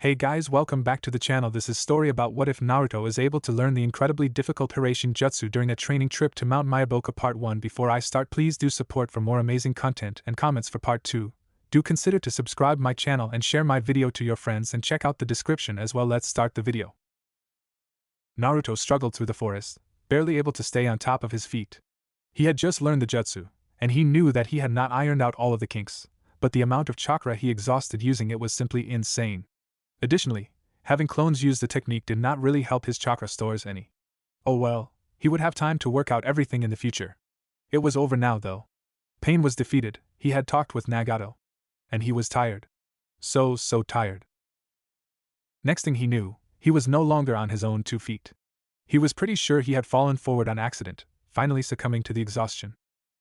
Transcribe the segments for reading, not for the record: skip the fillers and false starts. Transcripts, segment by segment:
Hey guys, welcome back to the channel. This is story about what if Naruto is able to learn the incredibly difficult Hiraishin Jutsu during a training trip to Mount Myaboka Part 1. Before I start, please do support for more amazing content and comments for Part 2. Do consider to subscribe my channel and share my video to your friends and check out the description as well. Let's start the video. Naruto struggled through the forest, barely able to stay on top of his feet. He had just learned the jutsu, and he knew that he had not ironed out all of the kinks, but the amount of chakra he exhausted using it was simply insane. Additionally, having clones use the technique did not really help his chakra stores any. Oh well, he would have time to work out everything in the future. It was over now though. Pain was defeated, he had talked with Nagato. And he was tired. So tired. Next thing he knew, he was no longer on his own 2 feet. He was pretty sure he had fallen forward on accident, finally succumbing to the exhaustion.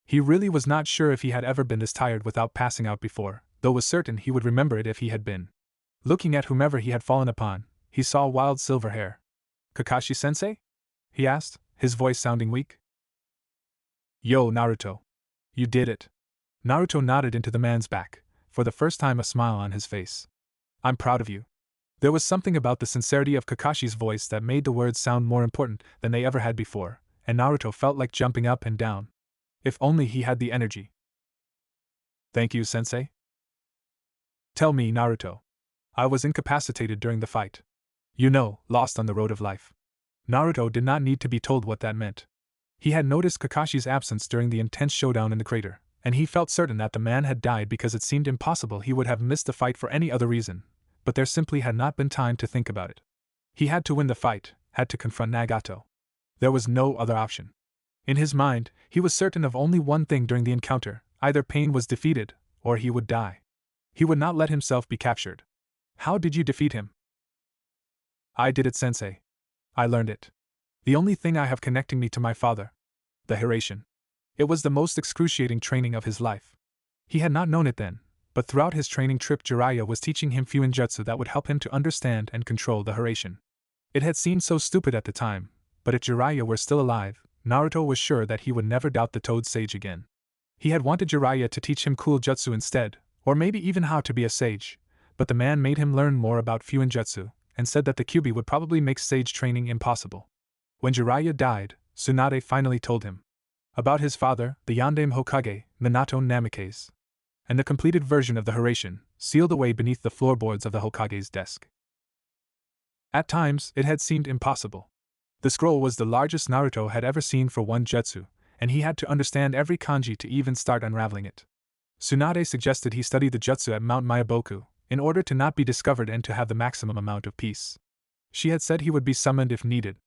He really was not sure if he had ever been this tired without passing out before, though was certain he would remember it if he had been. Looking at whomever he had fallen upon, he saw wild silver hair. "Kakashi-sensei?" he asked, his voice sounding weak. "Yo, Naruto. You did it." Naruto nodded into the man's back, for the first time a smile on his face. "I'm proud of you." There was something about the sincerity of Kakashi's voice that made the words sound more important than they ever had before, and Naruto felt like jumping up and down. If only he had the energy. "Thank you, sensei." "Tell me, Naruto. I was incapacitated during the fight. You know, lost on the road of life." Naruto did not need to be told what that meant. He had noticed Kakashi's absence during the intense showdown in the crater, and he felt certain that the man had died because it seemed impossible he would have missed the fight for any other reason, but there simply had not been time to think about it. He had to win the fight, had to confront Nagato. There was no other option. In his mind, he was certain of only one thing during the encounter: either Pain was defeated, or he would die. He would not let himself be captured. "How did you defeat him?" "I did it, sensei. I learned it. The only thing I have connecting me to my father. The Hiraishin. It was the most excruciating training of his life. He had not known it then, but throughout his training trip Jiraiya was teaching him Jutsu that would help him to understand and control the Hiraishin. It had seemed so stupid at the time, but if Jiraiya were still alive, Naruto was sure that he would never doubt the Toad Sage again. He had wanted Jiraiya to teach him cool jutsu instead, or maybe even how to be a sage, but the man made him learn more about Jutsu, and said that the Kyuubi would probably make sage training impossible. When Jiraiya died, Tsunade finally told him about his father, the Yondaime Hokage, Minato Namikaze, and the completed version of the Hiraishin, sealed away beneath the floorboards of the Hokage's desk. At times, it had seemed impossible. The scroll was the largest Naruto had ever seen for one jutsu, and he had to understand every kanji to even start unraveling it. Tsunade suggested he study the jutsu at Mount Myaboku, in order to not be discovered and to have the maximum amount of peace. She had said he would be summoned if needed.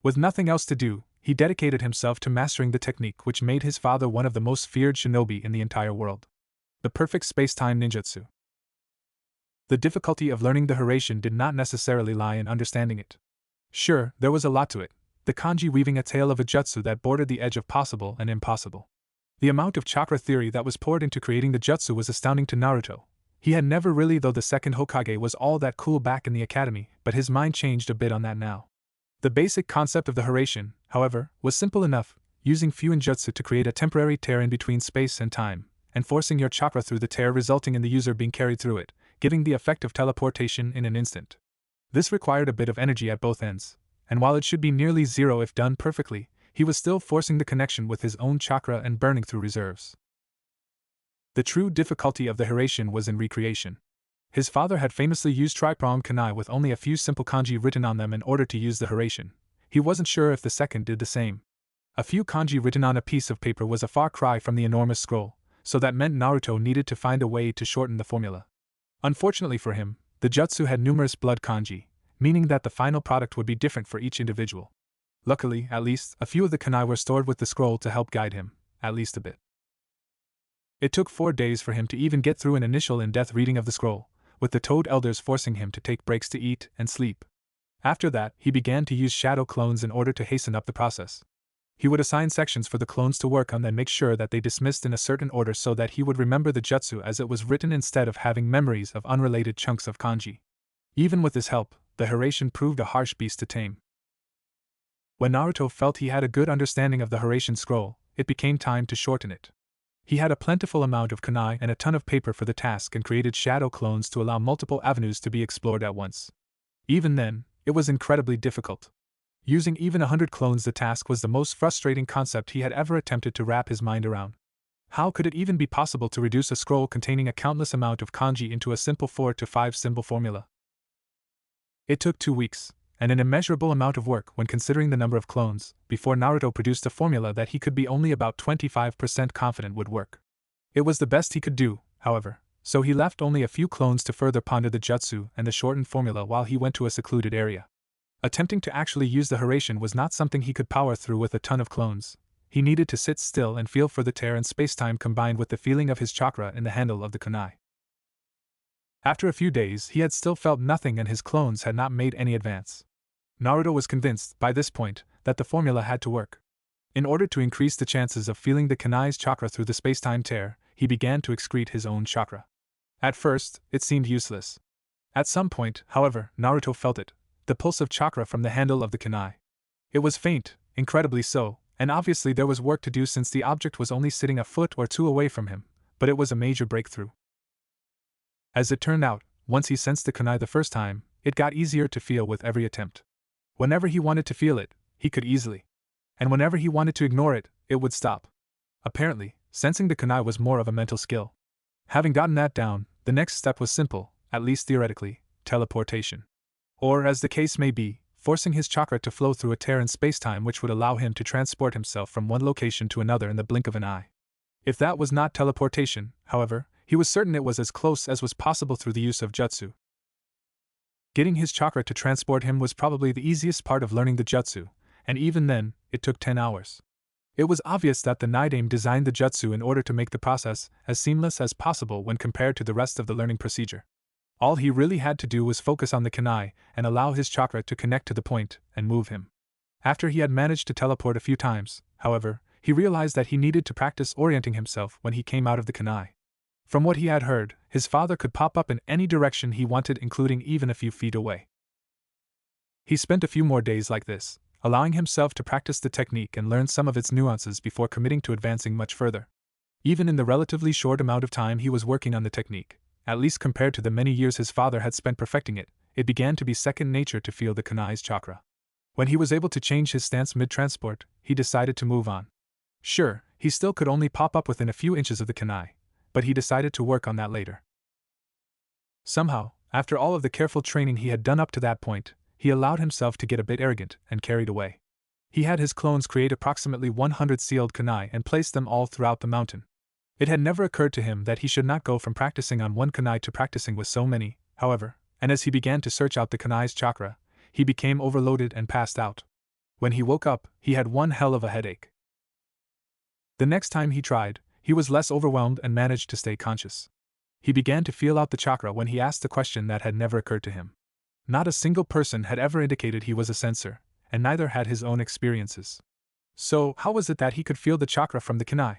With nothing else to do, he dedicated himself to mastering the technique which made his father one of the most feared shinobi in the entire world. The perfect space-time ninjutsu. The difficulty of learning the Hiraishin did not necessarily lie in understanding it. Sure, there was a lot to it, the kanji weaving a tale of a jutsu that bordered the edge of possible and impossible. The amount of chakra theory that was poured into creating the jutsu was astounding to Naruto. He had never really, though the second Hokage was all that cool back in the academy, but his mind changed a bit on that now. The basic concept of the Hiraishin, however, was simple enough, using Jutsu to create a temporary tear in between space and time, and forcing your chakra through the tear, resulting in the user being carried through it, giving the effect of teleportation in an instant. This required a bit of energy at both ends, and while it should be nearly zero if done perfectly, he was still forcing the connection with his own chakra and burning through reserves. The true difficulty of the Hiraishin was in recreation. His father had famously used tri-pronged kunai with only a few simple kanji written on them in order to use the Hiraishin. He wasn't sure if the second did the same. A few kanji written on a piece of paper was a far cry from the enormous scroll, so that meant Naruto needed to find a way to shorten the formula. Unfortunately for him, the jutsu had numerous blood kanji, meaning that the final product would be different for each individual. Luckily, at least, a few of the kunai were stored with the scroll to help guide him, at least a bit. It took 4 days for him to even get through an initial in-depth reading of the scroll, with the Toad Elders forcing him to take breaks to eat and sleep. After that, he began to use shadow clones in order to hasten up the process. He would assign sections for the clones to work on and make sure that they dismissed in a certain order so that he would remember the jutsu as it was written instead of having memories of unrelated chunks of kanji. Even with his help, the Hiraishin proved a harsh beast to tame. When Naruto felt he had a good understanding of the Hiraishin scroll, it became time to shorten it. He had a plentiful amount of kunai and a ton of paper for the task and created shadow clones to allow multiple avenues to be explored at once. Even then, it was incredibly difficult. Using even 100 clones, the task was the most frustrating concept he had ever attempted to wrap his mind around. How could it even be possible to reduce a scroll containing a countless amount of kanji into a simple 4 to 5 symbol formula? It took 2 weeks, and an immeasurable amount of work when considering the number of clones, before Naruto produced a formula that he could be only about 25% confident would work. It was the best he could do, however, so he left only a few clones to further ponder the jutsu and the shortened formula while he went to a secluded area. Attempting to actually use the Hiraishin was not something he could power through with a ton of clones. He needed to sit still and feel for the tear in spacetime combined with the feeling of his chakra in the handle of the kunai. After a few days, he had still felt nothing and his clones had not made any advance. Naruto was convinced, by this point, that the formula had to work. In order to increase the chances of feeling the kunai's chakra through the spacetime tear, he began to excrete his own chakra. At first, it seemed useless. At some point, however, Naruto felt it, the pulse of chakra from the handle of the kunai. It was faint, incredibly so, and obviously there was work to do since the object was only sitting a foot or two away from him, but it was a major breakthrough. As it turned out, once he sensed the kunai the first time, it got easier to feel with every attempt. Whenever he wanted to feel it, he could easily. And whenever he wanted to ignore it, it would stop. Apparently, sensing the kunai was more of a mental skill. Having gotten that down, the next step was simple, at least theoretically, teleportation. Or, as the case may be, forcing his chakra to flow through a tear in spacetime which would allow him to transport himself from one location to another in the blink of an eye. If that was not teleportation, however, he was certain it was as close as was possible through the use of jutsu. Getting his chakra to transport him was probably the easiest part of learning the jutsu, and even then, it took 10 hours. It was obvious that the Nidaime designed the jutsu in order to make the process as seamless as possible when compared to the rest of the learning procedure. All he really had to do was focus on the kunai and allow his chakra to connect to the point and move him. After he had managed to teleport a few times, however, he realized that he needed to practice orienting himself when he came out of the kunai. From what he had heard, his father could pop up in any direction he wanted, including even a few feet away. He spent a few more days like this, allowing himself to practice the technique and learn some of its nuances before committing to advancing much further. Even in the relatively short amount of time he was working on the technique, at least compared to the many years his father had spent perfecting it, it began to be second nature to feel the kunai's chakra. When he was able to change his stance mid-transport, he decided to move on. Sure, he still could only pop up within a few inches of the kunai, but he decided to work on that later. Somehow, after all of the careful training he had done up to that point, he allowed himself to get a bit arrogant and carried away. He had his clones create approximately 100 sealed kunai and place them all throughout the mountain. It had never occurred to him that he should not go from practicing on one kunai to practicing with so many, however, and as he began to search out the kunai's chakra, he became overloaded and passed out. When he woke up, he had one hell of a headache. The next time he tried, he was less overwhelmed and managed to stay conscious. He began to feel out the chakra when he asked the question that had never occurred to him. Not a single person had ever indicated he was a sensor, and neither had his own experiences. So, how was it that he could feel the chakra from the kunai?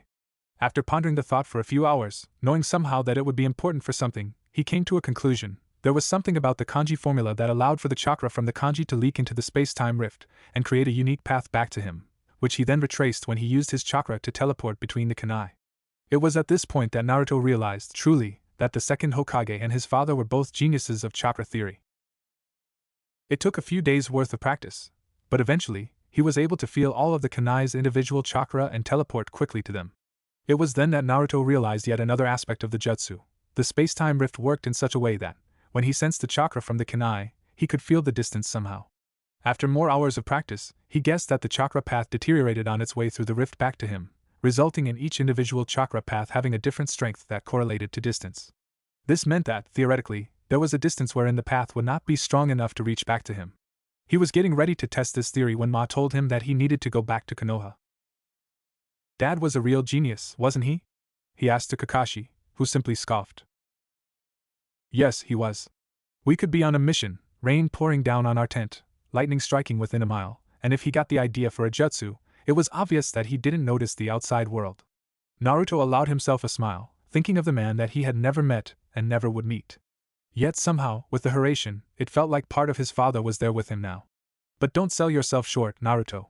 After pondering the thought for a few hours, knowing somehow that it would be important for something, he came to a conclusion. There was something about the kanji formula that allowed for the chakra from the kanji to leak into the space-time rift and create a unique path back to him, which he then retraced when he used his chakra to teleport between the kunai. It was at this point that Naruto realized, truly, that the second Hokage and his father were both geniuses of chakra theory. It took a few days' worth of practice, but eventually, he was able to feel all of the kunai's individual chakra and teleport quickly to them. It was then that Naruto realized yet another aspect of the jutsu. The space-time rift worked in such a way that, when he sensed the chakra from the kunai, he could feel the distance somehow. After more hours of practice, he guessed that the chakra path deteriorated on its way through the rift back to him, resulting in each individual chakra path having a different strength that correlated to distance. This meant that, theoretically, there was a distance wherein the path would not be strong enough to reach back to him. He was getting ready to test this theory when Ma told him that he needed to go back to Konoha. Dad was a real genius, wasn't he? He asked to Kakashi, who simply scoffed. Yes, he was. We could be on a mission, rain pouring down on our tent, lightning striking within a mile, and if he got the idea for a jutsu, it was obvious that he didn't notice the outside world. Naruto allowed himself a smile, thinking of the man that he had never met and never would meet. Yet somehow, with the Hiraishin, it felt like part of his father was there with him now. But don't sell yourself short, Naruto.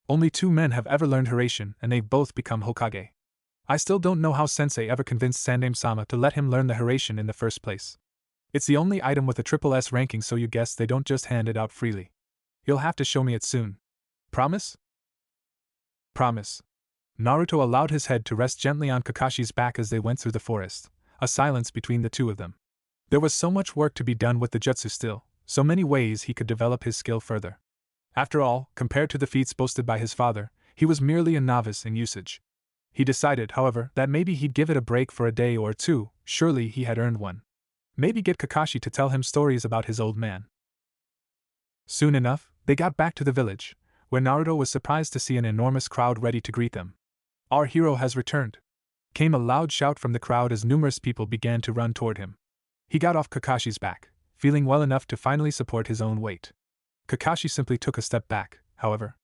Only 2 men have ever learned Hiraishin and they've both become Hokage. I still don't know how Sensei ever convinced Sandaime-sama to let him learn the Hiraishin in the first place. It's the only item with a triple S ranking, so you guess they don't just hand it out freely. You'll have to show me it soon. Promise? Promise. Naruto allowed his head to rest gently on Kakashi's back as they went through the forest, a silence between the two of them. There was so much work to be done with the jutsu still, so many ways he could develop his skill further. After all, compared to the feats boasted by his father, he was merely a novice in usage. He decided, however, that maybe he'd give it a break for a day or two, surely he had earned one. Maybe get Kakashi to tell him stories about his old man. Soon enough, they got back to the village, where Naruto was surprised to see an enormous crowd ready to greet them. "Our hero has returned!" came a loud shout from the crowd as numerous people began to run toward him. He got off Kakashi's back, feeling well enough to finally support his own weight. Kakashi simply took a step back, however.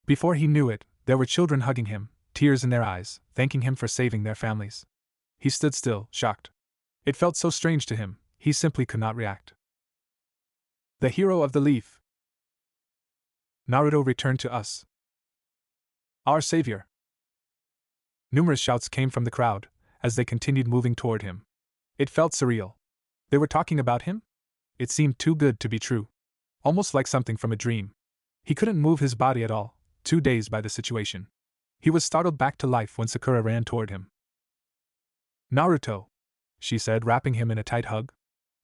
Before he knew it, there were children hugging him, tears in their eyes, thanking him for saving their families. He stood still, shocked. It felt so strange to him, he simply could not react. The hero of the leaf. Naruto returned to us. Our savior. Numerous shouts came from the crowd, as they continued moving toward him. It felt surreal. They were talking about him? It seemed too good to be true. Almost like something from a dream. He couldn't move his body at all, too dazed by the situation. He was startled back to life when Sakura ran toward him. "Naruto," she said, wrapping him in a tight hug.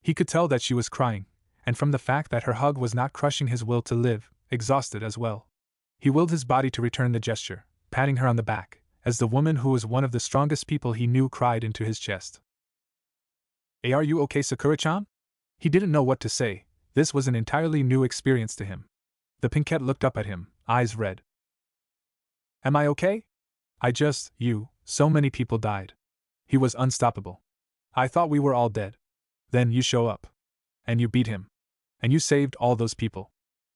He could tell that she was crying, and from the fact that her hug was not crushing his will to live, exhausted as well. He willed his body to return the gesture, patting her on the back, as the woman who was one of the strongest people he knew cried into his chest. "Hey, are you okay, Sakura-chan?" He didn't know what to say. This was an entirely new experience to him. The pinkette looked up at him, eyes red. "Am I okay? So many people died." He was unstoppable. "I thought we were all dead. Then you show up. And you beat him. And you saved all those people."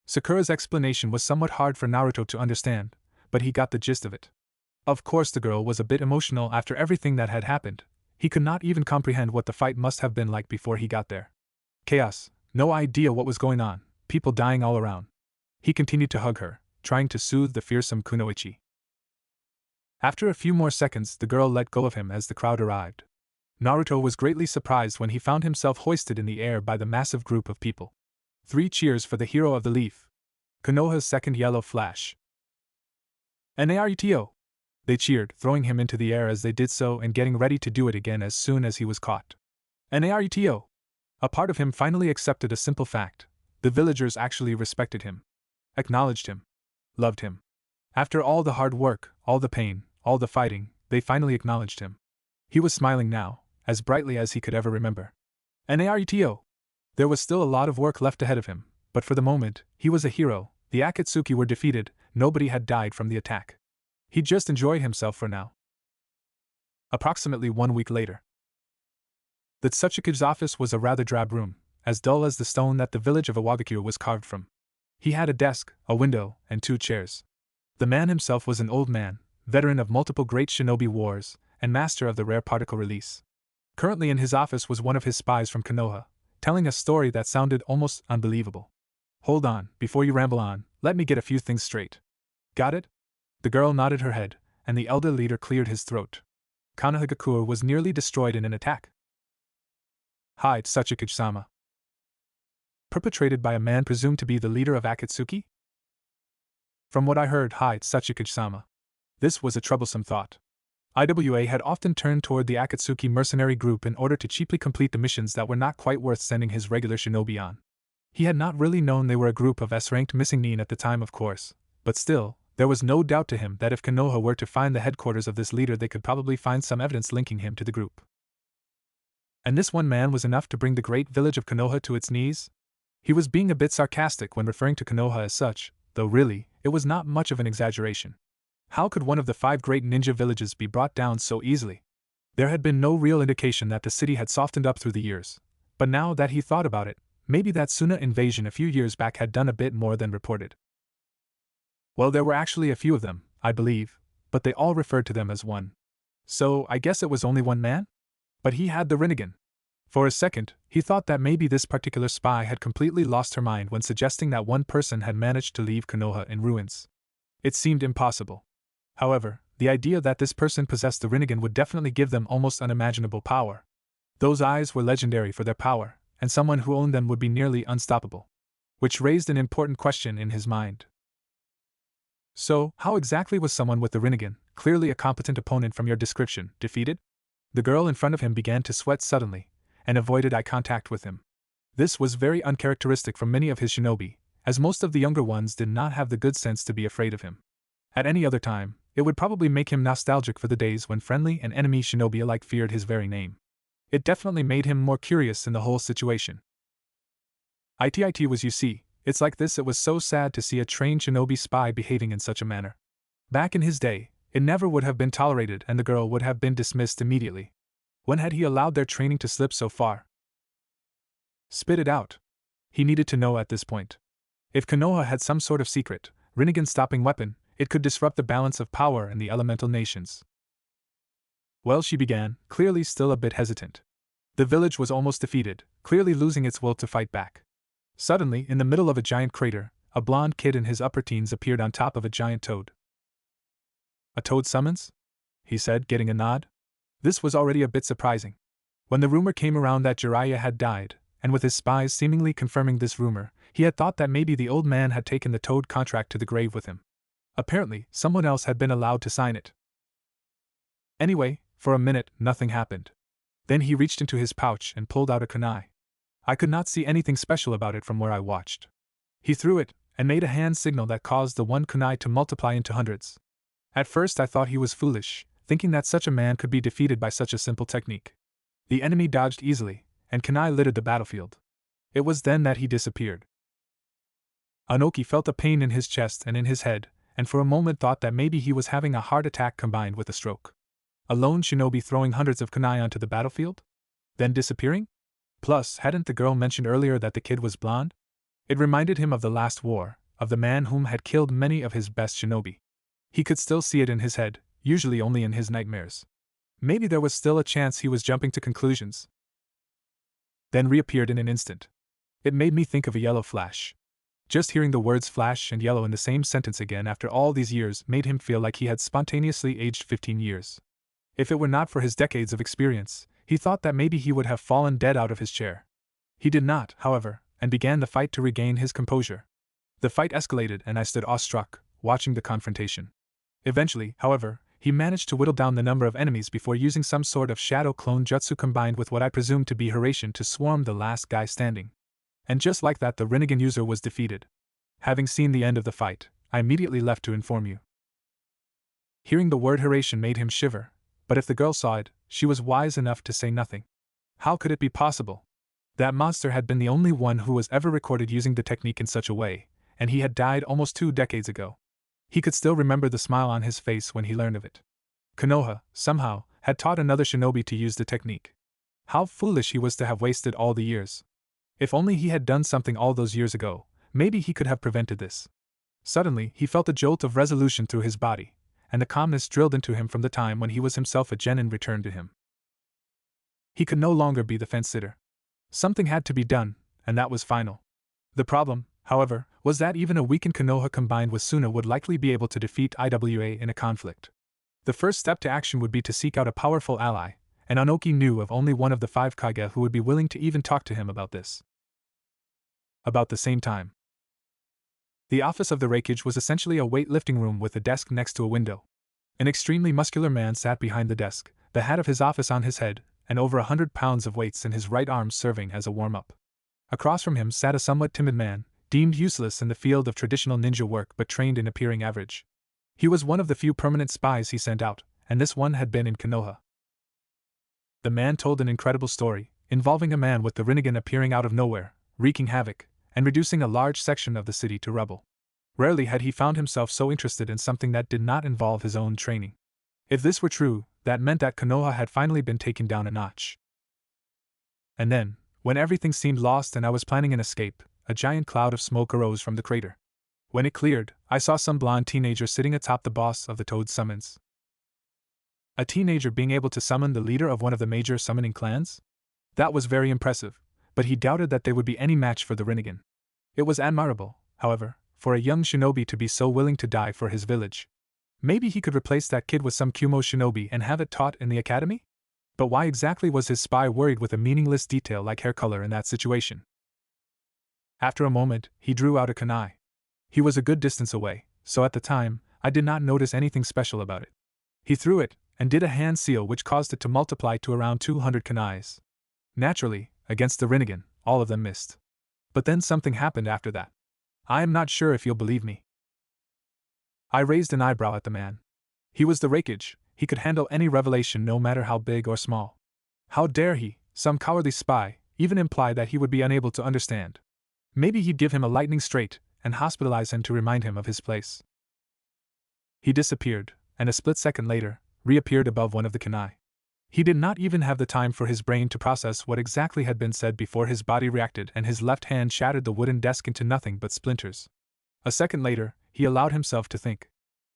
Sakura's explanation was somewhat hard for Naruto to understand, but he got the gist of it. Of course the girl was a bit emotional after everything that had happened. He could not even comprehend what the fight must have been like before he got there. Chaos, no idea what was going on, people dying all around. He continued to hug her, trying to soothe the fearsome kunoichi. After a few more seconds, the girl let go of him as the crowd arrived. Naruto was greatly surprised when he found himself hoisted in the air by the massive group of people. 3 cheers for the hero of the leaf. Konoha's second yellow flash. Naruto! They cheered, throwing him into the air as they did so and getting ready to do it again as soon as he was caught. Naruto! A part of him finally accepted a simple fact. The villagers actually respected him. Acknowledged him. Loved him. After all the hard work, all the pain, all the fighting, they finally acknowledged him. He was smiling now, as brightly as he could ever remember. Naruto! There was still a lot of work left ahead of him, but for the moment, he was a hero. The Akatsuki were defeated, nobody had died from the attack. He'd just enjoy himself for now. Approximately 1 week later. The Tsuchikage's office was a rather drab room, as dull as the stone that the village of Iwagakure was carved from. He had a desk, a window, and 2 chairs. The man himself was an old man, veteran of multiple great shinobi wars, and master of the rare particle release. Currently in his office was one of his spies from Konoha, telling a story that sounded almost unbelievable. "Hold on, before you ramble on, let me get a few things straight. Got it?" The girl nodded her head, and the elder leader cleared his throat. Konohagakure was nearly destroyed in an attack. Hi, Tsuchikage-sama. Perpetrated by a man presumed to be the leader of Akatsuki? From what I heard, hi, Tsuchikage-sama. This was a troublesome thought. Iwa had often turned toward the Akatsuki mercenary group in order to cheaply complete the missions that were not quite worth sending his regular shinobi on. He had not really known they were a group of S-ranked missing nin at the time, of course, but still, there was no doubt to him that if Konoha were to find the headquarters of this leader, they could probably find some evidence linking him to the group. And this one man was enough to bring the great village of Konoha to its knees? He was being a bit sarcastic when referring to Konoha as such, though really, it was not much of an exaggeration. How could one of the 5 great ninja villages be brought down so easily? There had been no real indication that the city had softened up through the years, but now that he thought about it, maybe that Suna invasion a few years back had done a bit more than reported. Well, there were actually a few of them, I believe, but they all referred to them as one. So, I guess it was only one man? But he had the Rinnegan. For a second, he thought that maybe this particular spy had completely lost her mind when suggesting that one person had managed to leave Konoha in ruins. It seemed impossible. However, The idea that this person possessed the Rinnegan would definitely give them almost unimaginable power. Those eyes were legendary for their power, and someone who owned them would be nearly unstoppable. Which raised an important question in his mind. So, how exactly was someone with the Rinnegan, clearly a competent opponent from your description, defeated? The girl in front of him began to sweat suddenly, and avoided eye contact with him. This was very uncharacteristic from many of his shinobi, as most of the younger ones did not have the good sense to be afraid of him. At any other time, it would probably make him nostalgic for the days when friendly and enemy shinobi alike feared his very name. It definitely made him more curious in the whole situation. It was, you see, it's like this. It was so sad to see a trained shinobi spy behaving in such a manner. Back in his day, it never would have been tolerated and the girl would have been dismissed immediately. When had he allowed their training to slip so far? Spit it out. He needed to know at this point. If Konoha had some sort of secret, Rinnegan-stopping weapon, it could disrupt the balance of power in the elemental nations. Well, she began, clearly still a bit hesitant. The village was almost defeated, clearly losing its will to fight back. Suddenly, in the middle of a giant crater, a blond kid in his upper teens appeared on top of a giant toad. A toad summons? He said, getting a nod. This was already a bit surprising. When the rumor came around that Jiraiya had died, and with his spies seemingly confirming this rumor, he had thought that maybe the old man had taken the toad contract to the grave with him. Apparently, someone else had been allowed to sign it. Anyway, for a minute, nothing happened. Then he reached into his pouch and pulled out a kunai. I could not see anything special about it from where I watched. He threw it, and made a hand signal that caused the one kunai to multiply into hundreds. At first I thought he was foolish, thinking that such a man could be defeated by such a simple technique. The enemy dodged easily, and kunai littered the battlefield. It was then that he disappeared. Anoki felt a pain in his chest and in his head, and for a moment thought that maybe he was having a heart attack combined with a stroke. A lone shinobi throwing hundreds of kunai onto the battlefield? Then disappearing? Plus, hadn't the girl mentioned earlier that the kid was blonde? It reminded him of the last war, of the man whom had killed many of his best shinobi. He could still see it in his head, usually only in his nightmares. Maybe there was still a chance he was jumping to conclusions. Then reappeared in an instant. It made me think of a yellow flash. Just hearing the words flash and yellow in the same sentence again after all these years made him feel like he had spontaneously aged 15 years. If it were not for his decades of experience, he thought that maybe he would have fallen dead out of his chair. He did not, however, and began the fight to regain his composure. The fight escalated and I stood awestruck, watching the confrontation. Eventually, however, he managed to whittle down the number of enemies before using some sort of shadow clone jutsu combined with what I presumed to be Hiraishin to swarm the last guy standing. And just like that, the Rinnegan user was defeated. Having seen the end of the fight, I immediately left to inform you. Hearing the word Hiraishin made him shiver, but if the girl saw it, she was wise enough to say nothing. How could it be possible? That monster had been the only one who was ever recorded using the technique in such a way, and he had died almost 2 decades ago. He could still remember the smile on his face when he learned of it. Konoha, somehow, had taught another shinobi to use the technique. How foolish he was to have wasted all the years. If only he had done something all those years ago, maybe he could have prevented this. Suddenly, he felt a jolt of resolution through his body, and the calmness drilled into him from the time when he was himself a genin returned to him. He could no longer be the fence-sitter. Something had to be done, and that was final. The problem, however, was that even a weakened Konoha combined with Suna would likely be able to defeat IWA in a conflict. The first step to action would be to seek out a powerful ally, and Anoki knew of only one of the 5 Kage who would be willing to even talk to him about this. About the same time. The office of the Reikage was essentially a weightlifting room with a desk next to a window. An extremely muscular man sat behind the desk, the hat of his office on his head, and over 100 pounds of weights in his right arm serving as a warm-up. Across from him sat a somewhat timid man, deemed useless in the field of traditional ninja work but trained in appearing average. He was one of the few permanent spies he sent out, and this one had been in Konoha. The man told an incredible story, involving a man with the Rinnegan appearing out of nowhere, wreaking havoc, and reducing a large section of the city to rubble. Rarely had he found himself so interested in something that did not involve his own training. If this were true, that meant that Konoha had finally been taken down a notch. And then, when everything seemed lost and I was planning an escape, a giant cloud of smoke arose from the crater. When it cleared, I saw some blonde teenager sitting atop the boss of the Toad Summons. A teenager being able to summon the leader of one of the major summoning clans? That was very impressive, but he doubted that they would be any match for the Rinnegan. It was admirable, however, for a young shinobi to be so willing to die for his village. Maybe he could replace that kid with some Kumo shinobi and have it taught in the academy? But why exactly was his spy worried with a meaningless detail like hair color in that situation? After a moment, he drew out a kunai. He was a good distance away, so at the time, I did not notice anything special about it. He threw it, and did a hand seal which caused it to multiply to around 200 kunais. Naturally, against the Rinnegan, all of them missed. But then something happened after that. I am not sure if you'll believe me. I raised an eyebrow at the man. He was the Raikage, he could handle any revelation no matter how big or small. How dare he, some cowardly spy, even imply that he would be unable to understand? Maybe he'd give him a lightning straight, and hospitalize him to remind him of his place. He disappeared, and a split second later, reappeared above one of the kunai. He did not even have the time for his brain to process what exactly had been said before his body reacted and his left hand shattered the wooden desk into nothing but splinters. A second later, he allowed himself to think.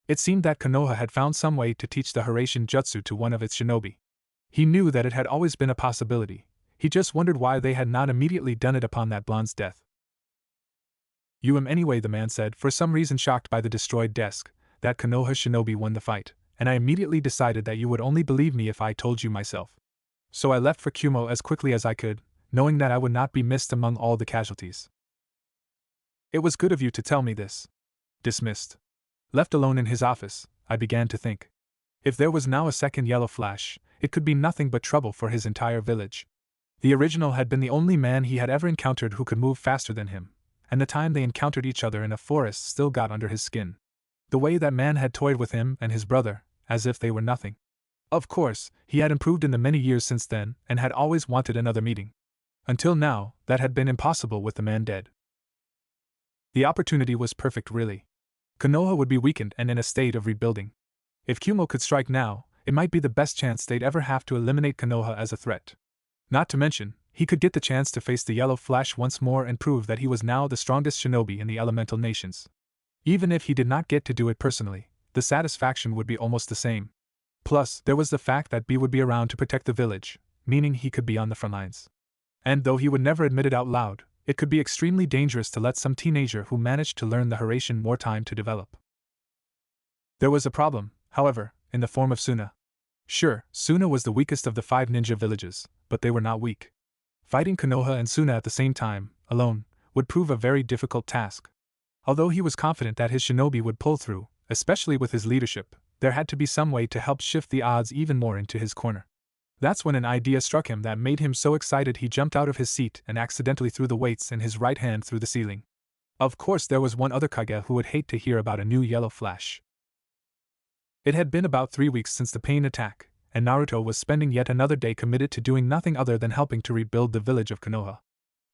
It seemed that Konoha had found some way to teach the Hiraishin Jutsu to one of its shinobi. He knew that it had always been a possibility, he just wondered why they had not immediately done it upon that blonde's death. You am anyway, the man said, for some reason shocked by the destroyed desk. That Konoha shinobi won the fight, and I immediately decided that you would only believe me if I told you myself. So I left for Kumo as quickly as I could, knowing that I would not be missed among all the casualties. It was good of you to tell me this. Dismissed. Left alone in his office, I began to think. If there was now a second yellow flash, it could be nothing but trouble for his entire village. The original had been the only man he had ever encountered who could move faster than him, and the time they encountered each other in a forest still got under his skin. The way that man had toyed with him and his brother, as if they were nothing. Of course, he had improved in the many years since then and had always wanted another meeting. Until now, that had been impossible with the man dead. The opportunity was perfect, really. Konoha would be weakened and in a state of rebuilding. If Kumo could strike now, it might be the best chance they'd ever have to eliminate Konoha as a threat. Not to mention, he could get the chance to face the Yellow Flash once more and prove that he was now the strongest shinobi in the elemental nations. Even if he did not get to do it personally, the satisfaction would be almost the same. Plus, there was the fact that B would be around to protect the village, meaning he could be on the front lines. And though he would never admit it out loud, it could be extremely dangerous to let some teenager who managed to learn the Hiraishin more time to develop. There was a problem, however, in the form of Suna. Sure, Suna was the weakest of the 5 ninja villages, but they were not weak. Fighting Konoha and Suna at the same time, alone, would prove a very difficult task. Although he was confident that his shinobi would pull through, especially with his leadership, there had to be some way to help shift the odds even more into his corner. That's when an idea struck him that made him so excited he jumped out of his seat and accidentally threw the weights in his right hand through the ceiling. Of course, there was one other Kage who would hate to hear about a new yellow flash. It had been about 3 weeks since the pain attack, and Naruto was spending yet another day committed to doing nothing other than helping to rebuild the village of Konoha.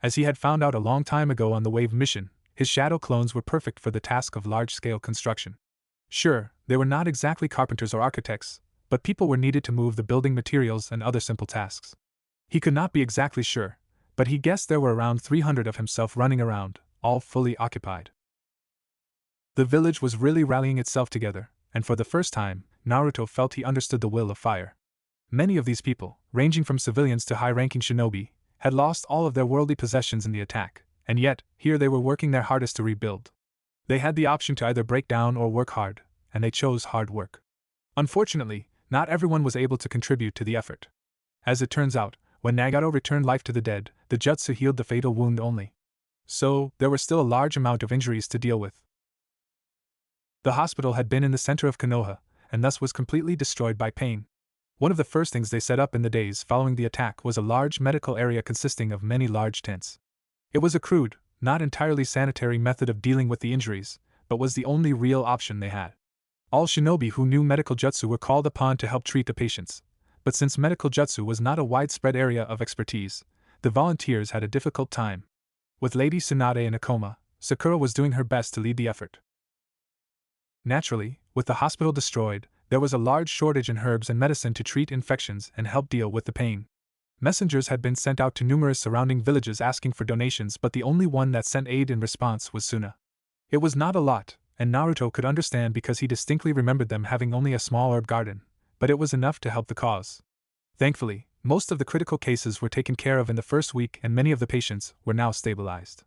As he had found out a long time ago on the Wave mission, his shadow clones were perfect for the task of large-scale construction. Sure, they were not exactly carpenters or architects, but people were needed to move the building materials and other simple tasks. He could not be exactly sure, but he guessed there were around 300 of himself running around, all fully occupied. The village was really rallying itself together, and for the first time, Naruto felt he understood the will of fire. Many of these people, ranging from civilians to high-ranking shinobi, had lost all of their worldly possessions in the attack, and yet, here they were working their hardest to rebuild. They had the option to either break down or work hard, and they chose hard work. Unfortunately, not everyone was able to contribute to the effort. As it turns out, when Nagato returned life to the dead, the jutsu healed the fatal wound only. So, there were still a large amount of injuries to deal with. The hospital had been in the center of Konoha, and thus was completely destroyed by pain. One of the first things they set up in the days following the attack was a large medical area consisting of many large tents. It was a crude, not entirely sanitary method of dealing with the injuries, but was the only real option they had. All shinobi who knew medical jutsu were called upon to help treat the patients, but since medical jutsu was not a widespread area of expertise, the volunteers had a difficult time. With Lady Tsunade in a coma, Sakura was doing her best to lead the effort. Naturally, with the hospital destroyed, there was a large shortage in herbs and medicine to treat infections and help deal with the pain. Messengers had been sent out to numerous surrounding villages asking for donations, but the only one that sent aid in response was Suna. It was not a lot, and Naruto could understand because he distinctly remembered them having only a small herb garden, but it was enough to help the cause. Thankfully, most of the critical cases were taken care of in the first week and many of the patients were now stabilized.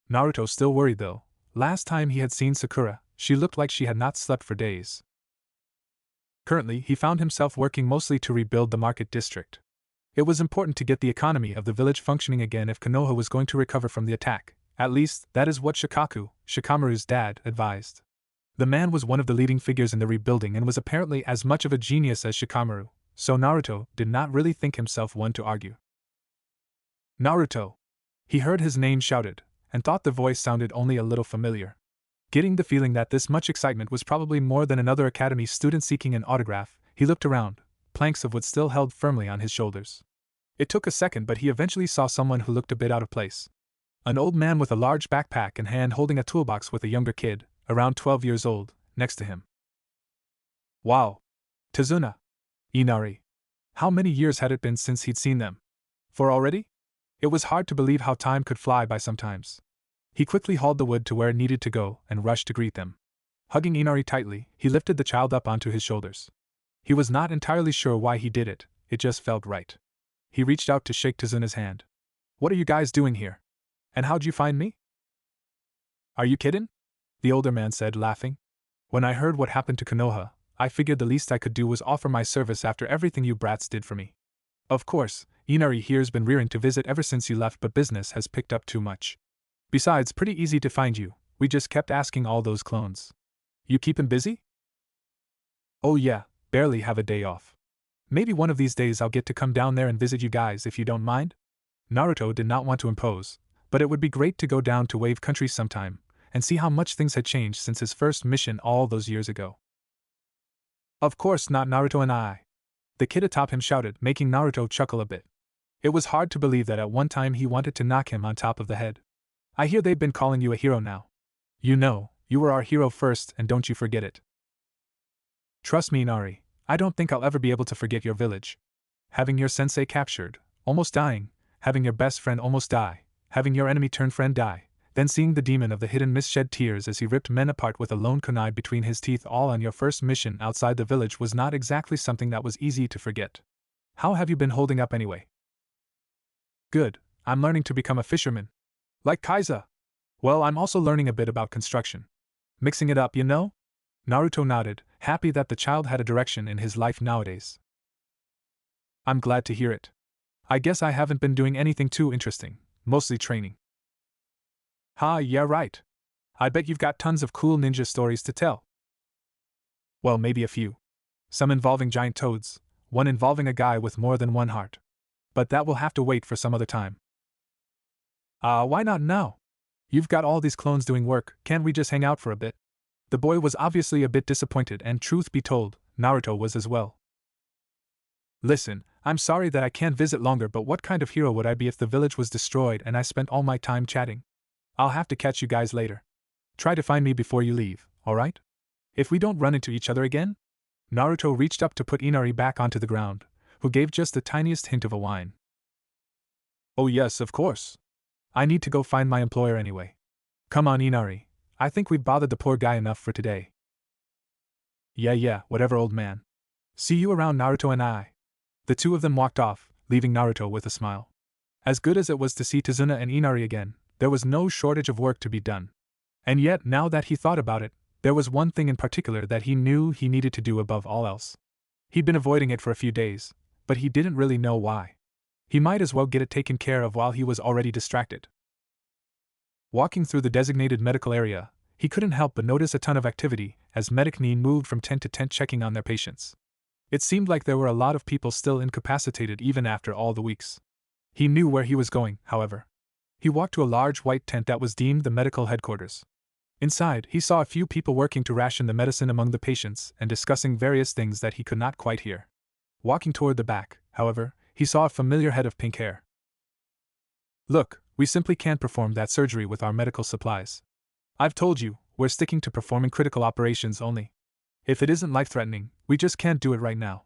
Naruto still worried though. Last time he had seen Sakura, she looked like she had not slept for days. Currently, he found himself working mostly to rebuild the market district. It was important to get the economy of the village functioning again if Konoha was going to recover from the attack. At least, that is what Shikamaru's dad, advised. The man was one of the leading figures in the rebuilding and was apparently as much of a genius as Shikamaru, so Naruto did not really think himself one to argue. Naruto! He heard his name shouted, and thought the voice sounded only a little familiar. Getting the feeling that this much excitement was probably more than another academy student seeking an autograph, he looked around, planks of wood still held firmly on his shoulders. It took a second, but he eventually saw someone who looked a bit out of place. An old man with a large backpack in hand holding a toolbox with a younger kid, around 12 years old, next to him. Wow! Tazuna! Inari! How many years had it been since he'd seen them? 4 already? It was hard to believe how time could fly by sometimes. He quickly hauled the wood to where it needed to go and rushed to greet them. Hugging Inari tightly, he lifted the child up onto his shoulders. He was not entirely sure why he did it, it just felt right. He reached out to shake Tazuna's hand. What are you guys doing here? And how'd you find me? Are you kiddin'? The older man said, laughing. When I heard what happened to Konoha, I figured the least I could do was offer my service after everything you brats did for me. Of course, Inari here's been rearing to visit ever since you left, but business has picked up too much. Besides, pretty easy to find you, we just kept asking all those clones. You keepin' busy? Oh yeah, barely have a day off. Maybe one of these days I'll get to come down there and visit you guys if you don't mind? Naruto did not want to impose, but it would be great to go down to Wave Country sometime, and see how much things had changed since his first mission all those years ago. Of course not, Naruto and I. The kid atop him shouted, making Naruto chuckle a bit. It was hard to believe that at one time he wanted to knock him on top of the head. I hear they've been calling you a hero now. You know, you were our hero first, and don't you forget it. Trust me, Nari, I don't think I'll ever be able to forget your village. Having your sensei captured, almost dying, having your best friend almost die, having your enemy turned friend die, then seeing the demon of the hidden mist shed tears as he ripped men apart with a lone kunai between his teeth, all on your first mission outside the village, was not exactly something that was easy to forget. How have you been holding up anyway? Good, I'm learning to become a fisherman. Like Kaiza. Well, I'm also learning a bit about construction. Mixing it up, you know? Naruto nodded, happy that the child had a direction in his life nowadays. I'm glad to hear it. I guess I haven't been doing anything too interesting, mostly training. Yeah, right. I bet you've got tons of cool ninja stories to tell. Well, maybe a few. Some involving giant toads, one involving a guy with more than one heart. But that will have to wait for some other time. Why not now? You've got all these clones doing work, can't we just hang out for a bit? The boy was obviously a bit disappointed, and truth be told, Naruto was as well. Listen, I'm sorry that I can't visit longer, but what kind of hero would I be if the village was destroyed and I spent all my time chatting? I'll have to catch you guys later. Try to find me before you leave, alright? If we don't run into each other again? Naruto reached up to put Inari back onto the ground, who gave just the tiniest hint of a whine. Oh yes, of course. I need to go find my employer anyway. Come on, Inari. I think we've bothered the poor guy enough for today. Yeah, whatever, old man. See you around, Naruto and I. The two of them walked off, leaving Naruto with a smile. As good as it was to see Tazuna and Inari again, there was no shortage of work to be done. And yet, now that he thought about it, there was one thing in particular that he knew he needed to do above all else. He'd been avoiding it for a few days, but he didn't really know why. He might as well get it taken care of while he was already distracted. Walking through the designated medical area, he couldn't help but notice a ton of activity as Medic Neen moved from tent to tent checking on their patients. It seemed like there were a lot of people still incapacitated even after all the weeks. He knew where he was going, however. He walked to a large white tent that was deemed the medical headquarters. Inside, he saw a few people working to ration the medicine among the patients and discussing various things that he could not quite hear. Walking toward the back, however, he saw a familiar head of pink hair. Look, we simply can't perform that surgery with our medical supplies. I've told you, we're sticking to performing critical operations only. If it isn't life-threatening, we just can't do it right now.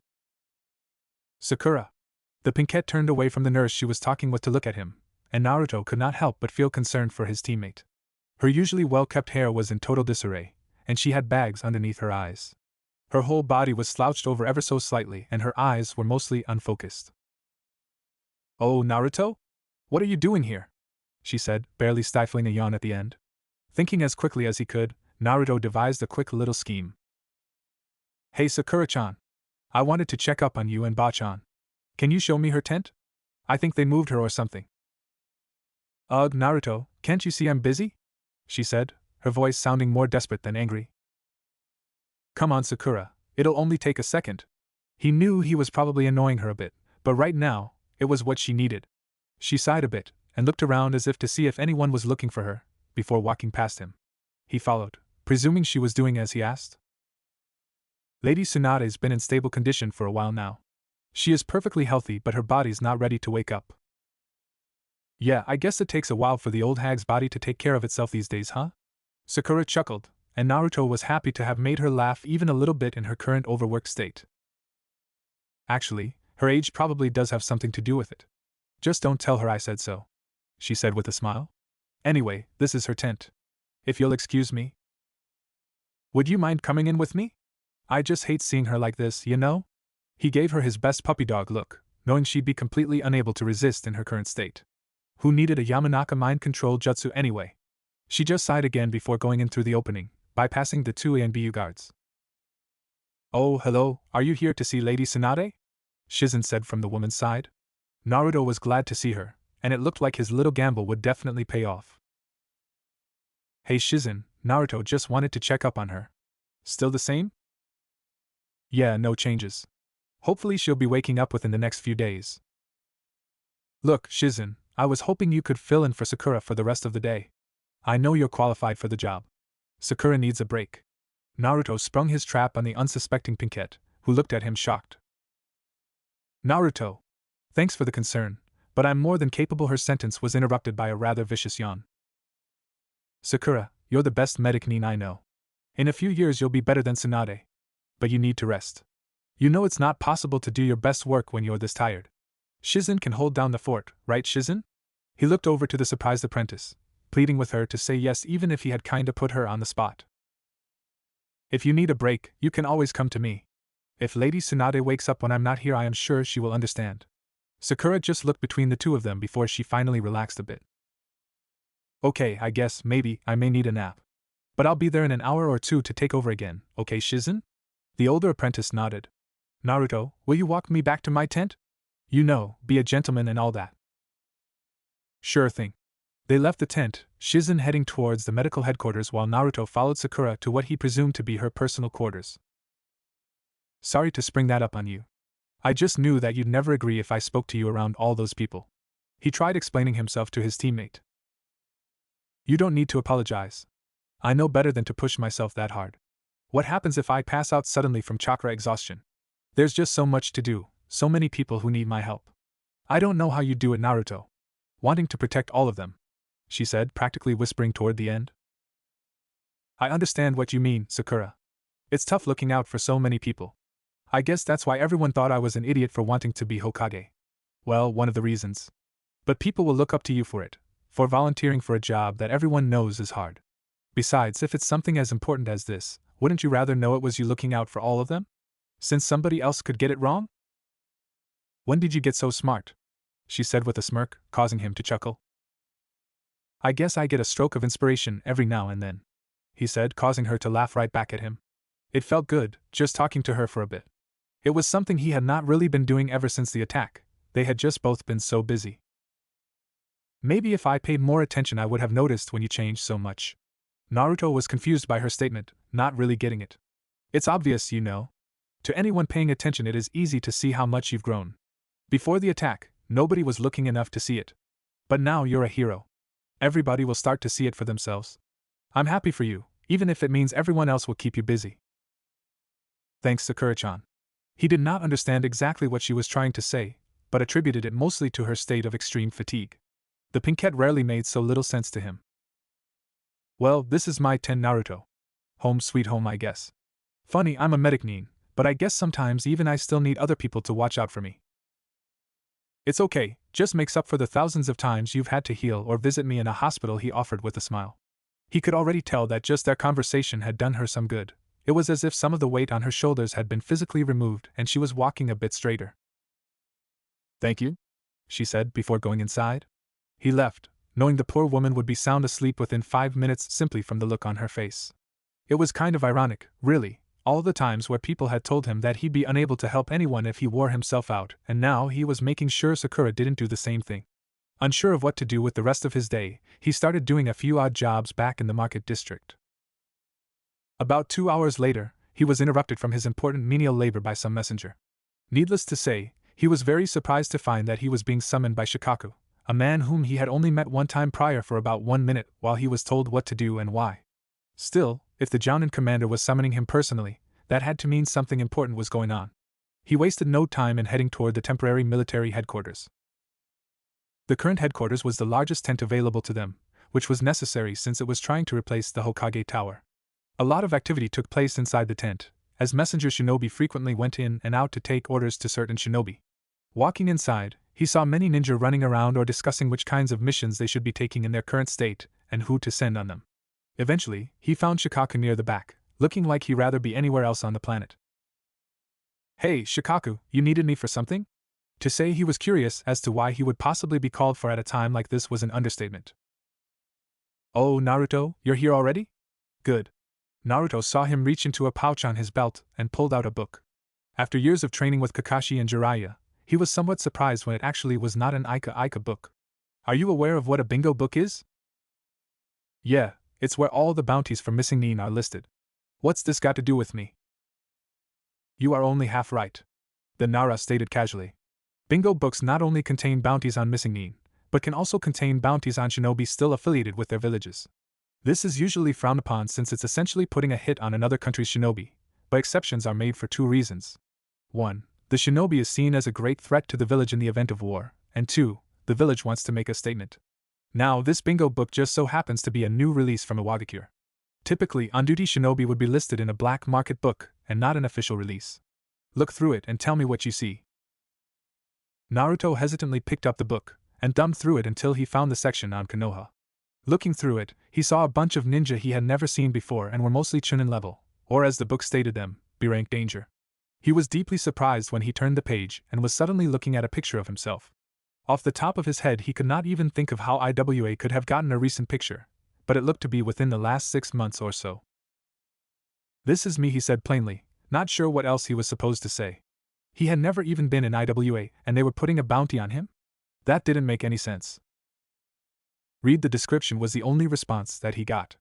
Sakura. The pinkette turned away from the nurse she was talking with to look at him, and Naruto could not help but feel concerned for his teammate. Her usually well-kept hair was in total disarray, and she had bags underneath her eyes. Her whole body was slouched over ever so slightly, and her eyes were mostly unfocused. Oh, Naruto? What are you doing here? She said, barely stifling a yawn at the end. Thinking as quickly as he could, Naruto devised a quick little scheme. Hey, Sakura-chan. I wanted to check up on you and Bachan. Can you show me her tent? I think they moved her or something. Ugh, Naruto, can't you see I'm busy? She said, her voice sounding more desperate than angry. Come on, Sakura, it'll only take a second. He knew he was probably annoying her a bit, but right now, it was what she needed. She sighed a bit, and looked around as if to see if anyone was looking for her, before walking past him. He followed, presuming she was doing as he asked. Lady Tsunade's been in stable condition for a while now. She is perfectly healthy, but her body's not ready to wake up. Yeah, I guess it takes a while for the old hag's body to take care of itself these days, huh? Sakura chuckled, and Naruto was happy to have made her laugh even a little bit in her current overworked state. Actually, her age probably does have something to do with it. Just don't tell her I said so, she said with a smile. Anyway, this is her tent. If you'll excuse me. Would you mind coming in with me? I just hate seeing her like this, you know? He gave her his best puppy dog look, knowing she'd be completely unable to resist in her current state. Who needed a Yamanaka mind control jutsu anyway? She just sighed again before going in through the opening, bypassing the two ANBU guards. Oh, hello, are you here to see Lady Tsunade? Shizen said from the woman's side. Naruto was glad to see her, and it looked like his little gamble would definitely pay off. Hey Shizen, Naruto just wanted to check up on her. Still the same? Yeah, no changes. Hopefully she'll be waking up within the next few days. Look, Shizen, I was hoping you could fill in for Sakura for the rest of the day. I know you're qualified for the job. Sakura needs a break. Naruto sprung his trap on the unsuspecting Pinkette, who looked at him shocked. Naruto! Thanks for the concern, but I'm more than capable. Her sentence was interrupted by a rather vicious yawn. Sakura, you're the best medic nin I know. In a few years you'll be better than Tsunade. But you need to rest. You know it's not possible to do your best work when you're this tired. Shizen can hold down the fort, right Shizen? He looked over to the surprised apprentice, pleading with her to say yes even if he had kinda put her on the spot. If you need a break, you can always come to me. If Lady Tsunade wakes up when I'm not here I am sure she will understand. Sakura just looked between the two of them before she finally relaxed a bit. Okay, I guess maybe I may need a nap. But I'll be there in an hour or two to take over again, okay Shizen? The older apprentice nodded. Naruto, will you walk me back to my tent? You know, be a gentleman and all that. Sure thing. They left the tent, Shizen heading towards the medical headquarters while Naruto followed Sakura to what he presumed to be her personal quarters. Sorry to spring that up on you. I just knew that you'd never agree if I spoke to you around all those people. He tried explaining himself to his teammate. You don't need to apologize. I know better than to push myself that hard. What happens if I pass out suddenly from chakra exhaustion? There's just so much to do, so many people who need my help. I don't know how you do it, Naruto. Wanting to protect all of them, she said, practically whispering toward the end. I understand what you mean, Sakura. It's tough looking out for so many people. I guess that's why everyone thought I was an idiot for wanting to be Hokage. Well, one of the reasons. But people will look up to you for it, for volunteering for a job that everyone knows is hard. Besides, if it's something as important as this, wouldn't you rather know it was you looking out for all of them? Since somebody else could get it wrong? When did you get so smart? She said with a smirk, causing him to chuckle. I guess I get a stroke of inspiration every now and then, he said, causing her to laugh right back at him. It felt good, just talking to her for a bit. It was something he had not really been doing ever since the attack. They had just both been so busy. Maybe if I paid more attention I would have noticed when you changed so much. Naruto was confused by her statement, not really getting it. It's obvious, you know. To anyone paying attention it is easy to see how much you've grown. Before the attack, nobody was looking enough to see it. But now you're a hero. Everybody will start to see it for themselves. I'm happy for you, even if it means everyone else will keep you busy. Thanks, Sakura-chan. He did not understand exactly what she was trying to say, but attributed it mostly to her state of extreme fatigue. The Pinkette rarely made so little sense to him. Well, this is my tent, Naruto. Home sweet home, I guess. Funny, I'm a medic nin, but I guess sometimes even I still need other people to watch out for me. It's okay, just makes up for the thousands of times you've had to heal or visit me in a hospital, he offered with a smile. He could already tell that just their conversation had done her some good. It was as if some of the weight on her shoulders had been physically removed and she was walking a bit straighter. Thank you, she said before going inside. He left, knowing the poor woman would be sound asleep within 5 minutes simply from the look on her face. It was kind of ironic, really, All the times where people had told him that he'd be unable to help anyone if he wore himself out, and now he was making sure Sakura didn't do the same thing. Unsure of what to do with the rest of his day, he started doing a few odd jobs back in the market district. About 2 hours later, he was interrupted from his important menial labor by some messenger. Needless to say, he was very surprised to find that he was being summoned by Shikaku, a man whom he had only met one time prior for about 1 minute while he was told what to do and why. Still, if the Jounin commander was summoning him personally, that had to mean something important was going on. He wasted no time in heading toward the temporary military headquarters. The current headquarters was the largest tent available to them, which was necessary since it was trying to replace the Hokage Tower. A lot of activity took place inside the tent, as messenger shinobi frequently went in and out to take orders to certain shinobi. Walking inside, he saw many ninja running around or discussing which kinds of missions they should be taking in their current state and who to send on them. Eventually, he found Shikaku near the back, looking like he'd rather be anywhere else on the planet. "Hey, Shikaku, you needed me for something?" To say he was curious as to why he would possibly be called for at a time like this was an understatement. "Oh, Naruto, you're here already? Good." Naruto saw him reach into a pouch on his belt and pulled out a book. After years of training with Kakashi and Jiraiya, he was somewhat surprised when it actually was not an Ika book. "Are you aware of what a bingo book is?" "Yeah, it's where all the bounties for missing nin are listed." "What's this got to do with me?" "You are only half right," the Nara stated casually. Bingo books not only contain bounties on missing nin, but can also contain bounties on shinobi still affiliated with their villages. This is usually frowned upon since it's essentially putting a hit on another country's shinobi, but exceptions are made for 2 reasons. 1. The shinobi is seen as a great threat to the village in the event of war, and 2. The village wants to make a statement. Now, this bingo book just so happens to be a new release from Iwagakure. Typically, on-duty shinobi would be listed in a black market book, and not an official release. Look through it and tell me what you see. Naruto hesitantly picked up the book, and thumbed through it until he found the section on Konoha. Looking through it, he saw a bunch of ninja he had never seen before and were mostly chunin level, or as the book stated them, B-rank danger. He was deeply surprised when he turned the page and was suddenly looking at a picture of himself. Off the top of his head he could not even think of how IWA could have gotten a recent picture, but it looked to be within the last 6 months or so. "This is me," he said plainly, not sure what else he was supposed to say. He had never even been in IWA and they were putting a bounty on him? That didn't make any sense. "Read the description," was the only response that he got.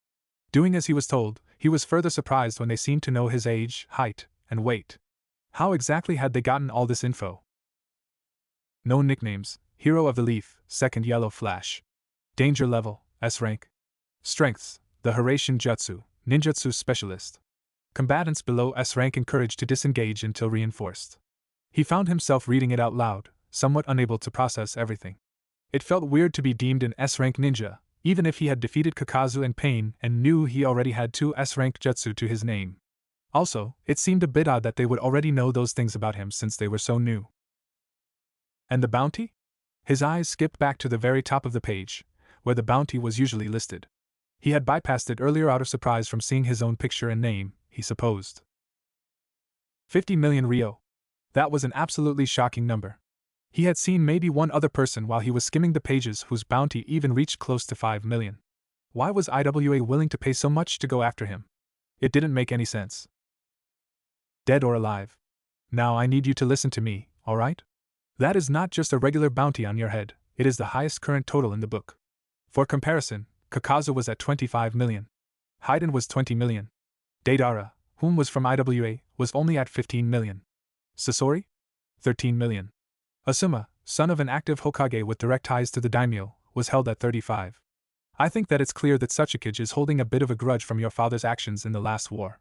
Doing as he was told, he was further surprised when they seemed to know his age, height, and weight. How exactly had they gotten all this info? No nicknames: Hero of the Leaf, second yellow flash. Danger level, S rank. Strengths: the Hiraishin Jutsu, ninjutsu specialist. Combatants below S rank encouraged to disengage until reinforced. He found himself reading it out loud, somewhat unable to process everything. It felt weird to be deemed an S-rank ninja, even if he had defeated Kakazu and Pain and knew he already had 2 S-rank jutsu to his name. Also, it seemed a bit odd that they would already know those things about him since they were so new. And the bounty? His eyes skipped back to the very top of the page, where the bounty was usually listed. He had bypassed it earlier out of surprise from seeing his own picture and name, he supposed. 50 million Ryo. That was an absolutely shocking number. He had seen maybe one other person while he was skimming the pages whose bounty even reached close to 5 million. Why was IWA willing to pay so much to go after him? It didn't make any sense. Dead or alive. Now I need you to listen to me, alright? That is not just a regular bounty on your head, it is the highest current total in the book. For comparison, Kakazu was at 25 million. Haiden was 20 million. Deidara, whom was from IWA, was only at 15 million. Sasori? 13 million. Asuma, son of an active Hokage with direct ties to the daimyo, was held at 35. I think that it's clear that Tsuchikage is holding a bit of a grudge from your father's actions in the last war.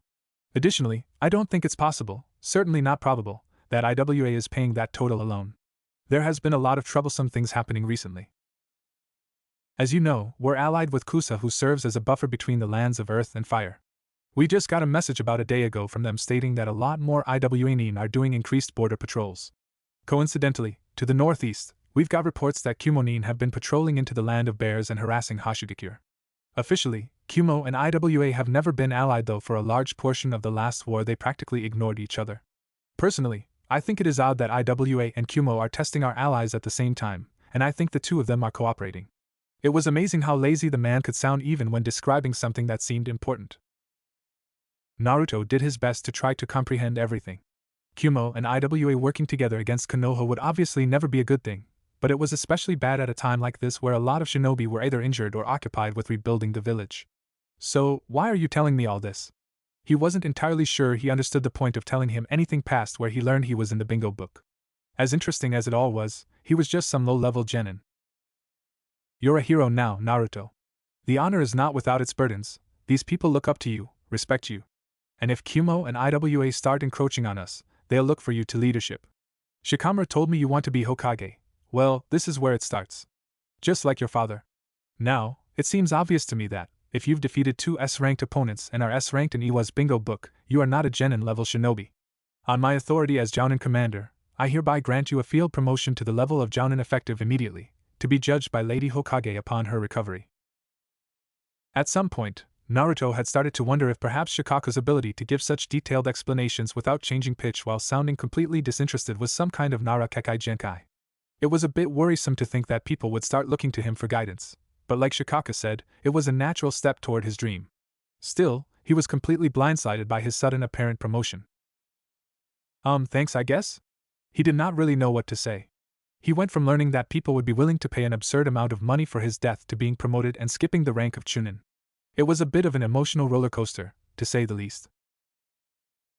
Additionally, I don't think it's possible, certainly not probable, that IWA is paying that total alone. There has been a lot of troublesome things happening recently. As you know, we're allied with Kusa, who serves as a buffer between the lands of earth and fire. We just got a message about a day ago from them stating that a lot more IWA nin are doing increased border patrols. Coincidentally, to the northeast, we've got reports that Kumo nin have been patrolling into the land of bears and harassing Hashigakure. Officially, Kumo and IWA have never been allied, though for a large portion of the last war they practically ignored each other. Personally, I think it is odd that IWA and Kumo are testing our allies at the same time, and I think the two of them are cooperating. It was amazing how lazy the man could sound even when describing something that seemed important. Naruto did his best to try to comprehend everything. Kumo and Iwa working together against Konoha would obviously never be a good thing, but it was especially bad at a time like this where a lot of shinobi were either injured or occupied with rebuilding the village. So, why are you telling me all this? He wasn't entirely sure he understood the point of telling him anything past where he learned he was in the bingo book. As interesting as it all was, he was just some low-level genin. You're a hero now, Naruto. The honor is not without its burdens. These people look up to you, respect you. And if Kumo and Iwa start encroaching on us, they'll look for you to leadership. Shikamaru told me you want to be Hokage. Well, this is where it starts. Just like your father. Now, it seems obvious to me that, if you've defeated 2 S-ranked opponents and are S-ranked in Iwa's bingo book, you are not a genin-level shinobi. On my authority as Jounin commander, I hereby grant you a field promotion to the level of Jounin effective immediately, to be judged by Lady Hokage upon her recovery. At some point, Naruto had started to wonder if perhaps Shikaku's ability to give such detailed explanations without changing pitch while sounding completely disinterested was some kind of Nara Kekai Genkai. It was a bit worrisome to think that people would start looking to him for guidance, but like Shikaku said, it was a natural step toward his dream. Still, he was completely blindsided by his sudden apparent promotion. Thanks I guess? He did not really know what to say. He went from learning that people would be willing to pay an absurd amount of money for his death to being promoted and skipping the rank of Chunin. It was a bit of an emotional roller coaster, to say the least.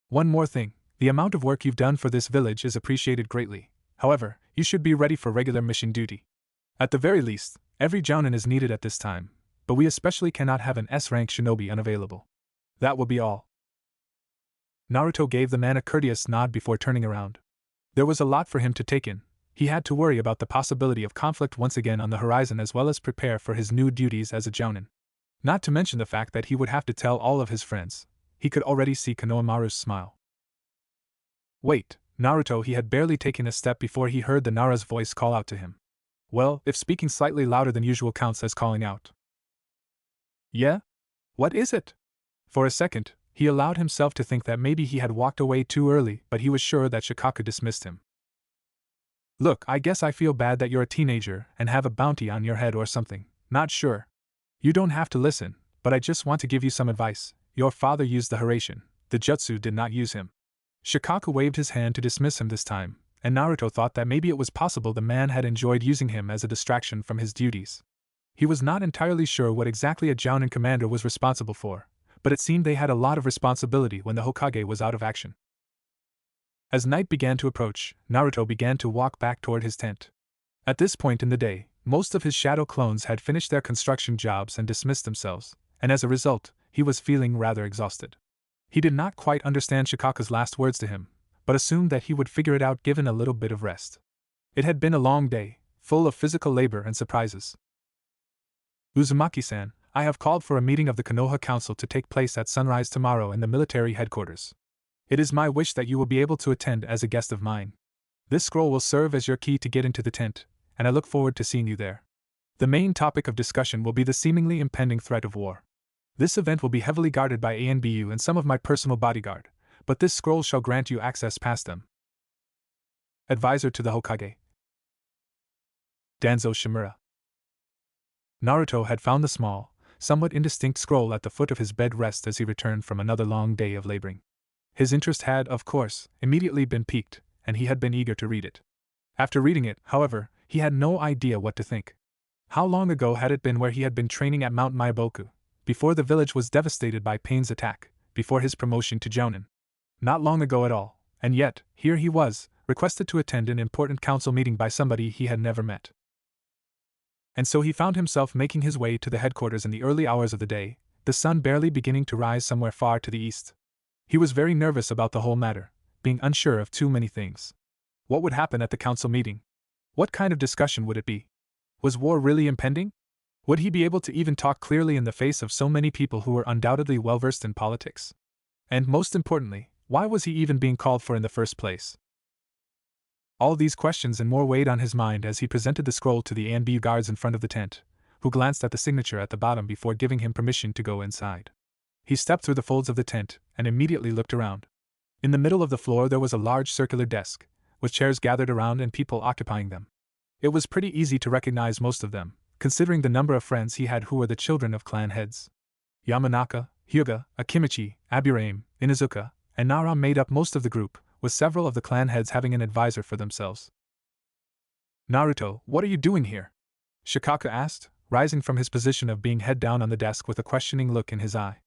One more thing, the amount of work you've done for this village is appreciated greatly. However, you should be ready for regular mission duty. At the very least, every Jounin is needed at this time, but we especially cannot have an S-rank shinobi unavailable. That will be all. Naruto gave the man a courteous nod before turning around. There was a lot for him to take in. He had to worry about the possibility of conflict once again on the horizon as well as prepare for his new duties as a Jounin. Not to mention the fact that he would have to tell all of his friends. He could already see Konohamaru's smile. Wait, Naruto, he had barely taken a step before he heard the Nara's voice call out to him. Well, if speaking slightly louder than usual counts as calling out. Yeah? What is it? For a second, he allowed himself to think that maybe he had walked away too early, but he was sure that Shikaku dismissed him. Look, I guess I feel bad that you're a teenager and have a bounty on your head or something, not sure. You don't have to listen, but I just want to give you some advice. Your father used the Hiraishin, the jutsu did not use him. Shikaku waved his hand to dismiss him this time, and Naruto thought that maybe it was possible the man had enjoyed using him as a distraction from his duties. He was not entirely sure what exactly a Jounin commander was responsible for, but it seemed they had a lot of responsibility when the Hokage was out of action. As night began to approach, Naruto began to walk back toward his tent. At this point in the day, most of his shadow clones had finished their construction jobs and dismissed themselves, and as a result, he was feeling rather exhausted. He did not quite understand Shikaku's last words to him, but assumed that he would figure it out given a little bit of rest. It had been a long day, full of physical labor and surprises. Uzumaki-san, I have called for a meeting of the Konoha Council to take place at sunrise tomorrow in the military headquarters. It is my wish that you will be able to attend as a guest of mine. This scroll will serve as your key to get into the tent, and I look forward to seeing you there. The main topic of discussion will be the seemingly impending threat of war. This event will be heavily guarded by ANBU and some of my personal bodyguard, but this scroll shall grant you access past them. Advisor to the Hokage, Danzo Shimura. Naruto had found the small, somewhat indistinct scroll at the foot of his bed rest as he returned from another long day of laboring. His interest had, of course, immediately been piqued, and he had been eager to read it. After reading it, however, he had no idea what to think. How long ago had it been where he had been training at Mount Myaboku, before the village was devastated by Pain's attack, before his promotion to Jounin? Not long ago at all, and yet, here he was, requested to attend an important council meeting by somebody he had never met. And so he found himself making his way to the headquarters in the early hours of the day, the sun barely beginning to rise somewhere far to the east. He was very nervous about the whole matter, being unsure of too many things. What would happen at the council meeting? What kind of discussion would it be? Was war really impending? Would he be able to even talk clearly in the face of so many people who were undoubtedly well-versed in politics? And most importantly, why was he even being called for in the first place? All these questions and more weighed on his mind as he presented the scroll to the ANBU guards in front of the tent, who glanced at the signature at the bottom before giving him permission to go inside. He stepped through the folds of the tent and immediately looked around. In the middle of the floor there was a large circular desk, with chairs gathered around and people occupying them. It was pretty easy to recognize most of them, considering the number of friends he had who were the children of clan heads. Yamanaka, Hyuga, Akimichi, Aburame, Inuzuka, and Nara made up most of the group, with several of the clan heads having an advisor for themselves. Naruto, what are you doing here? Shikaku asked, rising from his position of being head down on the desk with a questioning look in his eye.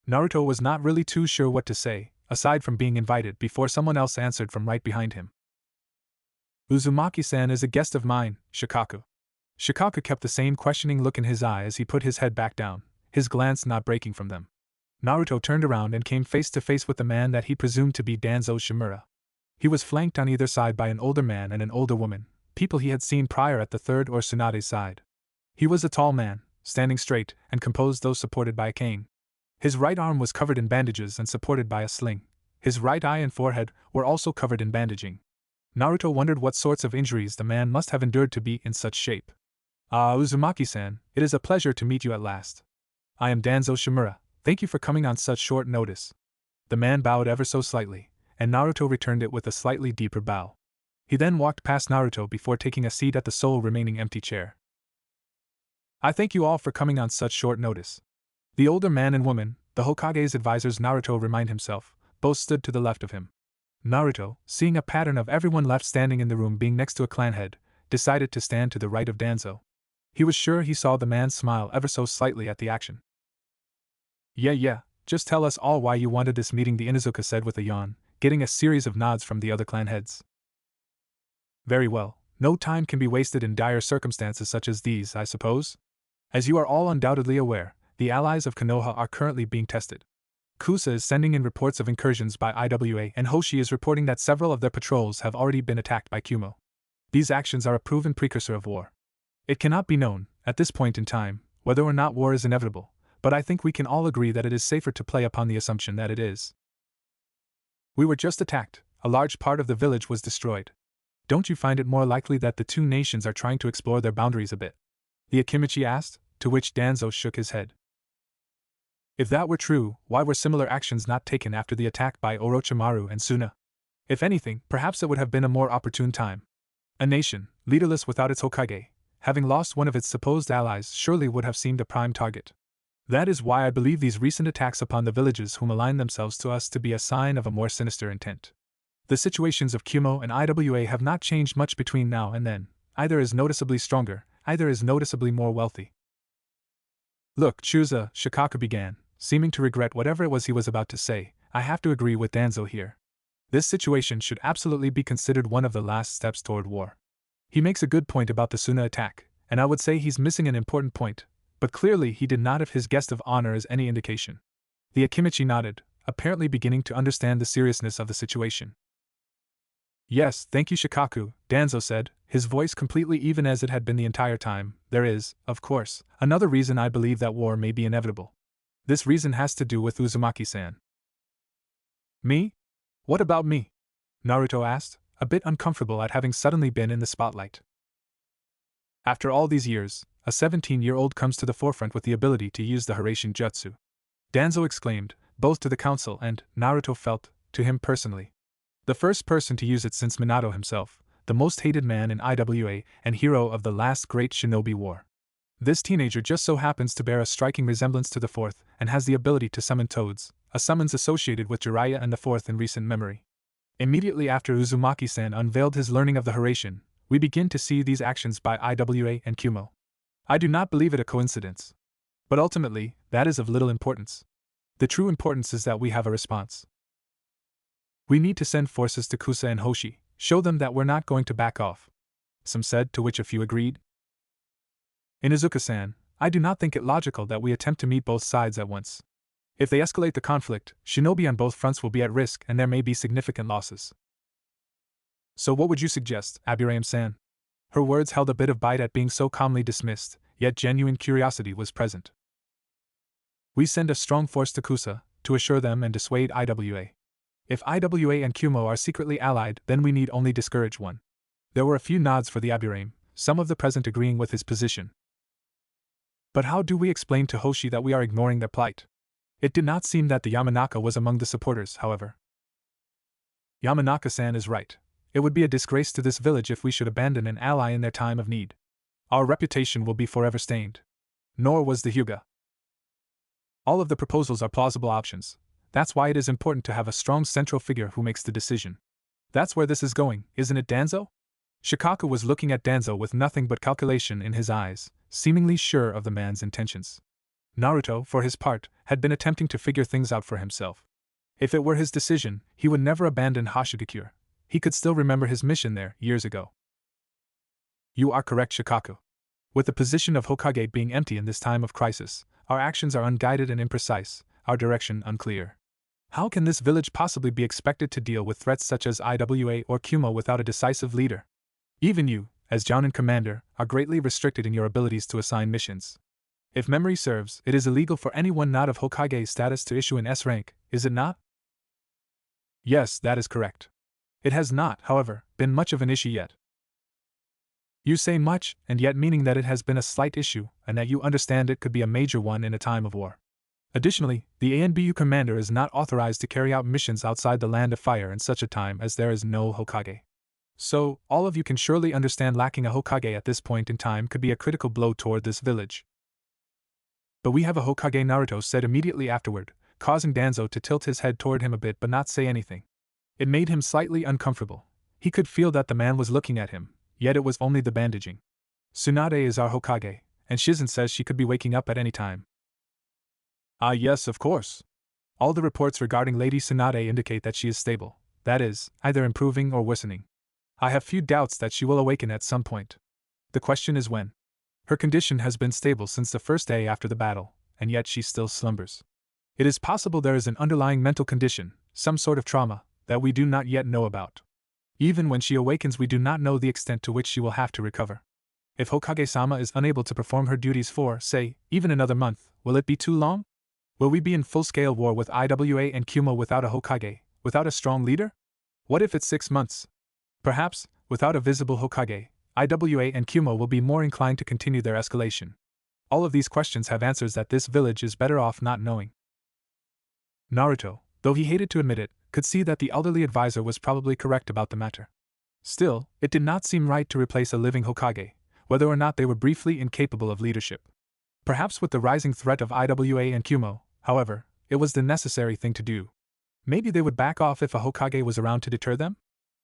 Naruto was not really too sure what to say, aside from being invited, before someone else answered from right behind him. Uzumaki-san is a guest of mine, Shikaku. Shikaku kept the same questioning look in his eye as he put his head back down, his glance not breaking from them. Naruto turned around and came face to face with the man that he presumed to be Danzo Shimura. He was flanked on either side by an older man and an older woman, people he had seen prior at the third or Tsunade's side. He was a tall man, standing straight and composed, though supported by a cane. His right arm was covered in bandages and supported by a sling. His right eye and forehead were also covered in bandaging. Naruto wondered what sorts of injuries the man must have endured to be in such shape. Uzumaki-san, it is a pleasure to meet you at last. I am Danzo Shimura, thank you for coming on such short notice. The man bowed ever so slightly, and Naruto returned it with a slightly deeper bow. He then walked past Naruto before taking a seat at the sole remaining empty chair. I thank you all for coming on such short notice. The older man and woman, the Hokage's advisors, Naruto reminded himself, both stood to the left of him. Naruto, seeing a pattern of everyone left standing in the room being next to a clan head, decided to stand to the right of Danzo. He was sure he saw the man smile ever so slightly at the action. Yeah, just tell us all why you wanted this meeting, the Inuzuka said with a yawn, getting a series of nods from the other clan heads. Very well, no time can be wasted in dire circumstances such as these, I suppose? As you are all undoubtedly aware, the allies of Konoha are currently being tested. Kusa is sending in reports of incursions by IWA, and Hoshi is reporting that several of their patrols have already been attacked by Kumo. These actions are a proven precursor of war. It cannot be known, at this point in time, whether or not war is inevitable, but I think we can all agree that it is safer to play upon the assumption that it is. We were just attacked, a large part of the village was destroyed. Don't you find it more likely that the two nations are trying to explore their boundaries a bit? The Akimichi asked, to which Danzo shook his head. If that were true, why were similar actions not taken after the attack by Orochimaru and Suna? If anything, perhaps it would have been a more opportune time. A nation, leaderless without its Hokage, having lost one of its supposed allies, surely would have seemed a prime target. That is why I believe these recent attacks upon the villages whom align themselves to us to be a sign of a more sinister intent. The situations of Kumo and IWA have not changed much between now and then. Either is noticeably stronger, either is noticeably more wealthy. Look, Chusa, Shikaku began, seeming to regret whatever it was he was about to say. I have to agree with Danzo here. This situation should absolutely be considered one of the last steps toward war. He makes a good point about the Suna attack, and I would say he's missing an important point, but clearly he did not, if his guest of honor is any indication. The Akimichi nodded, apparently beginning to understand the seriousness of the situation. Yes, thank you, Shikaku, Danzo said, his voice completely even as it had been the entire time. There is, of course, another reason I believe that war may be inevitable. This reason has to do with Uzumaki-san. Me? What about me? Naruto asked, a bit uncomfortable at having suddenly been in the spotlight. After all these years, a 17-year-old comes to the forefront with the ability to use the Hiraishin Jutsu. Danzo exclaimed, both to the council and, Naruto felt, to him personally. The first person to use it since Minato himself, the most hated man in IWA and hero of the last great shinobi war. This teenager just so happens to bear a striking resemblance to the fourth and has the ability to summon toads, a summons associated with Jiraiya and the fourth in recent memory. Immediately after Uzumaki-san unveiled his learning of the Hiraishin, we begin to see these actions by IWA and Kumo. I do not believe it a coincidence. But ultimately, that is of little importance. The true importance is that we have a response. We need to send forces to Kusa and Hoshi, show them that we're not going to back off. Some said, to which a few agreed. Inuzuka-san, I do not think it logical that we attempt to meet both sides at once. If they escalate the conflict, shinobi on both fronts will be at risk and there may be significant losses. So what would you suggest, Aburame-san? Her words held a bit of bite at being so calmly dismissed, yet genuine curiosity was present. We send a strong force to Kusa, to assure them and dissuade IWA. If IWA and Kumo are secretly allied, then we need only discourage one. There were a few nods for the Aburame, some of the present agreeing with his position. But how do we explain to Hoshi that we are ignoring their plight? It did not seem that the Yamanaka was among the supporters, however. Yamanaka-san is right. It would be a disgrace to this village if we should abandon an ally in their time of need. Our reputation will be forever stained. Nor was the Hyuga. All of the proposals are plausible options. That's why it is important to have a strong central figure who makes the decision. That's where this is going, isn't it, Danzo? Shikaku was looking at Danzo with nothing but calculation in his eyes, seemingly sure of the man's intentions. Naruto, for his part, had been attempting to figure things out for himself. If it were his decision, he would never abandon Hashigakure. He could still remember his mission there, years ago. You are correct, Shikaku. With the position of Hokage being empty in this time of crisis, our actions are unguided and imprecise, our direction unclear. How can this village possibly be expected to deal with threats such as IWA or Kumo without a decisive leader? Even you, as Jounin commander, are greatly restricted in your abilities to assign missions. If memory serves, it is illegal for anyone not of Hokage status to issue an S rank, is it not? Yes, that is correct. It has not, however, been much of an issue yet. You say much, and yet meaning that it has been a slight issue, and that you understand it could be a major one in a time of war. Additionally, the ANBU commander is not authorized to carry out missions outside the Land of Fire in such a time as there is no Hokage. So, all of you can surely understand lacking a Hokage at this point in time could be a critical blow toward this village. But we have a Hokage, Naruto said immediately afterward, causing Danzo to tilt his head toward him a bit but not say anything. It made him slightly uncomfortable. He could feel that the man was looking at him, yet it was only the bandaging. Tsunade is our Hokage, and Shizen says she could be waking up at any time. Ah yes, of course. All the reports regarding Lady Tsunade indicate that she is stable, that is, either improving or worsening. I have few doubts that she will awaken at some point. The question is when. Her condition has been stable since the first day after the battle, and yet she still slumbers. It is possible there is an underlying mental condition, some sort of trauma, that we do not yet know about. Even when she awakens, we do not know the extent to which she will have to recover. If Hokage-sama is unable to perform her duties for, say, even another month, will it be too long? Will we be in full-scale war with IWA and Kumo without a Hokage, without a strong leader? What if it's 6 months? Perhaps, without a visible Hokage, IWA and Kumo will be more inclined to continue their escalation. All of these questions have answers that this village is better off not knowing. Naruto, though he hated to admit it, could see that the elderly advisor was probably correct about the matter. Still, it did not seem right to replace a living Hokage, whether or not they were briefly incapable of leadership. Perhaps with the rising threat of IWA and Kumo, however, it was the necessary thing to do. Maybe they would back off if a Hokage was around to deter them?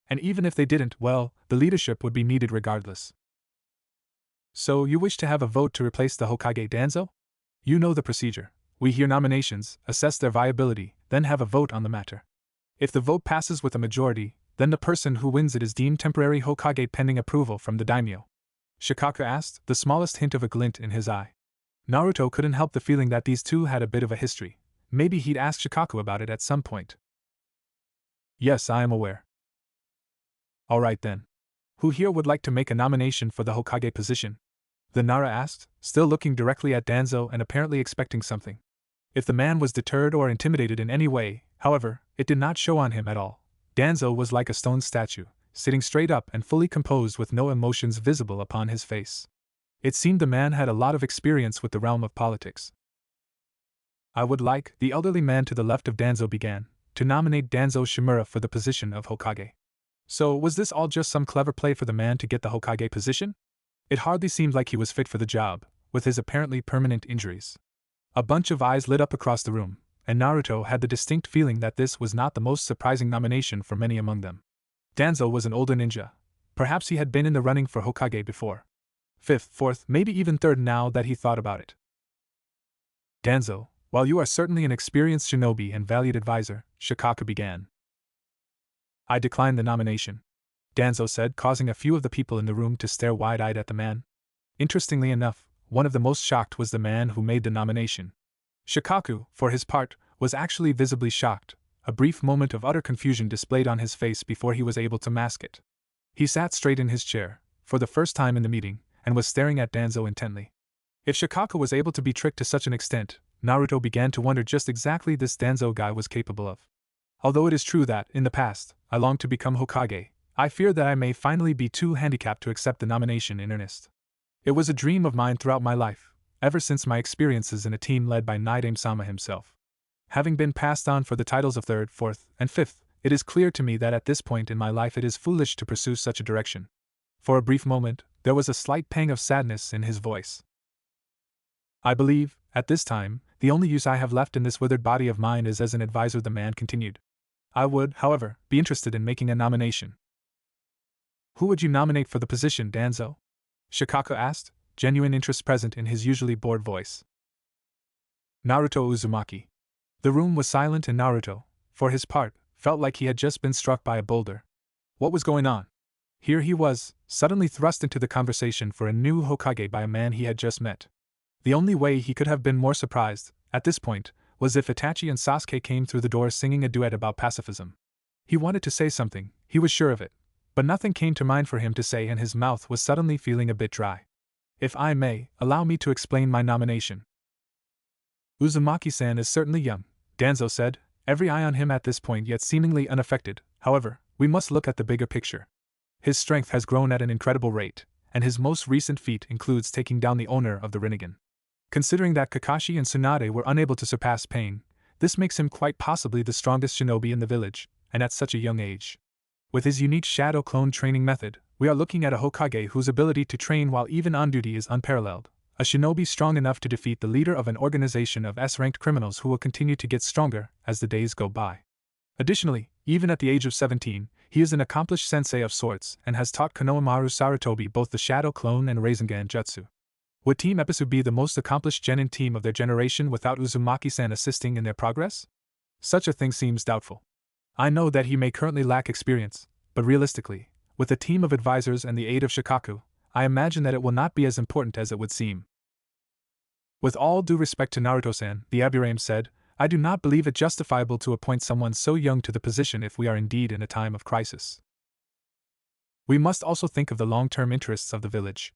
And even if they didn't, well, the leadership would be needed regardless. So you wish to have a vote to replace the Hokage, Danzo? You know the procedure. We hear nominations, assess their viability, then have a vote on the matter. If the vote passes with a majority, then the person who wins it is deemed temporary Hokage pending approval from the daimyo. Shikaku asked, the smallest hint of a glint in his eye. Naruto couldn't help the feeling that these two had a bit of a history. Maybe he'd ask Shikaku about it at some point. Yes, I am aware. Alright then. Who here would like to make a nomination for the Hokage position? The Nara asked, still looking directly at Danzo and apparently expecting something. If the man was deterred or intimidated in any way, however, it did not show on him at all. Danzo was like a stone statue, sitting straight up and fully composed with no emotions visible upon his face. It seemed the man had a lot of experience with the realm of politics. I would like, the elderly man to the left of Danzo began, to nominate Danzo Shimura for the position of Hokage. So, was this all just some clever play for the man to get the Hokage position? It hardly seemed like he was fit for the job, with his apparently permanent injuries. A bunch of eyes lit up across the room, and Naruto had the distinct feeling that this was not the most surprising nomination for many among them. Danzo was an older ninja. Perhaps he had been in the running for Hokage before. 5th, 4th, maybe even 3rd now that he thought about it. Danzo, while you are certainly an experienced shinobi and valued advisor, Shikaku began. I decline the nomination, Danzo said, causing a few of the people in the room to stare wide-eyed at the man. Interestingly enough, one of the most shocked was the man who made the nomination. Shikaku, for his part, was actually visibly shocked, a brief moment of utter confusion displayed on his face before he was able to mask it. He sat straight in his chair, for the first time in the meeting, and was staring at Danzo intently. If Shikaku was able to be tricked to such an extent, Naruto began to wonder just exactly this Danzo guy was capable of. Although it is true that, in the past, I longed to become Hokage, I fear that I may finally be too handicapped to accept the nomination in earnest. It was a dream of mine throughout my life, ever since my experiences in a team led by Naidame-sama himself. Having been passed on for the titles of 3rd, 4th, and 5th, it is clear to me that at this point in my life it is foolish to pursue such a direction. For a brief moment, there was a slight pang of sadness in his voice. I believe, at this time, The only use I have left in this withered body of mine is as an advisor, the man continued. I would, however, be interested in making a nomination. Who would you nominate for the position, Danzo? Shikako asked, genuine interest present in his usually bored voice. Naruto Uzumaki. The room was silent and Naruto, for his part, felt like he had just been struck by a boulder. What was going on? Here he was, suddenly thrust into the conversation for a new Hokage by a man he had just met. The only way he could have been more surprised, at this point, was if Itachi and Sasuke came through the door singing a duet about pacifism. He wanted to say something, he was sure of it, but nothing came to mind for him to say and his mouth was suddenly feeling a bit dry. If I may, allow me to explain my nomination. Uzumaki-san is certainly young, Danzo said, every eye on him at this point yet seemingly unaffected. However, we must look at the bigger picture. His strength has grown at an incredible rate, and his most recent feat includes taking down the owner of the Rinnegan. Considering that Kakashi and Tsunade were unable to surpass Pain, this makes him quite possibly the strongest shinobi in the village, and at such a young age. With his unique shadow clone training method, we are looking at a Hokage whose ability to train while even on duty is unparalleled, a shinobi strong enough to defeat the leader of an organization of S-ranked criminals who will continue to get stronger as the days go by. Additionally, even at the age of 17, he is an accomplished sensei of sorts and has taught Konohamaru Sarutobi both the Shadow Clone and Rasengan Jutsu. Would Team Episu be the most accomplished genin team of their generation without Uzumaki-san assisting in their progress? Such a thing seems doubtful. I know that he may currently lack experience, but realistically, with a team of advisors and the aid of Shikaku, I imagine that it will not be as important as it would seem. With all due respect to Naruto-san, the Aburame said, I do not believe it justifiable to appoint someone so young to the position if we are indeed in a time of crisis. We must also think of the long-term interests of the village.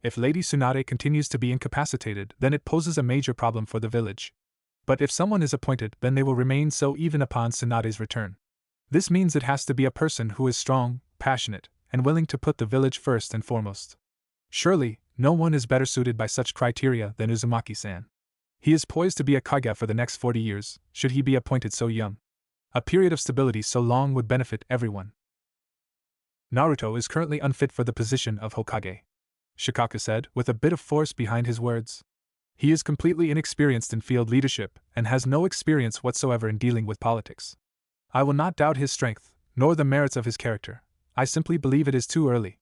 If Lady Tsunade continues to be incapacitated, then it poses a major problem for the village. But if someone is appointed, then they will remain so even upon Tsunade's return. This means it has to be a person who is strong, passionate, and willing to put the village first and foremost. Surely, no one is better suited by such criteria than Uzumaki-san. He is poised to be a Kage for the next 40 years, should he be appointed so young. A period of stability so long would benefit everyone. Naruto is currently unfit for the position of Hokage, Shikako said, with a bit of force behind his words. He is completely inexperienced in field leadership and has no experience whatsoever in dealing with politics. I will not doubt his strength, nor the merits of his character. I simply believe it is too early.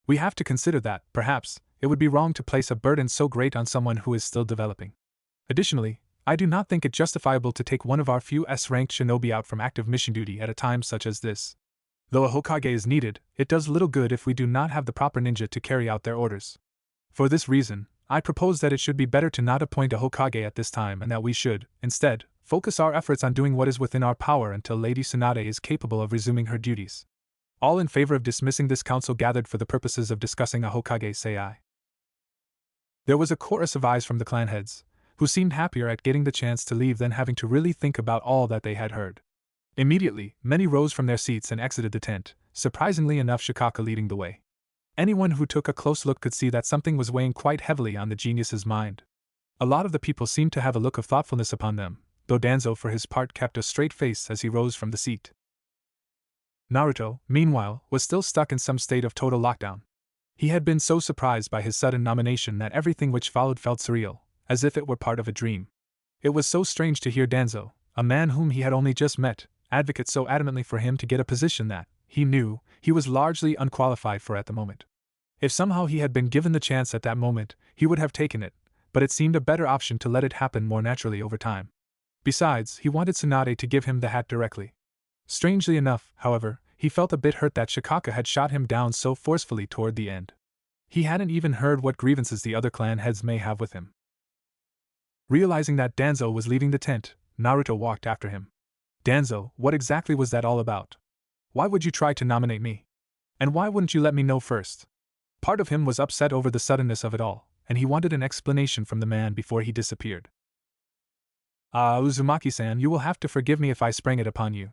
We have to consider that, perhaps, it would be wrong to place a burden so great on someone who is still developing. Additionally, I do not think it justifiable to take one of our few S-ranked shinobi out from active mission duty at a time such as this. Though a Hokage is needed, it does little good if we do not have the proper ninja to carry out their orders. For this reason, I propose that it should be better to not appoint a Hokage at this time and that we should, instead, focus our efforts on doing what is within our power until Lady Tsunade is capable of resuming her duties. All in favor of dismissing this council gathered for the purposes of discussing a Hokage, say aye. There was a chorus of ayes from the clan heads, who seemed happier at getting the chance to leave than having to really think about all that they had heard. Immediately, many rose from their seats and exited the tent, surprisingly enough Shikako leading the way. Anyone who took a close look could see that something was weighing quite heavily on the genius's mind. A lot of the people seemed to have a look of thoughtfulness upon them, though Danzo for his part kept a straight face as he rose from the seat. Naruto, meanwhile, was still stuck in some state of total lockdown. He had been so surprised by his sudden nomination that everything which followed felt surreal, as if it were part of a dream. It was so strange to hear Danzo, a man whom he had only just met, advocate so adamantly for him to get a position that, he knew, he was largely unqualified for at the moment. If somehow he had been given the chance at that moment, he would have taken it, but it seemed a better option to let it happen more naturally over time. Besides, he wanted Tsunade to give him the hat directly. Strangely enough, however, he felt a bit hurt that Shikako had shot him down so forcefully toward the end. He hadn't even heard what grievances the other clan heads may have with him. Realizing that Danzo was leaving the tent, Naruto walked after him. Danzo, what exactly was that all about? Why would you try to nominate me? And why wouldn't you let me know first? Part of him was upset over the suddenness of it all, and he wanted an explanation from the man before he disappeared. Uzumaki-san, you will have to forgive me if I sprang it upon you.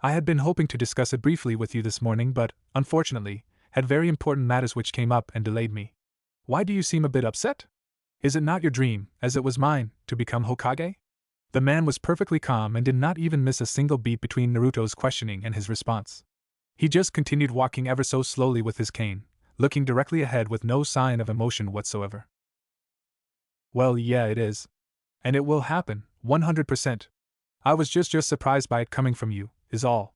I had been hoping to discuss it briefly with you this morning but, unfortunately, had very important matters which came up and delayed me. Why do you seem a bit upset? Is it not your dream, as it was mine, to become Hokage? The man was perfectly calm and did not even miss a single beat between Naruto's questioning and his response. He just continued walking ever so slowly with his cane, looking directly ahead with no sign of emotion whatsoever. Well, yeah, it is. And it will happen, 100%. I was just surprised by it coming from you, is all.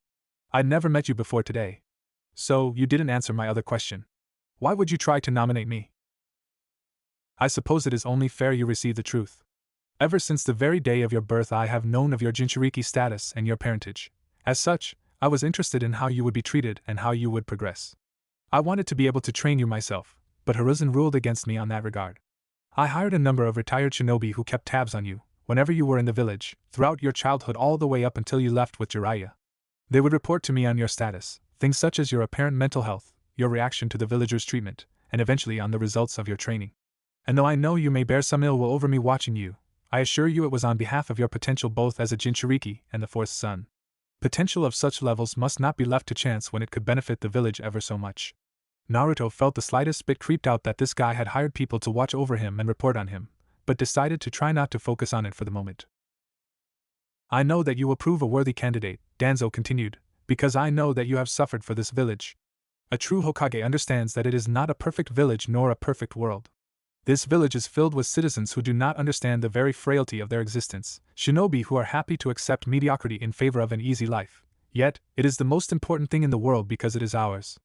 I'd never met you before today. So, you didn't answer my other question. Why would you try to nominate me? I suppose it is only fair you receive the truth. Ever since the very day of your birth I have known of your Jinchuriki status and your parentage. As such, I was interested in how you would be treated and how you would progress. I wanted to be able to train you myself, but Hiruzen ruled against me on that regard. I hired a number of retired shinobi who kept tabs on you, whenever you were in the village, throughout your childhood all the way up until you left with Jiraiya. They would report to me on your status, things such as your apparent mental health, your reaction to the villagers' treatment, and eventually on the results of your training. And though I know you may bear some ill will over me watching you, I assure you it was on behalf of your potential both as a Jinchuriki and the fourth son. Potential of such levels must not be left to chance when it could benefit the village ever so much. Naruto felt the slightest bit creeped out that this guy had hired people to watch over him and report on him, but decided to try not to focus on it for the moment. I know that you will prove a worthy candidate, Danzo continued, because I know that you have suffered for this village. A true Hokage understands that it is not a perfect village nor a perfect world. This village is filled with citizens who do not understand the very frailty of their existence, shinobi who are happy to accept mediocrity in favor of an easy life. Yet, it is the most important thing in the world because it is ours.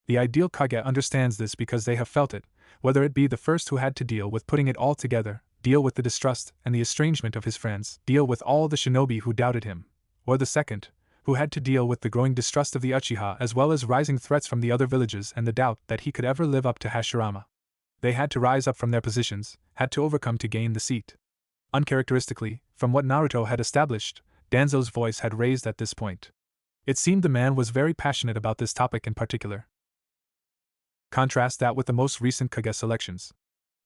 The ideal Kage understands this because they have felt it, whether it be the first who had to deal with putting it all together, deal with the distrust and the estrangement of his friends, deal with all the shinobi who doubted him, or the second, who had to deal with the growing distrust of the Uchiha as well as rising threats from the other villages and the doubt that he could ever live up to Hashirama. They had to rise up from their positions, had to overcome to gain the seat. Uncharacteristically, from what Naruto had established, Danzo's voice had raised at this point. It seemed the man was very passionate about this topic in particular. Contrast that with the most recent Kage selections.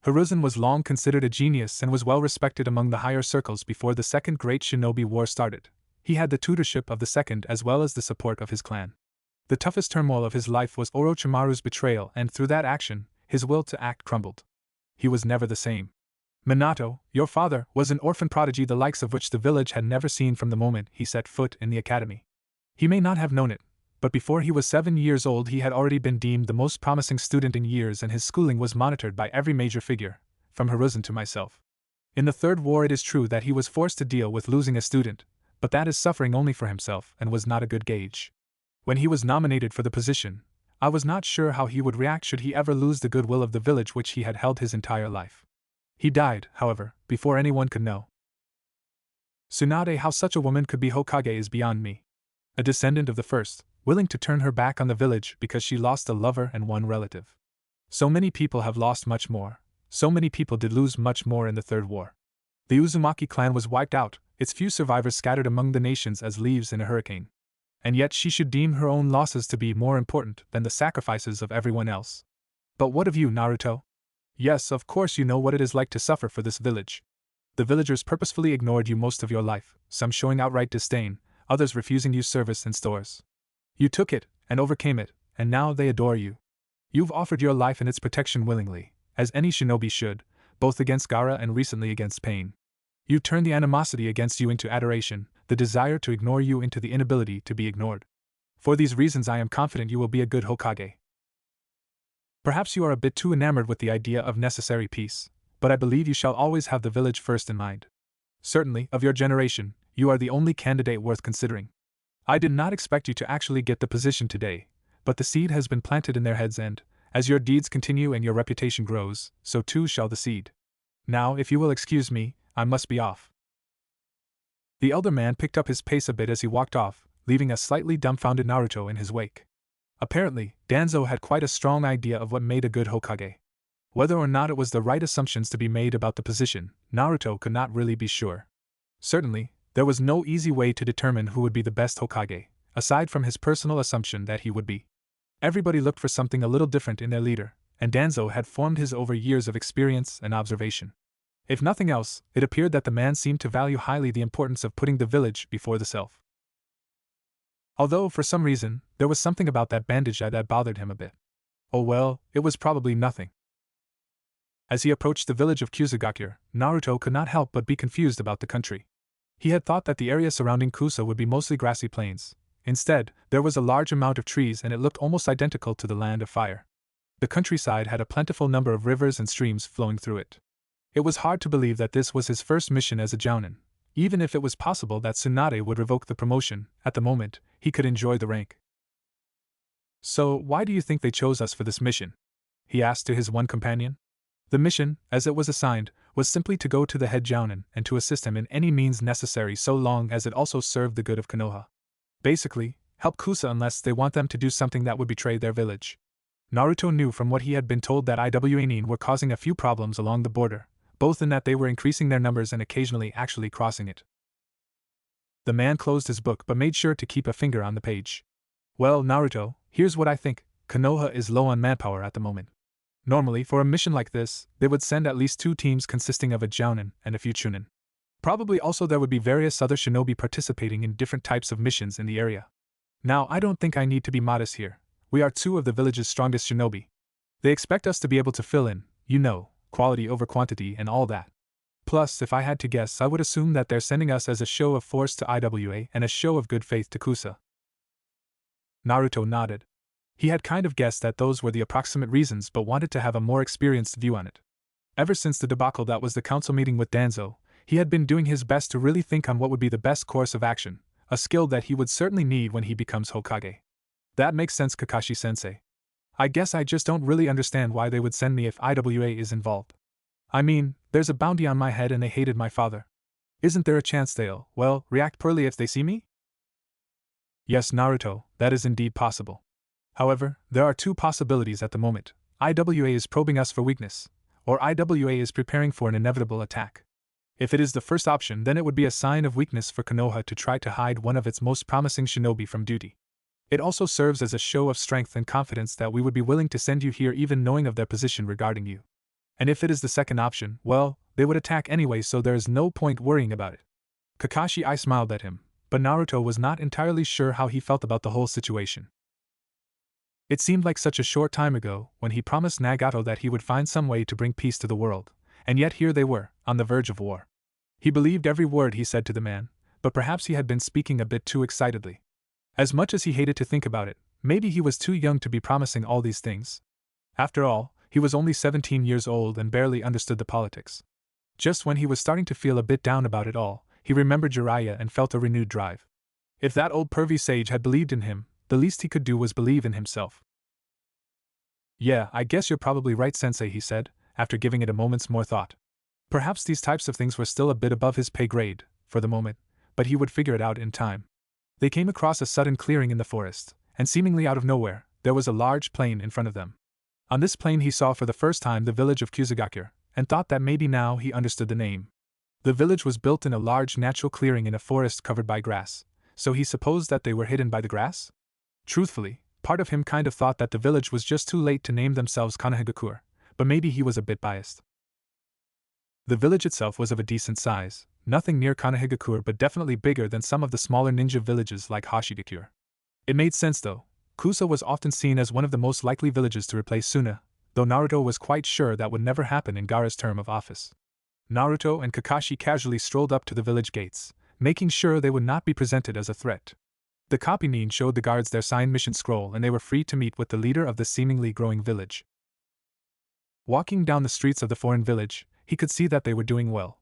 Hiruzen was long considered a genius and was well respected among the higher circles before the Second Great Shinobi War started. He had the tutorship of the second as well as the support of his clan. The toughest turmoil of his life was Orochimaru's betrayal, and through that action, his will to act crumbled. He was never the same. Minato, your father, was an orphan prodigy the likes of which the village had never seen from the moment he set foot in the academy. He may not have known it, but before he was 7 years old he had already been deemed the most promising student in years and his schooling was monitored by every major figure, from Hiruzen to myself. In the Third War it is true that he was forced to deal with losing a student, but that is suffering only for himself and was not a good gauge. When he was nominated for the position, I was not sure how he would react should he ever lose the goodwill of the village which he had held his entire life. He died, however, before anyone could know. Tsunade, how such a woman could be Hokage is beyond me. A descendant of the first, willing to turn her back on the village because she lost a lover and one relative. So many people have lost much more, so many people did lose much more in the Third War. The Uzumaki clan was wiped out, its few survivors scattered among the nations as leaves in a hurricane. And yet she should deem her own losses to be more important than the sacrifices of everyone else. But what of you, Naruto? Yes, of course you know what it is like to suffer for this village. The villagers purposefully ignored you most of your life, some showing outright disdain, others refusing you service in stores. You took it, and overcame it, and now they adore you. You've offered your life and its protection willingly, as any shinobi should, both against Gaara and recently against Pain. You turned the animosity against you into adoration, the desire to ignore you into the inability to be ignored. For these reasons I am confident you will be a good Hokage. Perhaps you are a bit too enamored with the idea of necessary peace, but I believe you shall always have the village first in mind. Certainly, of your generation, you are the only candidate worth considering. I did not expect you to actually get the position today, but the seed has been planted in their heads and, as your deeds continue and your reputation grows, so too shall the seed. Now, if you will excuse me, I must be off. The elder man picked up his pace a bit as he walked off, leaving a slightly dumbfounded Naruto in his wake. Apparently, Danzo had quite a strong idea of what made a good Hokage. Whether or not it was the right assumptions to be made about the position, Naruto could not really be sure. Certainly, there was no easy way to determine who would be the best Hokage, aside from his personal assumption that he would be. Everybody looked for something a little different in their leader, and Danzo had formed his over years of experience and observation. If nothing else, it appeared that the man seemed to value highly the importance of putting the village before the self. Although, for some reason, there was something about that bandage that bothered him a bit. Oh well, it was probably nothing. As he approached the village of Kusagakure, Naruto could not help but be confused about the country. He had thought that the area surrounding Kusa would be mostly grassy plains. Instead, there was a large amount of trees and it looked almost identical to the Land of Fire. The countryside had a plentiful number of rivers and streams flowing through it. It was hard to believe that this was his first mission as a jounin. Even if it was possible that Tsunade would revoke the promotion, at the moment, he could enjoy the rank. So, why do you think they chose us for this mission? He asked to his one companion. The mission, as it was assigned, was simply to go to the head jounin and to assist him in any means necessary so long as it also served the good of Konoha. Basically, help Kusa unless they want them to do something that would betray their village. Naruto knew from what he had been told that Iwanin were causing a few problems along the border, both in that they were increasing their numbers and occasionally actually crossing it. The man closed his book but made sure to keep a finger on the page. Well, Naruto, here's what I think. Konoha is low on manpower at the moment. Normally, for a mission like this, they would send at least 2 teams consisting of a jounin and a few chunin. Probably also there would be various other shinobi participating in different types of missions in the area. Now, I don't think I need to be modest here. We are 2 of the village's strongest shinobi. They expect us to be able to fill in, quality over quantity and all that. Plus, if I had to guess, I would assume that they're sending us as a show of force to Iwa and a show of good faith to Kusa. Naruto nodded. He had kind of guessed that those were the approximate reasons but wanted to have a more experienced view on it. Ever since the debacle that was the council meeting with Danzo, he had been doing his best to really think on what would be the best course of action, a skill that he would certainly need when he becomes Hokage. That makes sense, Kakashi-sensei. I guess I just don't really understand why they would send me if Iwa is involved. I mean, there's a bounty on my head and they hated my father. Isn't there a chance they'll, react poorly if they see me? Yes, Naruto, that is indeed possible. However, there are 2 possibilities at the moment. Iwa is probing us for weakness, or Iwa is preparing for an inevitable attack. If it is the first option, then it would be a sign of weakness for Konoha to try to hide one of its most promising shinobi from duty. It also serves as a show of strength and confidence that we would be willing to send you here even knowing of their position regarding you. And if it is the second option, they would attack anyway, so there is no point worrying about it. Kakashi smiled at him, but Naruto was not entirely sure how he felt about the whole situation. It seemed like such a short time ago, when he promised Nagato that he would find some way to bring peace to the world, and yet here they were, on the verge of war. He believed every word he said to the man, but perhaps he had been speaking a bit too excitedly. As much as he hated to think about it, maybe he was too young to be promising all these things. After all, he was only 17 years old and barely understood the politics. Just when he was starting to feel a bit down about it all, he remembered Jiraiya and felt a renewed drive. If that old pervy sage had believed in him, the least he could do was believe in himself. Yeah, I guess you're probably right, Sensei, he said, after giving it a moment's more thought. Perhaps these types of things were still a bit above his pay grade, for the moment, but he would figure it out in time. They came across a sudden clearing in the forest, and seemingly out of nowhere, there was a large plain in front of them. On this plain he saw for the first time the village of Kusagakure, and thought that maybe now he understood the name. The village was built in a large natural clearing in a forest covered by grass, so he supposed that they were hidden by the grass? Truthfully, part of him kind of thought that the village was just too late to name themselves Konohagakure, but maybe he was a bit biased. The village itself was of a decent size, nothing near Konohagakure but definitely bigger than some of the smaller ninja villages like Hashigakure. It made sense though. Kusa was often seen as one of the most likely villages to replace Suna, though Naruto was quite sure that would never happen in Gaara's term of office. Naruto and Kakashi casually strolled up to the village gates, making sure they would not be presented as a threat. The copy-nin showed the guards their signed mission scroll and they were free to meet with the leader of the seemingly growing village. Walking down the streets of the foreign village, he could see that they were doing well.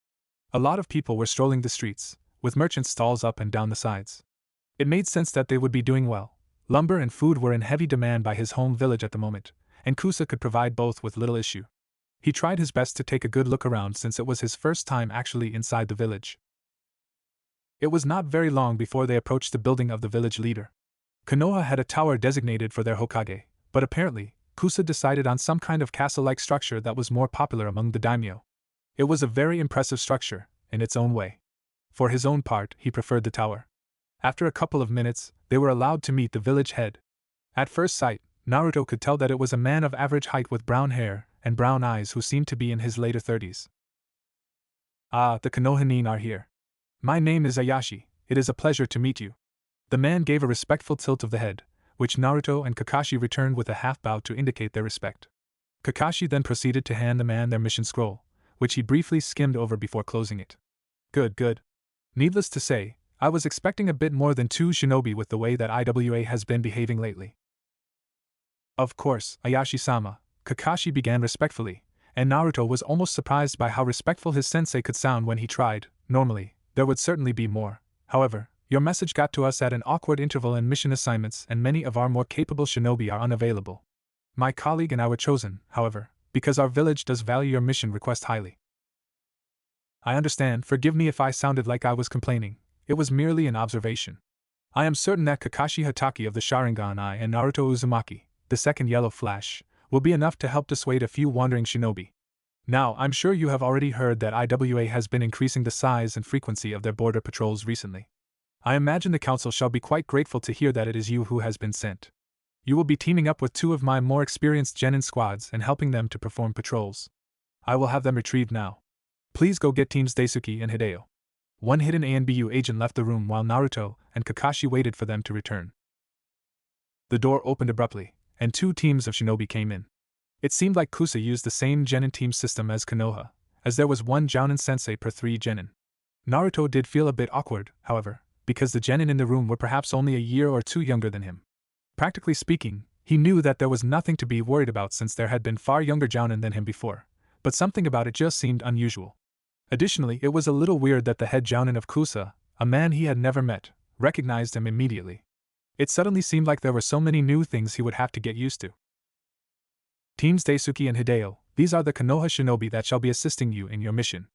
A lot of people were strolling the streets, with merchant stalls up and down the sides. It made sense that they would be doing well. Lumber and food were in heavy demand by his home village at the moment, and Kusa could provide both with little issue. He tried his best to take a good look around since it was his first time actually inside the village. It was not very long before they approached the building of the village leader. Konoha had a tower designated for their Hokage, but apparently, Kusa decided on some kind of castle-like structure that was more popular among the daimyo. It was a very impressive structure, in its own way. For his own part, he preferred the tower. After a couple of minutes, they were allowed to meet the village head. At first sight, Naruto could tell that it was a man of average height with brown hair and brown eyes who seemed to be in his later 30s. Ah, the Konoha-nin are here. My name is Ayashi, it is a pleasure to meet you. The man gave a respectful tilt of the head, which Naruto and Kakashi returned with a half bow to indicate their respect. Kakashi then proceeded to hand the man their mission scroll, which he briefly skimmed over before closing it. Good. Needless to say, I was expecting a bit more than 2 shinobi with the way that Iwa has been behaving lately. Of course, Ayashi-sama, Kakashi began respectfully, And Naruto was almost surprised by how respectful his sensei could sound when he tried. Normally, there would certainly be more. However, your message got to us at an awkward interval in mission assignments, and many of our more capable shinobi are unavailable. My colleague and I were chosen, however, because our village does value your mission request highly. I understand, forgive me if I sounded like I was complaining, it was merely an observation. I am certain that Kakashi Hatake of the Sharingan Eye and Naruto Uzumaki, the second Yellow Flash, will be enough to help dissuade a few wandering shinobi. Now, I'm sure you have already heard that IWA has been increasing the size and frequency of their border patrols recently. I imagine the council shall be quite grateful to hear that it is you who has been sent. You will be teaming up with 2 of my more experienced genin squads and helping them to perform patrols. I will have them retrieved now. Please go get teams Daisuke and Hideo. One hidden ANBU agent left the room while Naruto and Kakashi waited for them to return. The door opened abruptly, and 2 teams of shinobi came in. It seemed like Kusa used the same genin team system as Konoha, as there was 1 Jounin sensei per 3 genin. Naruto did feel a bit awkward, however, because the genin in the room were perhaps only a year or 2 younger than him. Practically speaking, he knew that there was nothing to be worried about since there had been far younger Jounin than him before, but something about it just seemed unusual. Additionally, it was a little weird that the head Jounin of Kusa, a man he had never met, recognized him immediately. It suddenly seemed like there were so many new things he would have to get used to. Teams Daisuke and Hideo, these are the Konoha shinobi that shall be assisting you in your mission.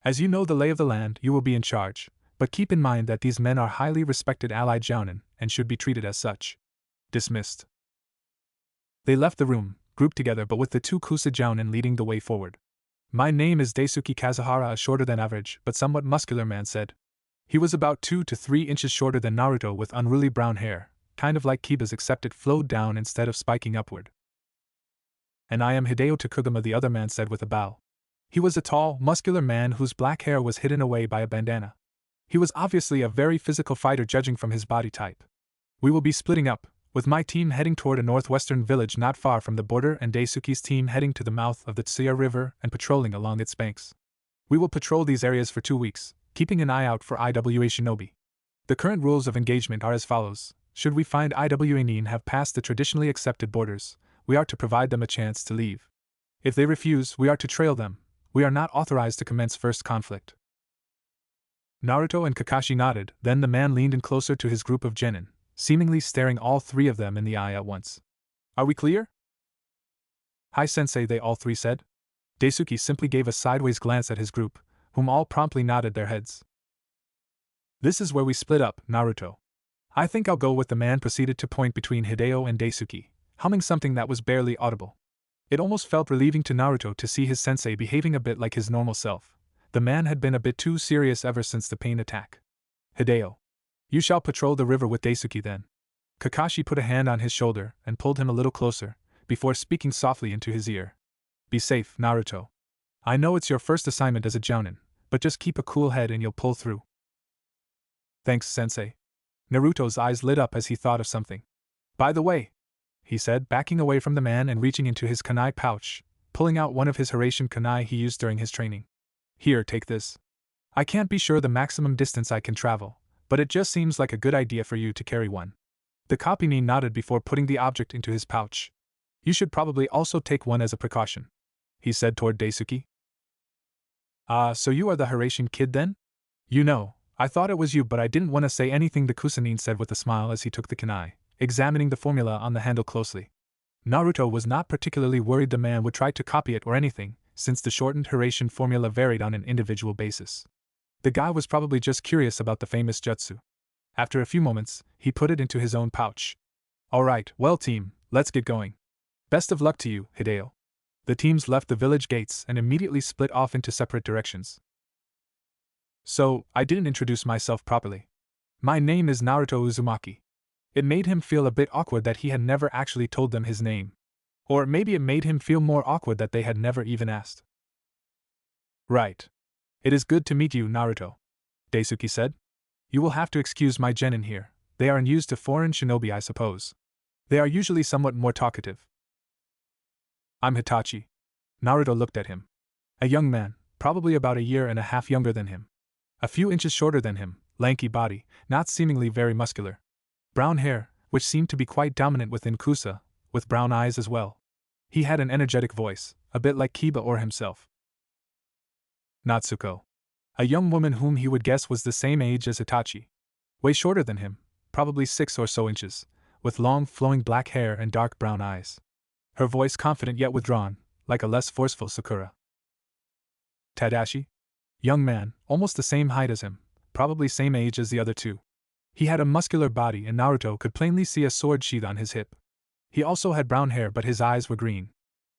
As you know the lay of the land, you will be in charge, but keep in mind that these men are highly respected allied Jounin and should be treated as such. Dismissed. They left the room, grouped together but with the 2 Kusa Jounin leading the way forward. My name is Daisuke Kazuhara, a shorter than average but somewhat muscular man said. He was about 2 to 3 inches shorter than Naruto with unruly brown hair, kind of like Kiba's except it flowed down instead of spiking upward. And I am Hideo Takugama, the other man said with a bow. He was a tall, muscular man whose black hair was hidden away by a bandana. He was obviously a very physical fighter judging from his body type. We will be splitting up, with my team heading toward a northwestern village not far from the border and Daisuke's team heading to the mouth of the Tsuya River and patrolling along its banks. We will patrol these areas for 2 weeks, keeping an eye out for IWA shinobi. The current rules of engagement are as follows. Should we find IWA nin have passed the traditionally accepted borders, we are to provide them a chance to leave. If they refuse, we are to trail them. We are not authorized to commence first conflict. Naruto and Kakashi nodded, then the man leaned in closer to his group of genin, seemingly staring all 3 of them in the eye at once. Are we clear? Hi sensei, they all 3 said. Daisuke simply gave a sideways glance at his group, whom all promptly nodded their heads. This is where we split up, Naruto. I think I'll go with the man proceeded to point between Hideo and Daisuke, humming something that was barely audible. It almost felt relieving to Naruto to see his sensei behaving a bit like his normal self. The man had been a bit too serious ever since the pain attack. Hideo. You shall patrol the river with Daisuke then. Kakashi put a hand on his shoulder and pulled him a little closer, before speaking softly into his ear. Be safe, Naruto. I know it's your first assignment as a Jounin, but just keep a cool head and you'll pull through. Thanks, sensei. Naruto's eyes lit up as he thought of something. By the way, he said, backing away from the man and reaching into his kunai pouch, pulling out one of his Hiraishin kunai he used during his training. Here, take this. I can't be sure the maximum distance I can travel, but it just seems like a good idea for you to carry one. The copy nin nodded before putting the object into his pouch. You should probably also take one as a precaution, he said toward Daisuke. So you are the Hiraishin kid then? You know, I thought it was you but I didn't want to say anything, the Kusanin said with a smile as he took the kunai, examining the formula on the handle closely. Naruto was not particularly worried the man would try to copy it or anything, since the shortened Hiraishin formula varied on an individual basis. The guy was probably just curious about the famous jutsu. After a few moments, he put it into his own pouch. Alright, well team, let's get going. Best of luck to you, Hideo. The teams left the village gates and immediately split off into separate directions. So, I didn't introduce myself properly. My name is Naruto Uzumaki. It made him feel a bit awkward that he had never actually told them his name. Or maybe it made him feel more awkward that they had never even asked. Right. It is good to meet you, Naruto, Daisuke said. You will have to excuse my genin here. They are unused to foreign shinobi, I suppose. They are usually somewhat more talkative. I'm Hitachi. Naruto looked at him. A young man, probably about a year and a half younger than him. A few inches shorter than him, lanky body, not seemingly very muscular. Brown hair, which seemed to be quite dominant within Kusa, with brown eyes as well. He had an energetic voice, a bit like Kiba or himself. Natsuko. A young woman whom he would guess was the same age as Itachi. Way shorter than him, probably 6 or so inches, with long flowing black hair and dark brown eyes. Her voice confident yet withdrawn, like a less forceful Sakura. Tadashi? Young man, almost the same height as him, probably same age as the other two. He had a muscular body and Naruto could plainly see a sword sheath on his hip. He also had brown hair but his eyes were green.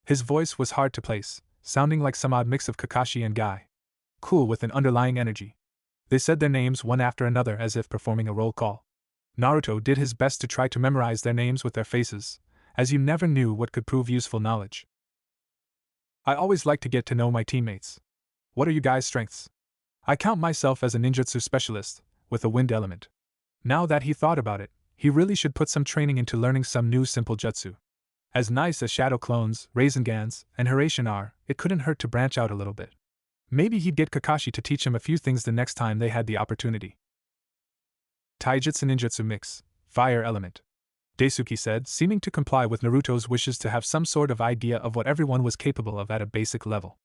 His voice was hard to place, sounding like some odd mix of Kakashi and Guy. Cool with an underlying energy. They said their names one after another as if performing a roll call. Naruto did his best to try to memorize their names with their faces, as you never knew what could prove useful knowledge. I always like to get to know my teammates. What are you guys' strengths? I count myself as a ninjutsu specialist, with a wind element. Now that he thought about it, he really should put some training into learning some new simple jutsu. As nice as Shadow Clones, Raisengans, and Hiraishin are, it couldn't hurt to branch out a little bit. Maybe he'd get Kakashi to teach him a few things the next time they had the opportunity. Taijutsu ninjutsu mix, fire element. Daisuke said, seeming to comply with Naruto's wishes to have some sort of idea of what everyone was capable of at a basic level.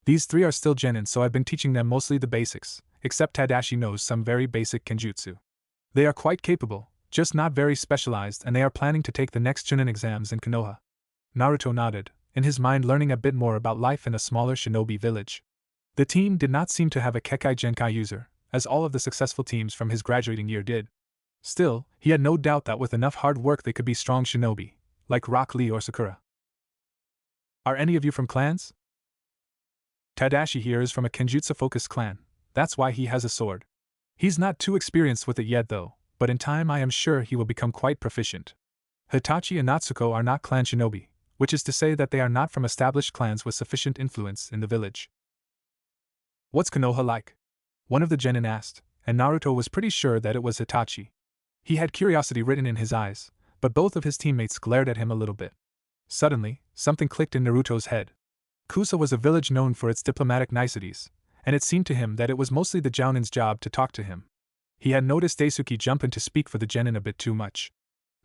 These 3 are still genin, so I've been teaching them mostly the basics, except Tadashi knows some very basic kenjutsu. They are quite capable, just not very specialized, and they are planning to take the next Chunin exams in Konoha. Naruto nodded, in his mind learning a bit more about life in a smaller shinobi village. The team did not seem to have a Kekai Genkai user, as all of the successful teams from his graduating year did. Still, he had no doubt that with enough hard work they could be strong shinobi, like Rock Lee or Sakura. Are any of you from clans? Tadashi here is from a kenjutsu-focused clan, that's why he has a sword. He's not too experienced with it yet though, but in time I am sure he will become quite proficient. Hitachi and Natsuko are not clan shinobi, which is to say that they are not from established clans with sufficient influence in the village. What's Konoha like? One of the genin asked, and Naruto was pretty sure that it was Hitachi. He had curiosity written in his eyes, but both of his teammates glared at him a little bit. Suddenly, something clicked in Naruto's head. Kusa was a village known for its diplomatic niceties, and it seemed to him that it was mostly the Jounin's job to talk to him. He had noticed Daisuke jump in to speak for the genin a bit too much.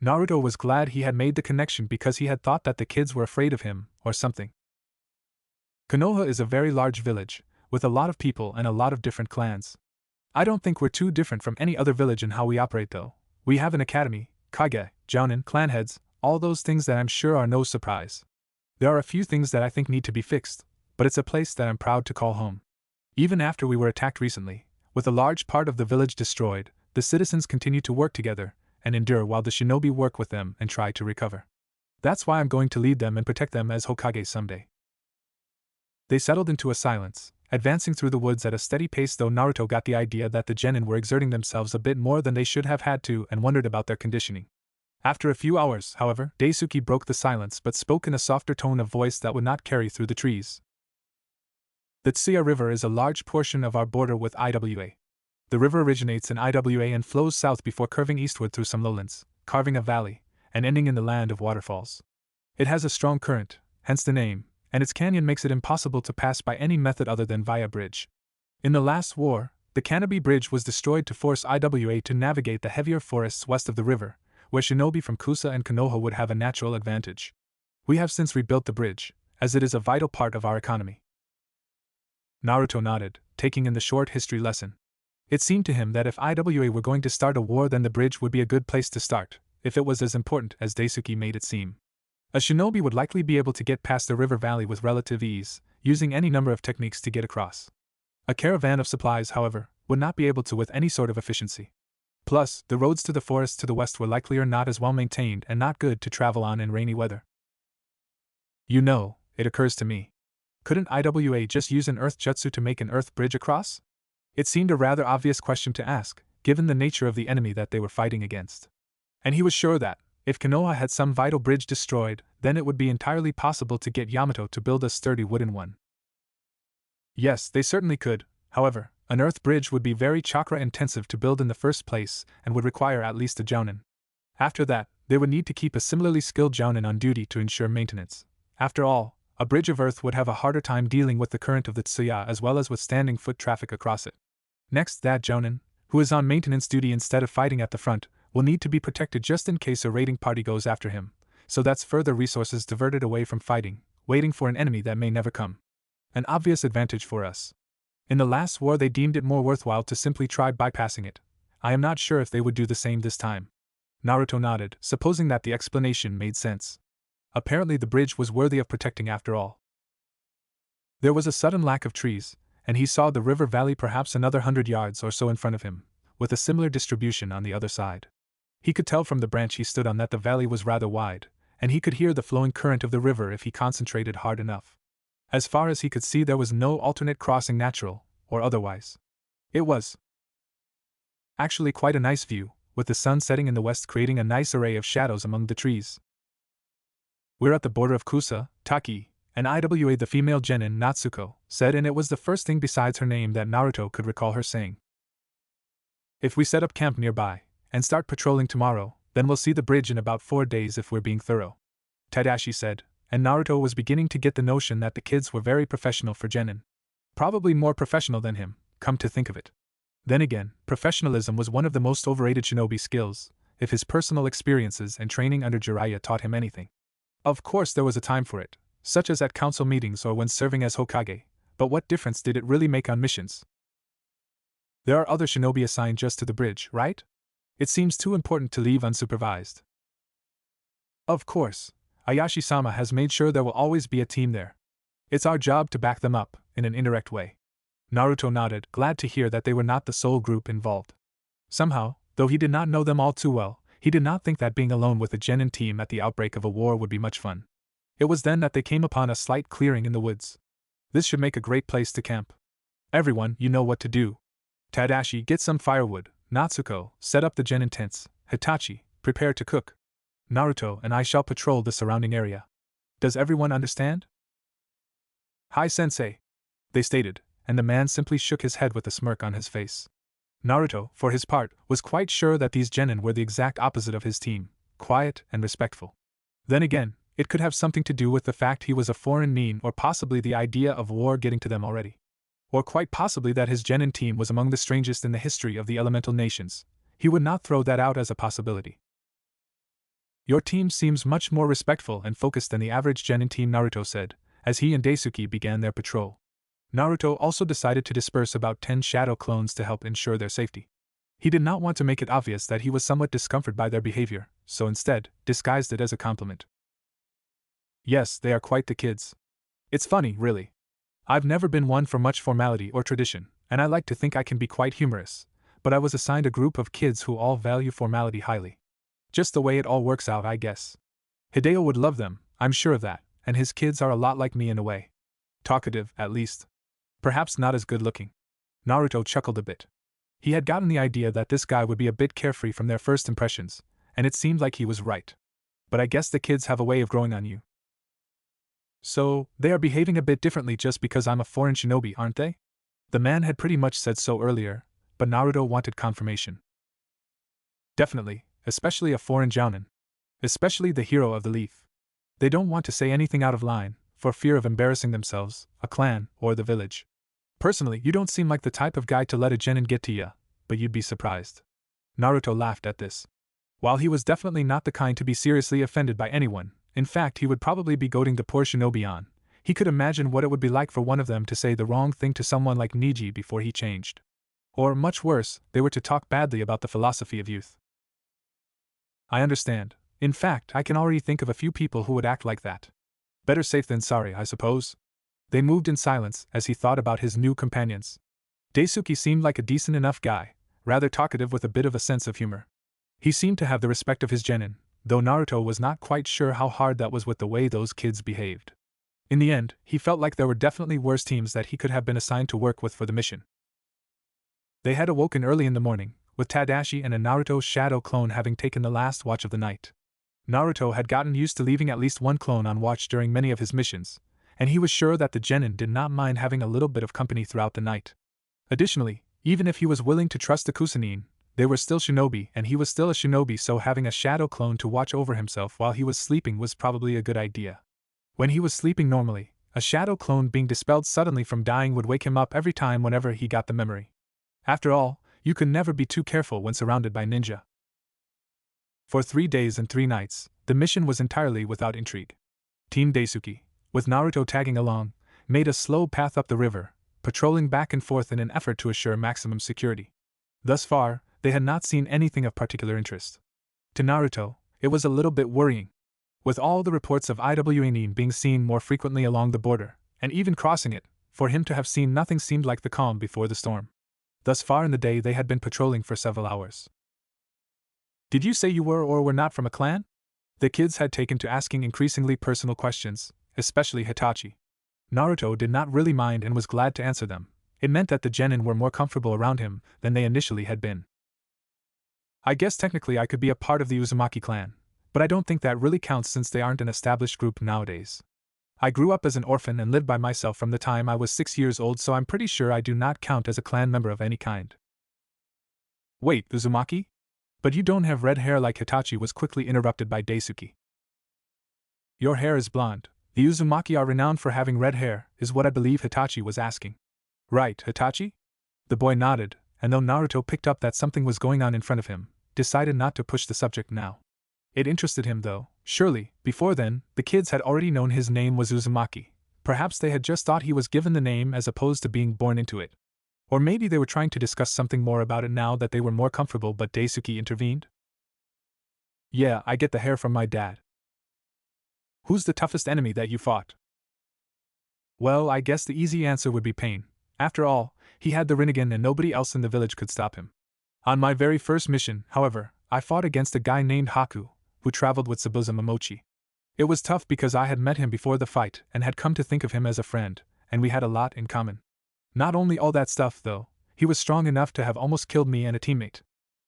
Naruto was glad he had made the connection because he had thought that the kids were afraid of him, or something. Konoha is a very large village, with a lot of people and a lot of different clans. I don't think we're too different from any other village in how we operate though. We have an academy, kage, jounin, clan heads, all those things that I'm sure are no surprise. There are a few things that I think need to be fixed, but it's a place that I'm proud to call home. Even after we were attacked recently, with a large part of the village destroyed, the citizens continue to work together and endure while the shinobi work with them and try to recover. That's why I'm going to lead them and protect them as Hokage someday. They settled into a silence, advancing through the woods at a steady pace, though Naruto got the idea that the genin were exerting themselves a bit more than they should have had to and wondered about their conditioning. After a few hours, however, Daisuke broke the silence but spoke in a softer tone of voice that would not carry through the trees. The Tsuya River is a large portion of our border with IWA. The river originates in IWA and flows south before curving eastward through some lowlands, carving a valley, and ending in the land of waterfalls. It has a strong current, hence the name, and its canyon makes it impossible to pass by any method other than via bridge. In the last war, the Canopy Bridge was destroyed to force IWA to navigate the heavier forests west of the river, where shinobi from Kusa and Konoha would have a natural advantage. We have since rebuilt the bridge, as it is a vital part of our economy. Naruto nodded, taking in the short history lesson. It seemed to him that if IWA were going to start a war, then the bridge would be a good place to start, if it was as important as Daisuke made it seem. A shinobi would likely be able to get past the river valley with relative ease, using any number of techniques to get across. A caravan of supplies, however, would not be able to with any sort of efficiency. Plus, the roads to the forests to the west were likely not as well maintained and not good to travel on in rainy weather. You know, it occurs to me. Couldn't IWA just use an earth jutsu to make an earth bridge across? It seemed a rather obvious question to ask, given the nature of the enemy that they were fighting against. And he was sure that, if Konoha had some vital bridge destroyed, then it would be entirely possible to get Yamato to build a sturdy wooden one. Yes, they certainly could. However, an earth bridge would be very chakra-intensive to build in the first place and would require at least a jounin. After that, they would need to keep a similarly skilled jounin on duty to ensure maintenance. After all, a bridge of earth would have a harder time dealing with the current of the Tsuya as well as withstanding foot traffic across it. Next, that jounin, who is on maintenance duty instead of fighting at the front, will need to be protected just in case a raiding party goes after him, so that's further resources diverted away from fighting, waiting for an enemy that may never come. An obvious advantage for us. In the last war they deemed it more worthwhile to simply try bypassing it. I am not sure if they would do the same this time. Naruto nodded, supposing that the explanation made sense. Apparently the bridge was worthy of protecting after all. There was a sudden lack of trees, and he saw the river valley perhaps another 100 yards or so in front of him, with a similar distribution on the other side. He could tell from the branch he stood on that the valley was rather wide, and he could hear the flowing current of the river if he concentrated hard enough. As far as he could see, there was no alternate crossing, natural or otherwise. It was actually quite a nice view, with the sun setting in the west creating a nice array of shadows among the trees. "We're at the border of Kusa, Taki, and Iwa," the female genin Natsuko said, and it was the first thing besides her name that Naruto could recall her saying. "If we set up camp nearby and start patrolling tomorrow, then we'll see the bridge in about 4 days if we're being thorough," Tadashi said, and Naruto was beginning to get the notion that the kids were very professional for genin. Probably more professional than him, come to think of it. Then again, professionalism was one of the most overrated shinobi skills, if his personal experiences and training under Jiraiya taught him anything. Of course there was a time for it, such as at council meetings or when serving as Hokage, but what difference did it really make on missions? There are other shinobi assigned just to the bridge, right? It seems too important to leave unsupervised. Of course, Ayashi-sama has made sure there will always be a team there. It's our job to back them up, in an indirect way. Naruto nodded, glad to hear that they were not the sole group involved. Somehow, though he did not know them all too well, he did not think that being alone with a genin team at the outbreak of a war would be much fun. It was then that they came upon a slight clearing in the woods. This should make a great place to camp. Everyone, you know what to do. Tadashi, get some firewood. Natsuko, set up the genin tents. Hitachi, prepare to cook. Naruto and I shall patrol the surrounding area. Does everyone understand? Hi, sensei, they stated, and the man simply shook his head with a smirk on his face. Naruto, for his part, was quite sure that these genin were the exact opposite of his team, quiet and respectful. Then again, it could have something to do with the fact he was a foreign nin, or possibly the idea of war getting to them already. Or quite possibly that his genin team was among the strangest in the history of the elemental nations. He would not throw that out as a possibility. Your team seems much more respectful and focused than the average genin team, Naruto said, as he and Daisuke began their patrol. Naruto also decided to disperse about 10 shadow clones to help ensure their safety. He did not want to make it obvious that he was somewhat discomforted by their behavior, so instead, disguised it as a compliment. Yes, they are quite the kids. It's funny, really. I've never been one for much formality or tradition, and I like to think I can be quite humorous, but I was assigned a group of kids who all value formality highly. Just the way it all works out, I guess. Hideo would love them, I'm sure of that, and his kids are a lot like me in a way. Talkative, at least. Perhaps not as good looking. Naruto chuckled a bit. He had gotten the idea that this guy would be a bit carefree from their first impressions, and it seemed like he was right. But I guess the kids have a way of growing on you. So, they are behaving a bit differently just because I'm a foreign shinobi, aren't they? The man had pretty much said so earlier, but Naruto wanted confirmation. Definitely, especially a foreign jounin. Especially the hero of the leaf. They don't want to say anything out of line, for fear of embarrassing themselves, a clan, or the village. Personally, you don't seem like the type of guy to let a genin get to ya, but you'd be surprised. Naruto laughed at this. While he was definitely not the kind to be seriously offended by anyone, in fact he would probably be goading the poor shinobi on, he could imagine what it would be like for one of them to say the wrong thing to someone like Niji before he changed. Or, much worse, they were to talk badly about the philosophy of youth. I understand. In fact, I can already think of a few people who would act like that. Better safe than sorry, I suppose. They moved in silence as he thought about his new companions. Daisuke seemed like a decent enough guy, rather talkative with a bit of a sense of humor. He seemed to have the respect of his genin, though Naruto was not quite sure how hard that was with the way those kids behaved. In the end, he felt like there were definitely worse teams that he could have been assigned to work with for the mission. They had awoken early in the morning, with Tadashi and a Naruto shadow clone having taken the last watch of the night. Naruto had gotten used to leaving at least one clone on watch during many of his missions, and he was sure that the genin did not mind having a little bit of company throughout the night. Additionally, even if he was willing to trust the Kusanin, they were still shinobi and he was still a shinobi, so having a shadow clone to watch over himself while he was sleeping was probably a good idea. When he was sleeping normally, a shadow clone being dispelled suddenly from dying would wake him up every time whenever he got the memory. After all, you could never be too careful when surrounded by ninja. For 3 days and 3 nights, the mission was entirely without intrigue. Team Daisuke, with Naruto tagging along, made a slow path up the river, patrolling back and forth in an effort to assure maximum security. Thus far, they had not seen anything of particular interest. To Naruto, it was a little bit worrying. With all the reports of Iwanin being seen more frequently along the border, and even crossing it, for him to have seen nothing seemed like the calm before the storm. Thus far in the day they had been patrolling for several hours. Did you say you were or were not from a clan? The kids had taken to asking increasingly personal questions, especially Hitachi. Naruto did not really mind and was glad to answer them. It meant that the genin were more comfortable around him than they initially had been. I guess technically I could be a part of the Uzumaki clan, but I don't think that really counts since they aren't an established group nowadays. I grew up as an orphan and lived by myself from the time I was 6 years old, so I'm pretty sure I do not count as a clan member of any kind. Wait, Uzumaki? But you don't have red hair like Hitachi was quickly interrupted by Daisuke. Your hair is blonde. The Uzumaki are renowned for having red hair, is what I believe Hitachi was asking. Right, Hitachi? The boy nodded, and though Naruto picked up that something was going on in front of him, decided not to push the subject now. It interested him though. Surely, before then, the kids had already known his name was Uzumaki. Perhaps they had just thought he was given the name as opposed to being born into it. Or maybe they were trying to discuss something more about it now that they were more comfortable, but Daisuke intervened. Yeah, I get the hair from my dad. Who's the toughest enemy that you fought? Well, I guess the easy answer would be Pain. After all, he had the Rinnegan and nobody else in the village could stop him. On my very first mission, however, I fought against a guy named Haku, who traveled with Sabuza Momochi. It was tough because I had met him before the fight and had come to think of him as a friend, and we had a lot in common. Not only all that stuff though, he was strong enough to have almost killed me and a teammate.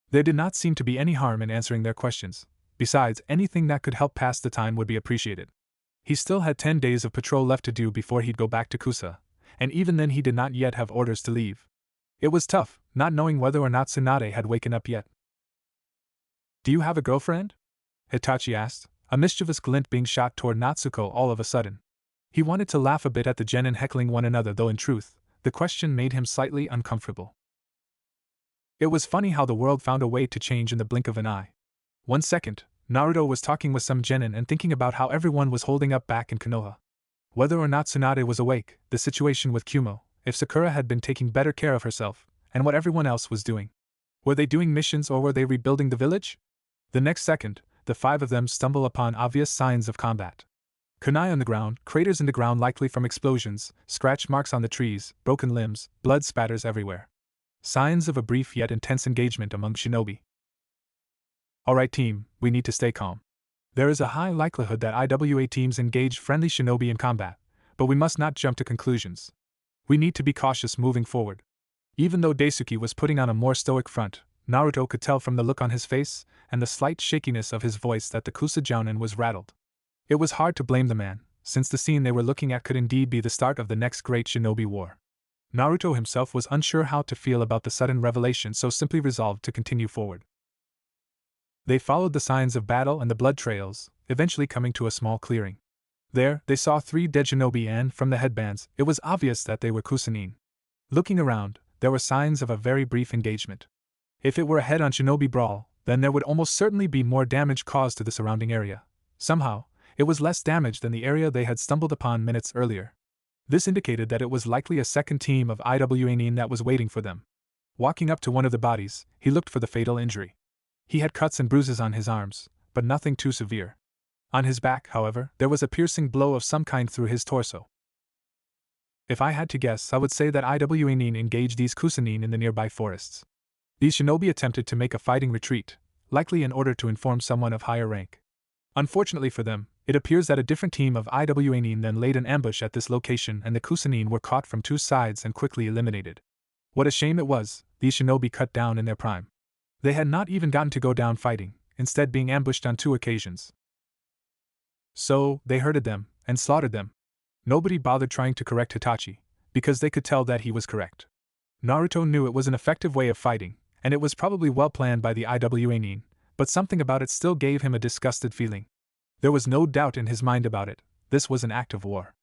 There did not seem to be any harm in answering their questions. Besides, anything that could help pass the time would be appreciated. He still had 10 days of patrol left to do before he'd go back to Kusa, and even then he did not yet have orders to leave. It was tough, not knowing whether or not Tsunade had waken up yet. Do you have a girlfriend? Hitachi asked, a mischievous glint being shot toward Natsuko all of a sudden. He wanted to laugh a bit at the genin heckling one another, though in truth, the question made him slightly uncomfortable. It was funny how the world found a way to change in the blink of an eye. 1 second, Naruto was talking with some genin and thinking about how everyone was holding up back in Konoha. Whether or not Tsunade was awake, the situation with Kumo, if Sakura had been taking better care of herself, and what everyone else was doing. Were they doing missions or were they rebuilding the village? The next second, the 5 of them stumble upon obvious signs of combat. Kunai on the ground, craters in the ground likely from explosions, scratch marks on the trees, broken limbs, blood spatters everywhere. Signs of a brief yet intense engagement among shinobi. Alright team, we need to stay calm. There is a high likelihood that IWA teams engage friendly shinobi in combat, but we must not jump to conclusions. We need to be cautious moving forward. Even though Daisuke was putting on a more stoic front, Naruto could tell from the look on his face and the slight shakiness of his voice that the Kusa Jounin was rattled. It was hard to blame the man, since the scene they were looking at could indeed be the start of the next great shinobi war. Naruto himself was unsure how to feel about the sudden revelation, so simply resolved to continue forward. They followed the signs of battle and the blood trails, eventually coming to a small clearing. There, they saw 3 dead shinobi and, from the headbands, it was obvious that they were Kusanin. Looking around, there were signs of a very brief engagement. If it were a head-on shinobi brawl, then there would almost certainly be more damage caused to the surrounding area. Somehow, it was less damage than the area they had stumbled upon minutes earlier. This indicated that it was likely a second team of Iwanin that was waiting for them. Walking up to one of the bodies, he looked for the fatal injury. He had cuts and bruises on his arms, but nothing too severe. On his back, however, there was a piercing blow of some kind through his torso. If I had to guess, I would say that Iwanin engaged these Kusanin in the nearby forests. These shinobi attempted to make a fighting retreat, likely in order to inform someone of higher rank. Unfortunately for them, it appears that a different team of Iwanin then laid an ambush at this location and the Kusanin were caught from 2 sides and quickly eliminated. What a shame it was, these shinobi cut down in their prime. They had not even gotten to go down fighting, instead being ambushed on 2 occasions. So, they herded them, and slaughtered them. Nobody bothered trying to correct Hitachi, because they could tell that he was correct. Naruto knew it was an effective way of fighting, and it was probably well planned by the Iwanin, but something about it still gave him a disgusted feeling. There was no doubt in his mind about it, this was an act of war.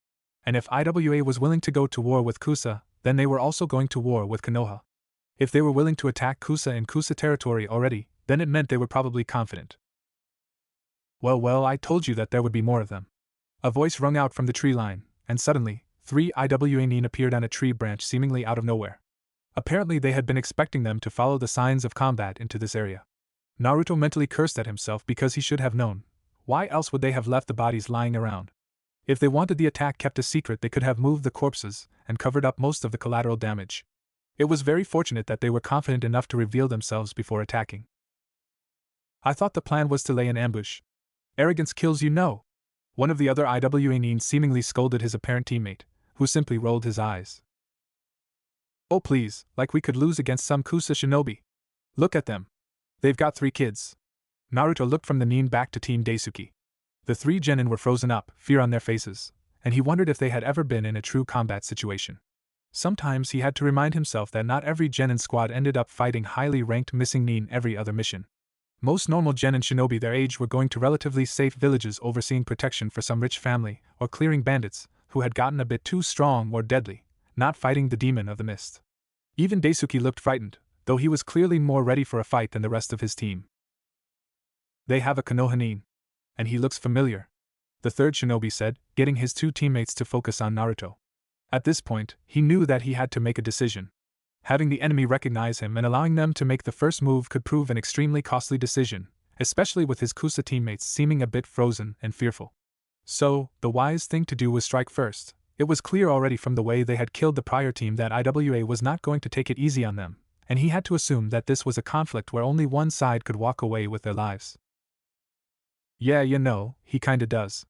And if Iwa was willing to go to war with Kusa, then they were also going to war with Konoha. If they were willing to attack Kusa in Kusa territory already, then it meant they were probably confident. Well, I told you that there would be more of them. A voice rung out from the tree line, and suddenly, 3 IWA Nin appeared on a tree branch seemingly out of nowhere. Apparently they had been expecting them to follow the signs of combat into this area. Naruto mentally cursed at himself because he should have known. Why else would they have left the bodies lying around? If they wanted the attack kept a secret, they could have moved the corpses and covered up most of the collateral damage. It was very fortunate that they were confident enough to reveal themselves before attacking. I thought the plan was to lay an ambush. Arrogance kills, you know. One of the other IWA Nin seemingly scolded his apparent teammate, who simply rolled his eyes. Oh please, like we could lose against some Kusa shinobi. Look at them. They've got 3 kids. Naruto looked from the Nin back to Team Daisuke. The 3 genin were frozen up, fear on their faces, and he wondered if they had ever been in a true combat situation. Sometimes he had to remind himself that not every genin squad ended up fighting highly ranked missing Nin every other mission. Most normal genin shinobi their age were going to relatively safe villages overseeing protection for some rich family, or clearing bandits who had gotten a bit too strong or deadly, not fighting the demon of the mist. Even Daisuke looked frightened, though he was clearly more ready for a fight than the rest of his team. They have a Konoha Nin. And he looks familiar, the 3rd shinobi said, getting his 2 teammates to focus on Naruto. At this point, he knew that he had to make a decision. Having the enemy recognize him and allowing them to make the first move could prove an extremely costly decision, especially with his Kusa teammates seeming a bit frozen and fearful. So, the wise thing to do was strike first. It was clear already from the way they had killed the prior team that IWA was not going to take it easy on them, and he had to assume that this was a conflict where only one side could walk away with their lives. Yeah, you know, he kinda does.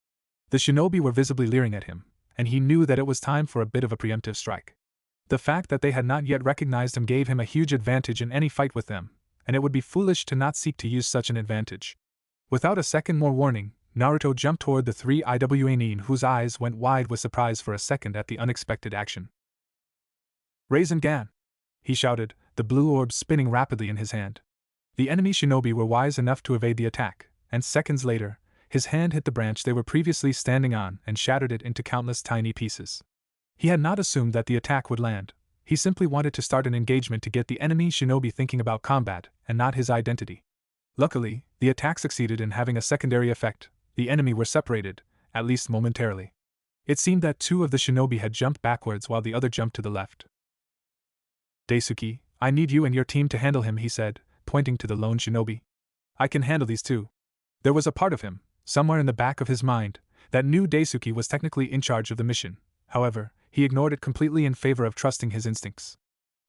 The shinobi were visibly leering at him, and he knew that it was time for a bit of a preemptive strike. The fact that they had not yet recognized him gave him a huge advantage in any fight with them, and it would be foolish to not seek to use such an advantage. Without a second more warning, Naruto jumped toward the 3 IWA Nin, whose eyes went wide with surprise for a second at the unexpected action. Rasengan! He shouted, the blue orb spinning rapidly in his hand. The enemy shinobi were wise enough to evade the attack, and seconds later, his hand hit the branch they were previously standing on and shattered it into countless tiny pieces. He had not assumed that the attack would land. He simply wanted to start an engagement to get the enemy shinobi thinking about combat, and not his identity. Luckily, the attack succeeded in having a secondary effect. The enemy were separated, at least momentarily. It seemed that 2 of the shinobi had jumped backwards while the other jumped to the left. Daisuke, I need you and your team to handle him, he said, pointing to the lone shinobi. I can handle these 2. There was a part of him, somewhere in the back of his mind, that knew Daisuke was technically in charge of the mission. However, he ignored it completely in favor of trusting his instincts.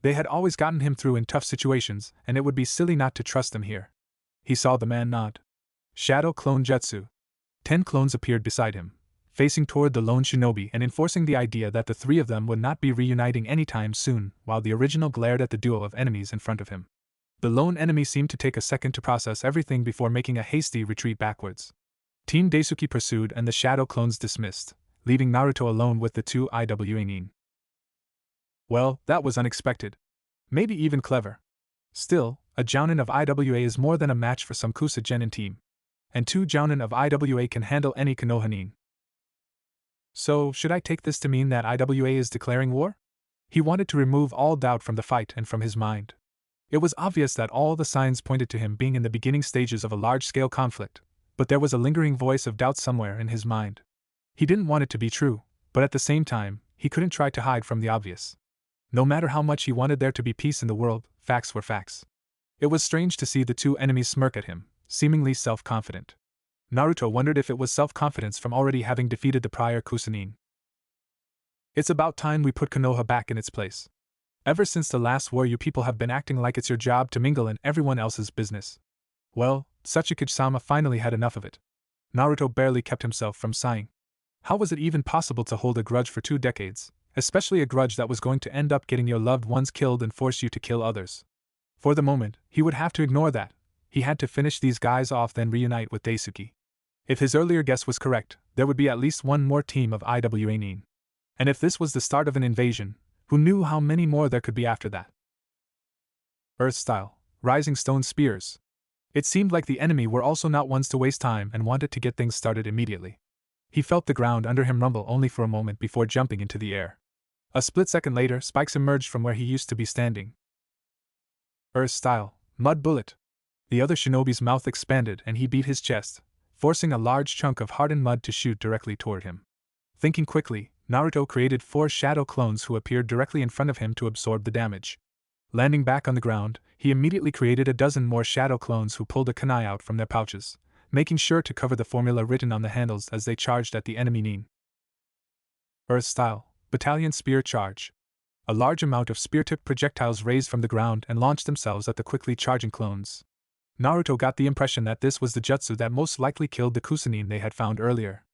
They had always gotten him through in tough situations, and it would be silly not to trust them here. He saw the man nod. Shadow Clone Jutsu. 10 clones appeared beside him, facing toward the lone shinobi and enforcing the idea that the 3 of them would not be reuniting anytime soon, while the original glared at the duo of enemies in front of him. The lone enemy seemed to take a second to process everything before making a hasty retreat backwards. Team Daisuke pursued and the shadow clones dismissed, leaving Naruto alone with the 2 IWA Nin. Well, that was unexpected. Maybe even clever. Still, a Jounin of IWA is more than a match for some Kusa genin team. And 2 Jounin of IWA can handle any Konoha Nin. So, should I take this to mean that IWA is declaring war? He wanted to remove all doubt from the fight and from his mind. It was obvious that all the signs pointed to him being in the beginning stages of a large-scale conflict, but there was a lingering voice of doubt somewhere in his mind. He didn't want it to be true, but at the same time, he couldn't try to hide from the obvious. No matter how much he wanted there to be peace in the world, facts were facts. It was strange to see the 2 enemies smirk at him, seemingly self-confident. Naruto wondered if it was self-confidence from already having defeated the prior Kusa Nin. It's about time we put Konoha back in its place. Ever since the last war, you people have been acting like it's your job to mingle in everyone else's business. Well, Sachikage-sama finally had enough of it. Naruto barely kept himself from sighing. How was it even possible to hold a grudge for 2 decades, especially a grudge that was going to end up getting your loved ones killed and force you to kill others? For the moment, he would have to ignore that. He had to finish these guys off, then reunite with Daisuke. If his earlier guess was correct, there would be at least one more team of IWA Nin. And if this was the start of an invasion, who knew how many more there could be after that? Earth-style, rising stone spears. It seemed like the enemy were also not ones to waste time and wanted to get things started immediately. He felt the ground under him rumble only for a moment before jumping into the air. A split second later, spikes emerged from where he used to be standing. Earth-style, mud bullet. The other shinobi's mouth expanded and he beat his chest, forcing a large chunk of hardened mud to shoot directly toward him. Thinking quickly, Naruto created 4 shadow clones who appeared directly in front of him to absorb the damage. Landing back on the ground, he immediately created a dozen more shadow clones who pulled a kunai out from their pouches, making sure to cover the formula written on the handles as they charged at the enemy nin. Earth Style, Battalion Spear Charge. A large amount of spear-tipped projectiles raised from the ground and launched themselves at the quickly charging clones. Naruto got the impression that this was the jutsu that most likely killed the kusanin they had found earlier.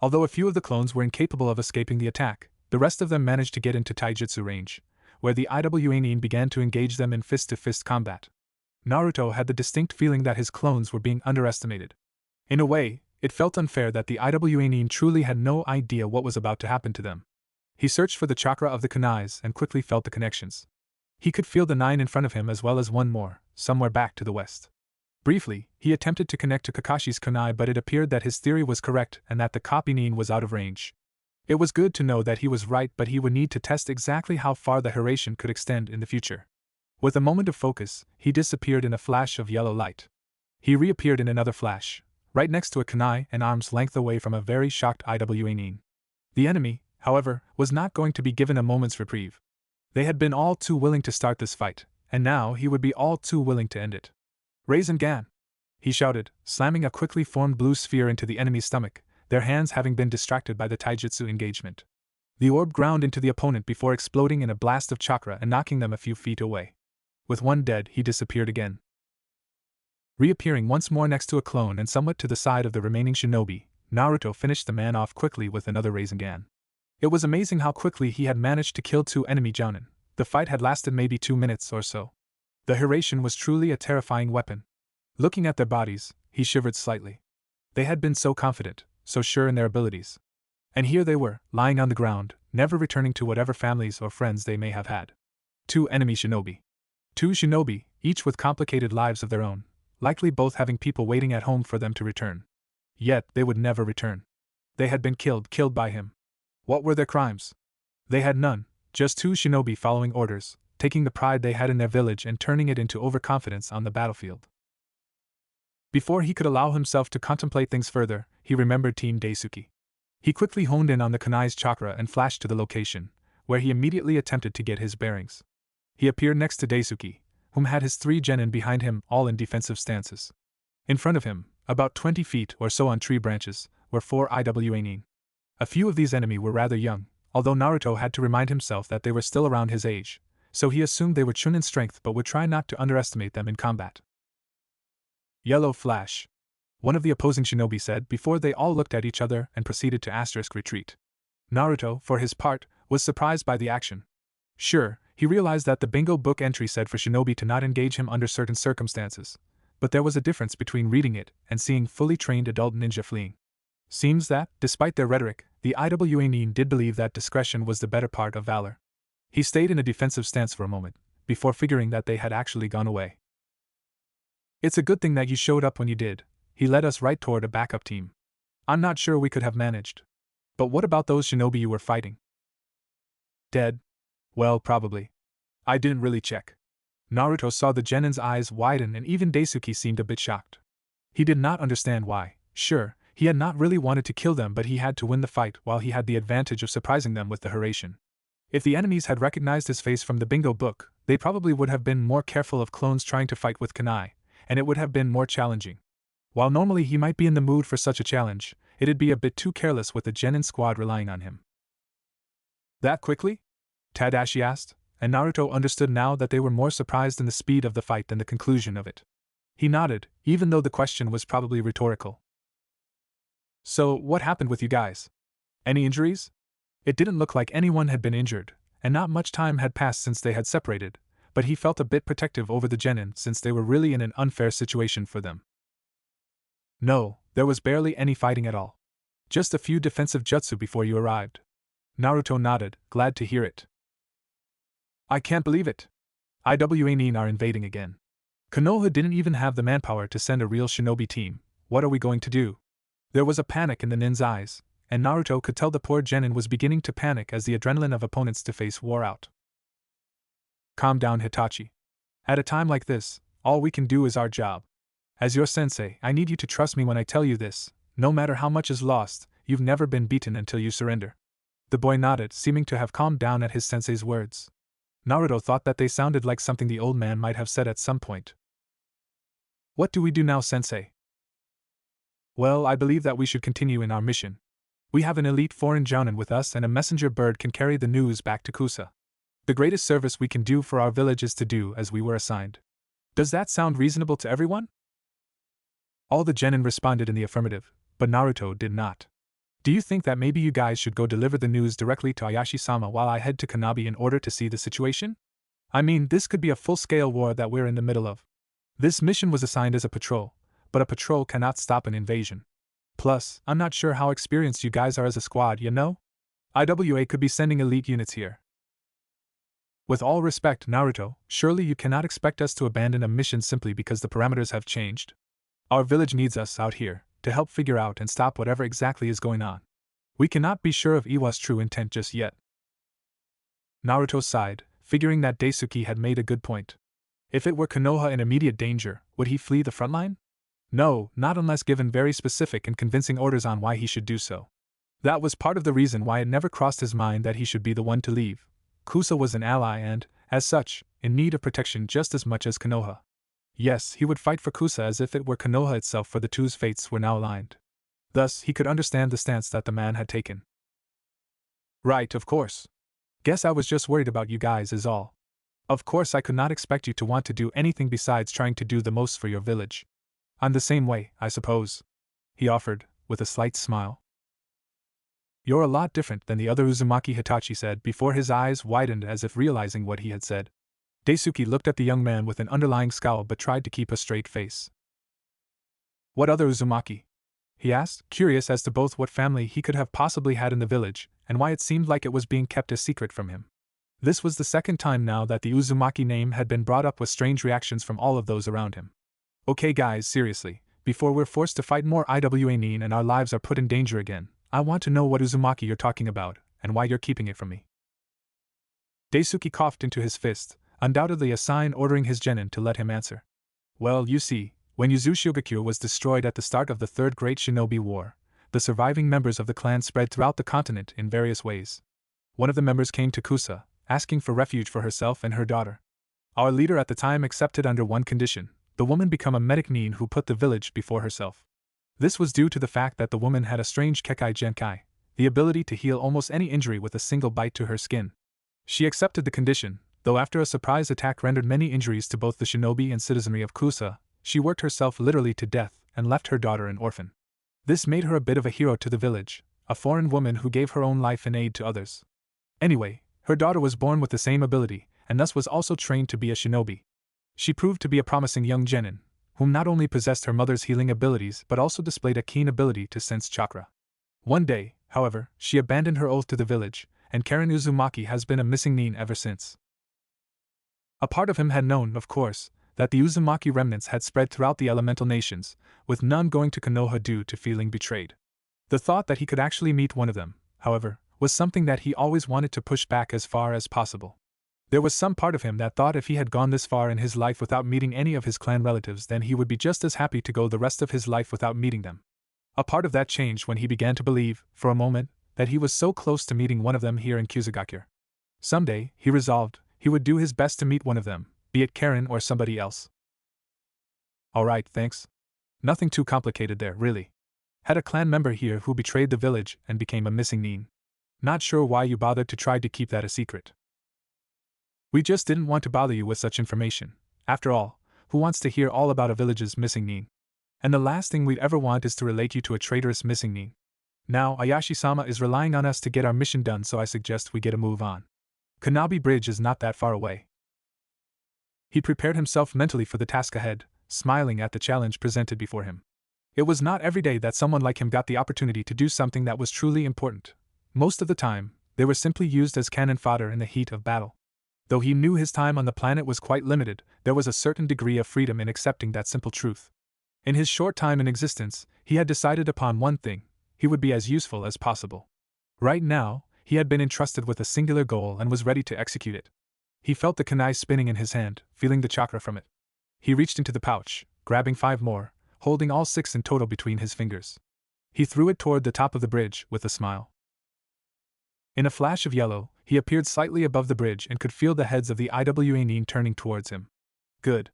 Although a few of the clones were incapable of escaping the attack, the rest of them managed to get into taijutsu range, where the Iwa nin began to engage them in fist-to-fist combat. Naruto had the distinct feeling that his clones were being underestimated. In a way, it felt unfair that the Iwa nin truly had no idea what was about to happen to them. He searched for the chakra of the kunais and quickly felt the connections. He could feel the 9 in front of him as well as one more, somewhere back to the west. Briefly, he attempted to connect to Kakashi's kunai, but it appeared that his theory was correct and that the copy nin was out of range. It was good to know that he was right, but he would need to test exactly how far the Hiraishin could extend in the future. With a moment of focus, he disappeared in a flash of yellow light. He reappeared in another flash, right next to a kunai and arm's length away from a very shocked Iwa nin. The enemy, however, was not going to be given a moment's reprieve. They had been all too willing to start this fight, and now he would be all too willing to end it. Rasengan! He shouted, slamming a quickly formed blue sphere into the enemy's stomach, their hands having been distracted by the taijutsu engagement. The orb ground into the opponent before exploding in a blast of chakra and knocking them a few feet away. With one dead, he disappeared again. Reappearing once more next to a clone and somewhat to the side of the remaining shinobi, Naruto finished the man off quickly with another Rasengan. It was amazing how quickly he had managed to kill 2 enemy jounin. The fight had lasted maybe 2 minutes or so. The Hiraishin was truly a terrifying weapon. Looking at their bodies, he shivered slightly. They had been so confident, so sure in their abilities. And here they were, lying on the ground, never returning to whatever families or friends they may have had. 2 enemy shinobi. 2 shinobi, each with complicated lives of their own, likely both having people waiting at home for them to return. Yet they would never return. They had been killed by him. What were their crimes? They had none, just 2 shinobi following orders, taking the pride they had in their village and turning it into overconfidence on the battlefield. Before he could allow himself to contemplate things further, he remembered Team Daisuke. He quickly honed in on the kunai's chakra and flashed to the location, where he immediately attempted to get his bearings. He appeared next to Daisuke, whom had his 3 genin behind him, all in defensive stances. In front of him, about 20 feet or so on tree branches, were 4 Iwa nin. A few of these enemy were rather young, although Naruto had to remind himself that they were still around his age, so he assumed they were chun in strength but would try not to underestimate them in combat. Yellow flash. One of the opposing shinobi said before they all looked at each other and proceeded to * retreat. Naruto, for his part, was surprised by the action. Sure, he realized that the bingo book entry said for shinobi to not engage him under certain circumstances, but there was a difference between reading it and seeing fully trained adult ninja fleeing. Seems that, despite their rhetoric, the Iwa nin did believe that discretion was the better part of valor. He stayed in a defensive stance for a moment, before figuring that they had actually gone away. It's a good thing that you showed up when you did. He led us right toward a backup team. I'm not sure we could have managed. But what about those shinobi you were fighting? Dead? Well, probably. I didn't really check. Naruto saw the genin's eyes widen and even Daisuke seemed a bit shocked. He did not understand why. Sure, he had not really wanted to kill them, but he had to win the fight while he had the advantage of surprising them with the Hiraishin. If the enemies had recognized his face from the bingo book, they probably would have been more careful of clones trying to fight with kunai, and it would have been more challenging. While normally he might be in the mood for such a challenge, it'd be a bit too careless with the genin squad relying on him. That quickly? Tadashi asked, and Naruto understood now that they were more surprised in the speed of the fight than the conclusion of it. He nodded, even though the question was probably rhetorical. So, what happened with you guys? Any injuries? It didn't look like anyone had been injured, and not much time had passed since they had separated, but he felt a bit protective over the genin since they were really in an unfair situation for them. No, there was barely any fighting at all. Just a few defensive jutsu before you arrived. Naruto nodded, glad to hear it. I can't believe it. Iwa nin are invading again. Konoha didn't even have the manpower to send a real shinobi team. What are we going to do? There was a panic in the nin's eyes, and Naruto could tell the poor genin was beginning to panic as the adrenaline of opponents to face wore out. Calm down, Hitachi. At a time like this, all we can do is our job. As your sensei, I need you to trust me when I tell you this. No matter how much is lost, you've never been beaten until you surrender. The boy nodded, seeming to have calmed down at his sensei's words. Naruto thought that they sounded like something the old man might have said at some point. What do we do now, sensei? Well, I believe that we should continue in our mission. We have an elite foreign jounin with us, and a messenger bird can carry the news back to Kusa. The greatest service we can do for our village is to do as we were assigned. Does that sound reasonable to everyone? All the genin responded in the affirmative, but Naruto did not. Do you think that maybe you guys should go deliver the news directly to Ayashi-sama while I head to Kanabi in order to see the situation? I mean, this could be a full-scale war that we're in the middle of. This mission was assigned as a patrol, but a patrol cannot stop an invasion. Plus, I'm not sure how experienced you guys are as a squad, you know? IWA could be sending elite units here. With all respect, Naruto, surely you cannot expect us to abandon a mission simply because the parameters have changed. Our village needs us out here to help figure out and stop whatever exactly is going on. We cannot be sure of Iwa's true intent just yet. Naruto sighed, figuring that Daisuke had made a good point. If it were Konoha in immediate danger, would he flee the front line? No, not unless given very specific and convincing orders on why he should do so. That was part of the reason why it never crossed his mind that he should be the one to leave. Kusa was an ally and, as such, in need of protection just as much as Konoha. Yes, he would fight for Kusa as if it were Konoha itself, for the two's fates were now aligned. Thus, he could understand the stance that the man had taken. Right, of course. Guess I was just worried about you guys is all. Of course I could not expect you to want to do anything besides trying to do the most for your village. I'm the same way, I suppose, he offered, with a slight smile. You're a lot different than the other Uzumaki, Hitachi said before his eyes widened as if realizing what he had said. Daisuke looked at the young man with an underlying scowl but tried to keep a straight face. What other Uzumaki? He asked, curious as to both what family he could have possibly had in the village, and why it seemed like it was being kept a secret from him. This was the second time now that the Uzumaki name had been brought up, with strange reactions from all of those around him. Okay guys, seriously, before we're forced to fight more IWA Nin and our lives are put in danger again, I want to know what Uzumaki you're talking about, and why you're keeping it from me. Daisuke coughed into his fist, undoubtedly a sign ordering his genin to let him answer. Well, you see, when Uzushiogakure was destroyed at the start of the Third Great Shinobi War, the surviving members of the clan spread throughout the continent in various ways. One of the members came to Kusa, asking for refuge for herself and her daughter. Our leader at the time accepted under one condition: the woman become a medic nin who put the village before herself. This was due to the fact that the woman had a strange Kekai Genkai, the ability to heal almost any injury with a single bite to her skin. She accepted the condition, though after a surprise attack rendered many injuries to both the shinobi and citizenry of Kusa, she worked herself literally to death and left her daughter an orphan. This made her a bit of a hero to the village, a foreign woman who gave her own life in aid to others. Anyway, her daughter was born with the same ability, and thus was also trained to be a shinobi. She proved to be a promising young genin, whom not only possessed her mother's healing abilities but also displayed a keen ability to sense chakra. One day, however, she abandoned her oath to the village, and Karen Uzumaki has been a missing nin ever since. A part of him had known, of course, that the Uzumaki remnants had spread throughout the elemental nations, with none going to Konoha due to feeling betrayed. The thought that he could actually meet one of them, however, was something that he always wanted to push back as far as possible. There was some part of him that thought if he had gone this far in his life without meeting any of his clan relatives, then he would be just as happy to go the rest of his life without meeting them. A part of that changed when he began to believe, for a moment, that he was so close to meeting one of them here in Kusagakure. Someday, he resolved, he would do his best to meet one of them, be it Karen or somebody else. Alright, thanks. Nothing too complicated there, really. Had a clan member here who betrayed the village and became a missing nin. Not sure why you bothered to try to keep that a secret. We just didn't want to bother you with such information. After all, who wants to hear all about a village's missing nin? And the last thing we'd ever want is to relate you to a traitorous missing nin. Now, Ayashi-sama is relying on us to get our mission done, so I suggest we get a move on. Kanabi Bridge is not that far away. He prepared himself mentally for the task ahead, smiling at the challenge presented before him. It was not every day that someone like him got the opportunity to do something that was truly important. Most of the time, they were simply used as cannon fodder in the heat of battle. Though he knew his time on the planet was quite limited, there was a certain degree of freedom in accepting that simple truth. In his short time in existence, he had decided upon one thing: he would be as useful as possible. Right now, he had been entrusted with a singular goal and was ready to execute it. He felt the kunai spinning in his hand, feeling the chakra from it. He reached into the pouch, grabbing 5 more, holding all 6 in total between his fingers. He threw it toward the top of the bridge with a smile. In a flash of yellow, he appeared slightly above the bridge and could feel the heads of the Iwa turning towards him. Good.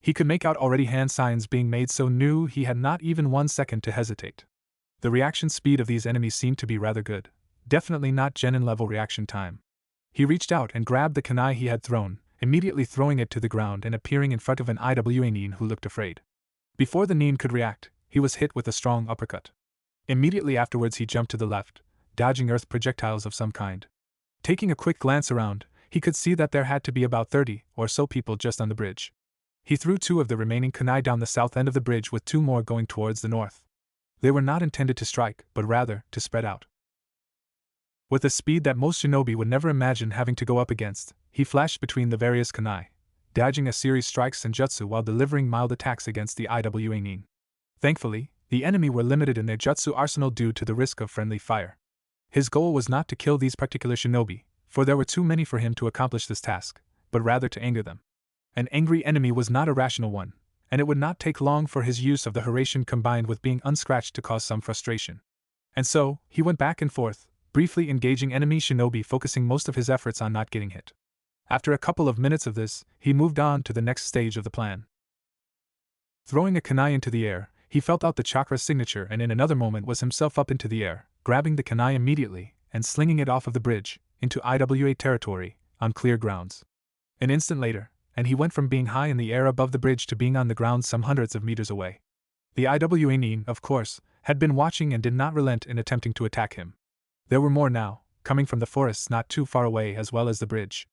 He could make out already hand signs being made, so knew he had not even 1 second to hesitate. The reaction speed of these enemies seemed to be rather good. Definitely not genin level reaction time. He reached out and grabbed the kunai he had thrown, immediately throwing it to the ground and appearing in front of an Iwa who looked afraid. Before the nin could react, he was hit with a strong uppercut. Immediately afterwards he jumped to the left, dodging earth projectiles of some kind. Taking a quick glance around, he could see that there had to be about 30 or so people just on the bridge. He threw 2 of the remaining kunai down the south end of the bridge with 2 more going towards the north. They were not intended to strike, but rather to spread out. With a speed that most shinobi would never imagine having to go up against, he flashed between the various kunai, dodging a series strikes and jutsu while delivering mild attacks against the Iwa. Thankfully, the enemy were limited in their jutsu arsenal due to the risk of friendly fire. His goal was not to kill these particular shinobi, for there were too many for him to accomplish this task, but rather to anger them. An angry enemy was not a rational one, and it would not take long for his use of the Hiraishin combined with being unscratched to cause some frustration. And so, he went back and forth, briefly engaging enemy shinobi, focusing most of his efforts on not getting hit. After a couple of minutes of this, he moved on to the next stage of the plan. Throwing a kunai into the air, he felt out the chakra signature and in another moment was himself up into the air, grabbing the kunai immediately and slinging it off of the bridge, into Iwa territory, on clear grounds. An instant later, and he went from being high in the air above the bridge to being on the ground some hundreds of meters away. The Iwa, of course, had been watching and did not relent in attempting to attack him. There were more now, coming from the forests not too far away as well as the bridge.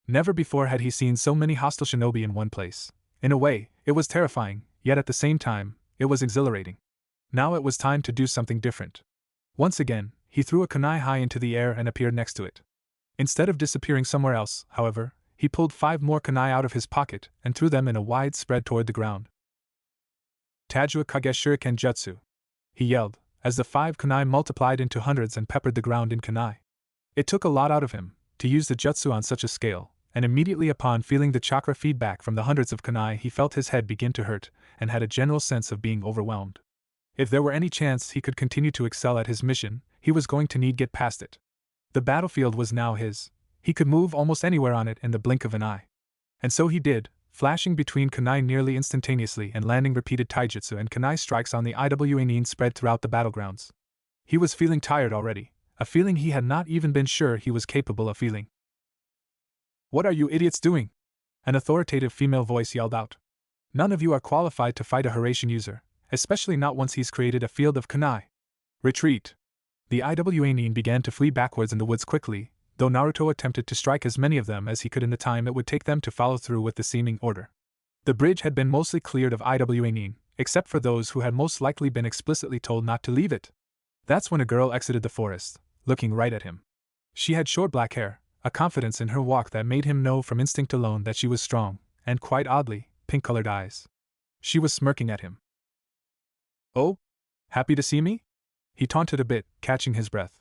Never before had he seen so many hostile shinobi in one place. In a way, it was terrifying, yet at the same time, it was exhilarating. Now it was time to do something different. Once again, he threw a kunai high into the air and appeared next to it. Instead of disappearing somewhere else, however, he pulled 5 more kunai out of his pocket and threw them in a wide spread toward the ground. Tajua Kage Shuriken Jutsu, he yelled, as the 5 kunai multiplied into hundreds and peppered the ground in kunai. It took a lot out of him to use the jutsu on such a scale, and immediately upon feeling the chakra feedback from the hundreds of kunai, he felt his head begin to hurt and had a general sense of being overwhelmed. If there were any chance he could continue to excel at his mission, he was going to need get past it. The battlefield was now his. He could move almost anywhere on it in the blink of an eye. And so he did, flashing between kunai nearly instantaneously and landing repeated taijutsu and kunai strikes on the Iwa spread throughout the battlegrounds. He was feeling tired already, a feeling he had not even been sure he was capable of feeling. "What are you idiots doing?" an authoritative female voice yelled out. "None of you are qualified to fight a Hiraishin user, especially not once he's created a field of kunai. Retreat!" The Iwa began to flee backwards in the woods quickly, though Naruto attempted to strike as many of them as he could in the time it would take them to follow through with the seeming order. The bridge had been mostly cleared of Iwa, except for those who had most likely been explicitly told not to leave it. That's when a girl exited the forest, looking right at him. She had short black hair, a confidence in her walk that made him know from instinct alone that she was strong, and quite oddly, pink-colored eyes. She was smirking at him. "Oh? Happy to see me?" He taunted a bit, catching his breath.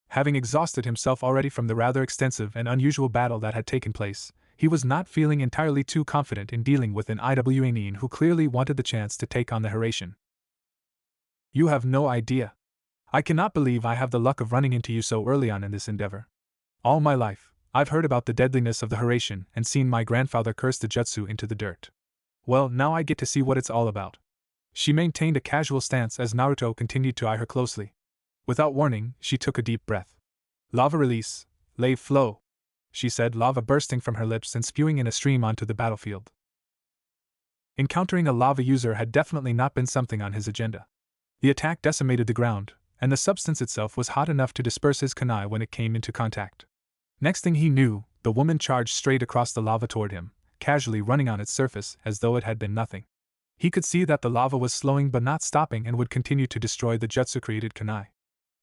Having exhausted himself already from the rather extensive and unusual battle that had taken place, he was not feeling entirely too confident in dealing with an Iwa who clearly wanted the chance to take on the Hiraishin. "You have no idea. I cannot believe I have the luck of running into you so early on in this endeavor. All my life, I've heard about the deadliness of the Hiraishin and seen my grandfather curse the jutsu into the dirt. Well, now I get to see what it's all about." She maintained a casual stance as Naruto continued to eye her closely. Without warning, she took a deep breath. "Lava release, lave flow," she said, lava bursting from her lips and spewing in a stream onto the battlefield. Encountering a lava user had definitely not been something on his agenda. The attack decimated the ground, and the substance itself was hot enough to disperse his kunai when it came into contact. Next thing he knew, the woman charged straight across the lava toward him, casually running on its surface as though it had been nothing. He could see that the lava was slowing but not stopping and would continue to destroy the jutsu-created kunai.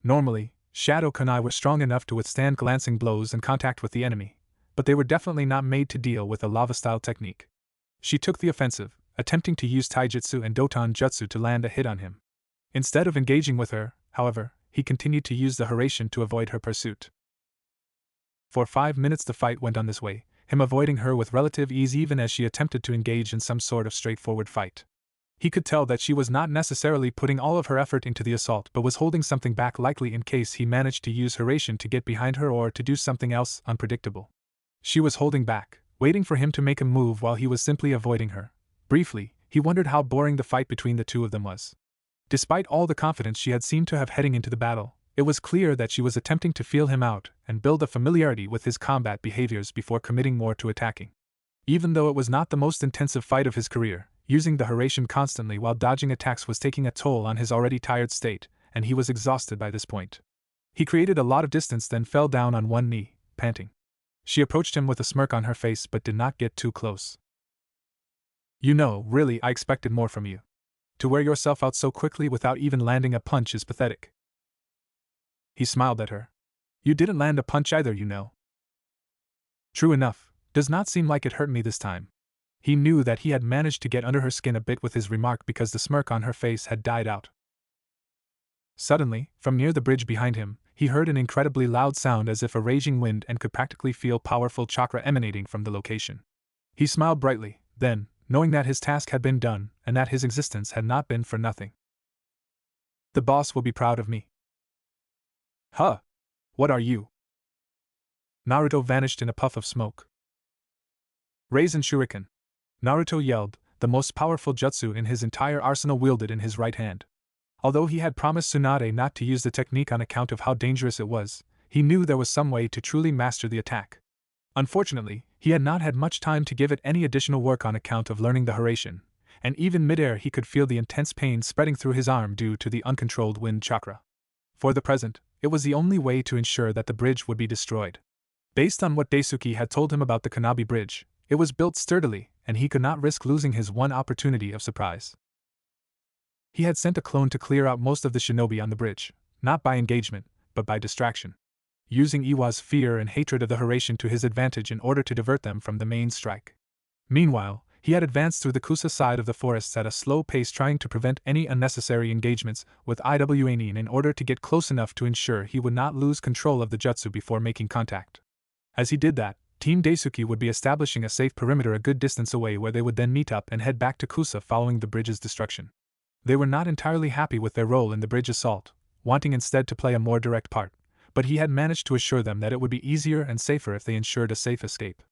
Normally, shadow kunai were strong enough to withstand glancing blows and contact with the enemy, but they were definitely not made to deal with a lava-style technique. She took the offensive, attempting to use taijutsu and doton jutsu to land a hit on him. Instead of engaging with her, however, he continued to use the Hiraishin to avoid her pursuit. For 5 minutes the fight went on this way, him avoiding her with relative ease even as she attempted to engage in some sort of straightforward fight. He could tell that she was not necessarily putting all of her effort into the assault but was holding something back, likely in case he managed to use Hiraishin to get behind her or to do something else unpredictable. She was holding back, waiting for him to make a move while he was simply avoiding her. Briefly, he wondered how boring the fight between the two of them was. Despite all the confidence she had seemed to have heading into the battle, it was clear that she was attempting to feel him out and build a familiarity with his combat behaviors before committing more to attacking. Even though it was not the most intensive fight of his career, using the Hiraishin constantly while dodging attacks was taking a toll on his already tired state, and he was exhausted by this point. He created a lot of distance, then fell down on one knee, panting. She approached him with a smirk on her face but did not get too close. "You know, really, I expected more from you. To wear yourself out so quickly without even landing a punch is pathetic." He smiled at her. "You didn't land a punch either, you know." "True enough, does not seem like it hurt me this time." He knew that he had managed to get under her skin a bit with his remark because the smirk on her face had died out. Suddenly, from near the bridge behind him, he heard an incredibly loud sound as if a raging wind and could practically feel powerful chakra emanating from the location. He smiled brightly, then, knowing that his task had been done and that his existence had not been for nothing. "The boss will be proud of me." "Huh? What are you?" Naruto vanished in a puff of smoke. "Hiraishin Shuriken!" Naruto yelled, the most powerful jutsu in his entire arsenal wielded in his right hand. Although he had promised Tsunade not to use the technique on account of how dangerous it was, he knew there was some way to truly master the attack. Unfortunately, he had not had much time to give it any additional work on account of learning the Hiraishin, and even midair he could feel the intense pain spreading through his arm due to the uncontrolled wind chakra. For the present, it was the only way to ensure that the bridge would be destroyed. Based on what Daisuke had told him about the Kanabi Bridge, it was built sturdily, and he could not risk losing his one opportunity of surprise. He had sent a clone to clear out most of the shinobi on the bridge, not by engagement, but by distraction, using Iwa's fear and hatred of the Hiraishin to his advantage in order to divert them from the main strike. Meanwhile, he had advanced through the Kusa side of the forests at a slow pace, trying to prevent any unnecessary engagements with Iwanin in order to get close enough to ensure he would not lose control of the jutsu before making contact. As he did that, Team Daisuke would be establishing a safe perimeter a good distance away where they would then meet up and head back to Kusa following the bridge's destruction. They were not entirely happy with their role in the bridge assault, wanting instead to play a more direct part, but he had managed to assure them that it would be easier and safer if they ensured a safe escape.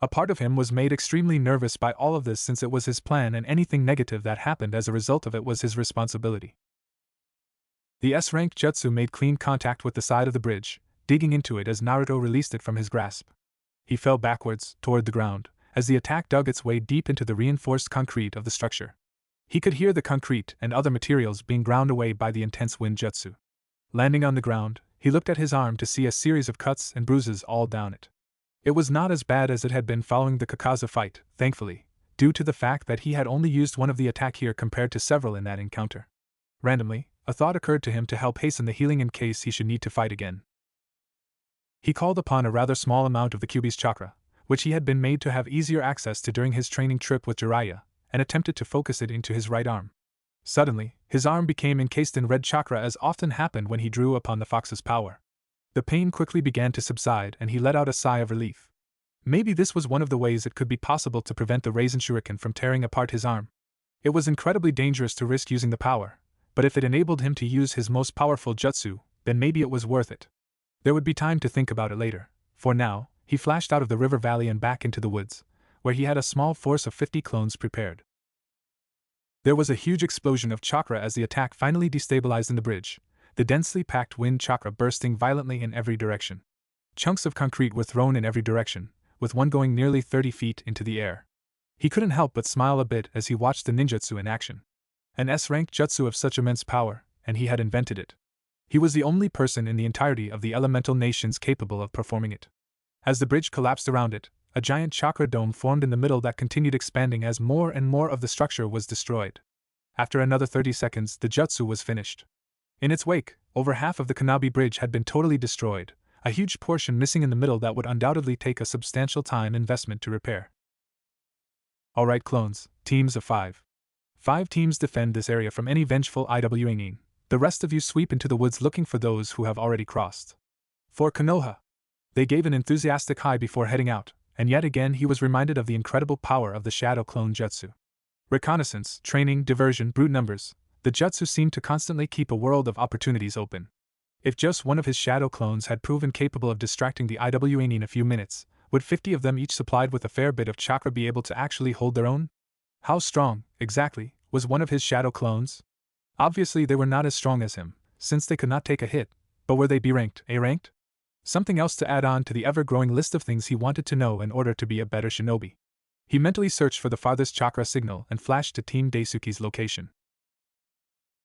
A part of him was made extremely nervous by all of this since it was his plan and anything negative that happened as a result of it was his responsibility. The S-rank jutsu made clean contact with the side of the bridge, digging into it as Naruto released it from his grasp. He fell backwards, toward the ground, as the attack dug its way deep into the reinforced concrete of the structure. He could hear the concrete and other materials being ground away by the intense wind jutsu. Landing on the ground, he looked at his arm to see a series of cuts and bruises all down it. It was not as bad as it had been following the Kakaza fight, thankfully, due to the fact that he had only used one of the attack here compared to several in that encounter. Randomly, a thought occurred to him to help hasten the healing in case he should need to fight again. He called upon a rather small amount of the Kyuubi's chakra, which he had been made to have easier access to during his training trip with Jiraiya, and attempted to focus it into his right arm. Suddenly, his arm became encased in red chakra as often happened when he drew upon the fox's power. The pain quickly began to subside and he let out a sigh of relief. Maybe this was one of the ways it could be possible to prevent the Hiraishin Shuriken from tearing apart his arm. It was incredibly dangerous to risk using the power, but if it enabled him to use his most powerful jutsu, then maybe it was worth it. There would be time to think about it later. For now, he flashed out of the river valley and back into the woods, where he had a small force of 50 clones prepared. There was a huge explosion of chakra as the attack finally destabilized in the bridge, the densely packed wind chakra bursting violently in every direction. Chunks of concrete were thrown in every direction, with one going nearly 30 feet into the air. He couldn't help but smile a bit as he watched the ninjutsu in action. An S-rank jutsu of such immense power, and he had invented it. He was the only person in the entirety of the elemental nations capable of performing it. As the bridge collapsed around it, a giant chakra dome formed in the middle that continued expanding as more and more of the structure was destroyed. After another 30 seconds, the jutsu was finished. In its wake, over half of the Kanabi Bridge had been totally destroyed, a huge portion missing in the middle that would undoubtedly take a substantial time investment to repair. Alright clones, teams of 5. 5 teams defend this area from any vengeful Iwanin. The rest of you sweep into the woods looking for those who have already crossed. For Konoha. They gave an enthusiastic hi before heading out, and yet again he was reminded of the incredible power of the Shadow Clone Jutsu. Reconnaissance, training, diversion, brute numbers. The jutsu seemed to constantly keep a world of opportunities open. If just one of his shadow clones had proven capable of distracting the Iwa in a few minutes, would 50 of them each supplied with a fair bit of chakra be able to actually hold their own? How strong, exactly, was one of his shadow clones? Obviously they were not as strong as him, since they could not take a hit, but were they B-ranked, A-ranked? Something else to add on to the ever-growing list of things he wanted to know in order to be a better shinobi. He mentally searched for the farthest chakra signal and flashed to Team Daisuke's location.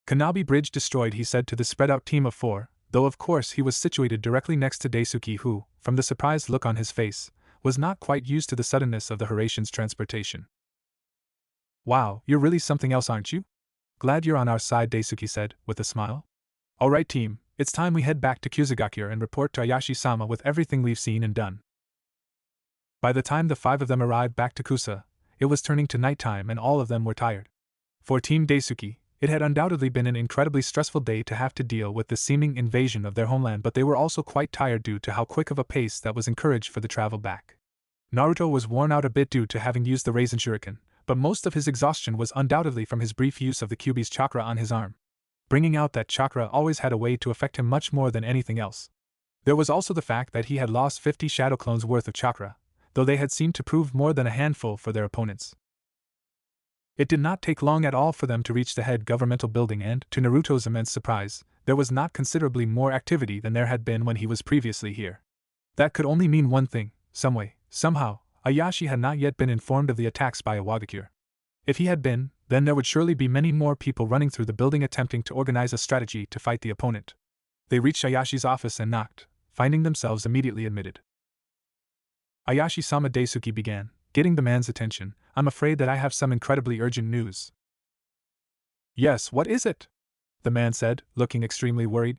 Kanabi Bridge destroyed, he said to the spread-out team of 4, though of course he was situated directly next to Daisuke who, from the surprised look on his face, was not quite used to the suddenness of the Hiraishin's transportation. Wow, you're really something else, aren't you? Glad you're on our side, Daisuke said, with a smile. Alright team, it's time we head back to Kusagakure and report to Ayashi-sama with everything we've seen and done. By the time the 5 of them arrived back to Kusa, it was turning to nighttime and all of them were tired. For Team Daisuke, it had undoubtedly been an incredibly stressful day to have to deal with the seeming invasion of their homeland, but they were also quite tired due to how quick of a pace that was encouraged for the travel back. Naruto was worn out a bit due to having used the Raisin Shuriken, but most of his exhaustion was undoubtedly from his brief use of the Kyuubi's chakra on his arm. Bringing out that chakra always had a way to affect him much more than anything else. There was also the fact that he had lost 50 shadow clones worth of chakra, though they had seemed to prove more than a handful for their opponents. It did not take long at all for them to reach the head governmental building and, to Naruto's immense surprise, there was not considerably more activity than there had been when he was previously here. That could only mean one thing: some way, somehow, Ayashi had not yet been informed of the attacks by Iwagakure. If he had been, then there would surely be many more people running through the building attempting to organize a strategy to fight the opponent. They reached Ayashi's office and knocked, finding themselves immediately admitted. Ayashi-sama, Daisuke began, getting the man's attention. I'm afraid that I have some incredibly urgent news. Yes, what is it? The man said, looking extremely worried.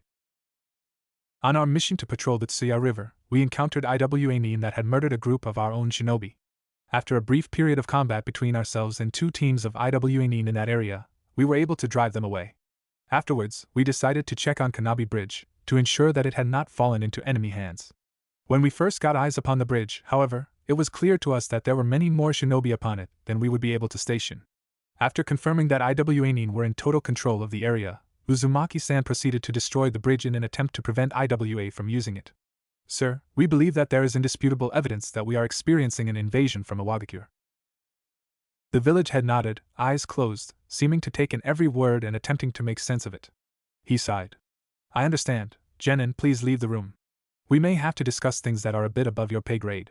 On our mission to patrol the Tsuya River, we encountered Iwa that had murdered a group of our own shinobi. After a brief period of combat between ourselves and 2 teams of Iwa in that area, we were able to drive them away. Afterwards, we decided to check on Kanabi Bridge, to ensure that it had not fallen into enemy hands. When we first got eyes upon the bridge, however, it was clear to us that there were many more shinobi upon it than we would be able to station. After confirming that Iwa were in total control of the area, Uzumaki-san proceeded to destroy the bridge in an attempt to prevent Iwa from using it. Sir, we believe that there is indisputable evidence that we are experiencing an invasion from Iwagakure. The village head nodded, eyes closed, seeming to take in every word and attempting to make sense of it. He sighed. I understand. Genin, please leave the room. We may have to discuss things that are a bit above your pay grade.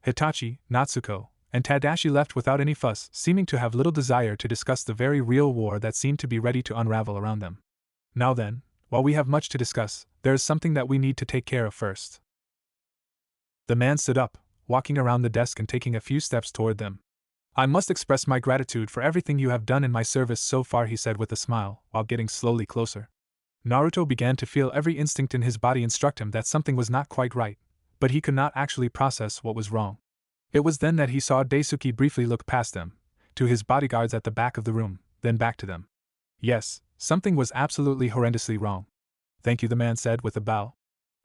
Hitachi, Natsuko, and Tadashi left without any fuss, seeming to have little desire to discuss the very real war that seemed to be ready to unravel around them. Now then, while we have much to discuss, there is something that we need to take care of first. The man stood up, walking around the desk and taking a few steps toward them. I must express my gratitude for everything you have done in my service so far, he said with a smile, while getting slowly closer. Naruto began to feel every instinct in his body instruct him that something was not quite right, but he could not actually process what was wrong. It was then that he saw Daisuke briefly look past them, to his bodyguards at the back of the room, then back to them. Yes, something was absolutely horrendously wrong. Thank you, the man said with a bow.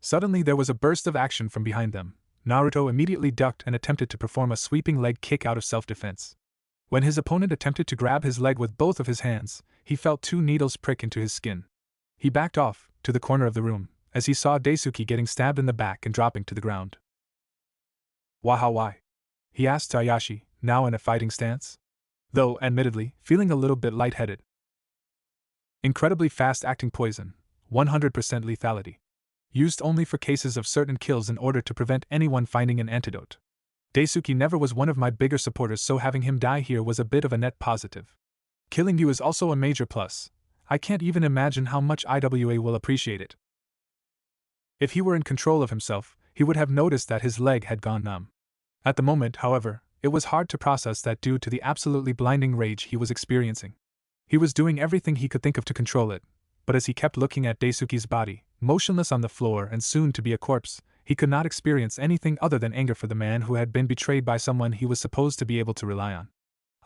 Suddenly there was a burst of action from behind them. Naruto immediately ducked and attempted to perform a sweeping leg kick out of self-defense. When his opponent attempted to grab his leg with both of his hands, he felt 2 needles prick into his skin. He backed off, to the corner of the room, as he saw Daisuke getting stabbed in the back and dropping to the ground. Why? He asked Ayashi, now in a fighting stance. Though, admittedly, feeling a little bit lightheaded. Incredibly fast-acting poison, 100% lethality. Used only for cases of certain kills in order to prevent anyone finding an antidote. Daisuke never was one of my bigger supporters, so having him die here was a bit of a net positive. Killing you is also a major plus. I can't even imagine how much Iwa will appreciate it. If he were in control of himself, he would have noticed that his leg had gone numb. At the moment, however, it was hard to process that due to the absolutely blinding rage he was experiencing. He was doing everything he could think of to control it, but as he kept looking at Daisuke's body, motionless on the floor and soon to be a corpse, he could not experience anything other than anger for the man who had been betrayed by someone he was supposed to be able to rely on.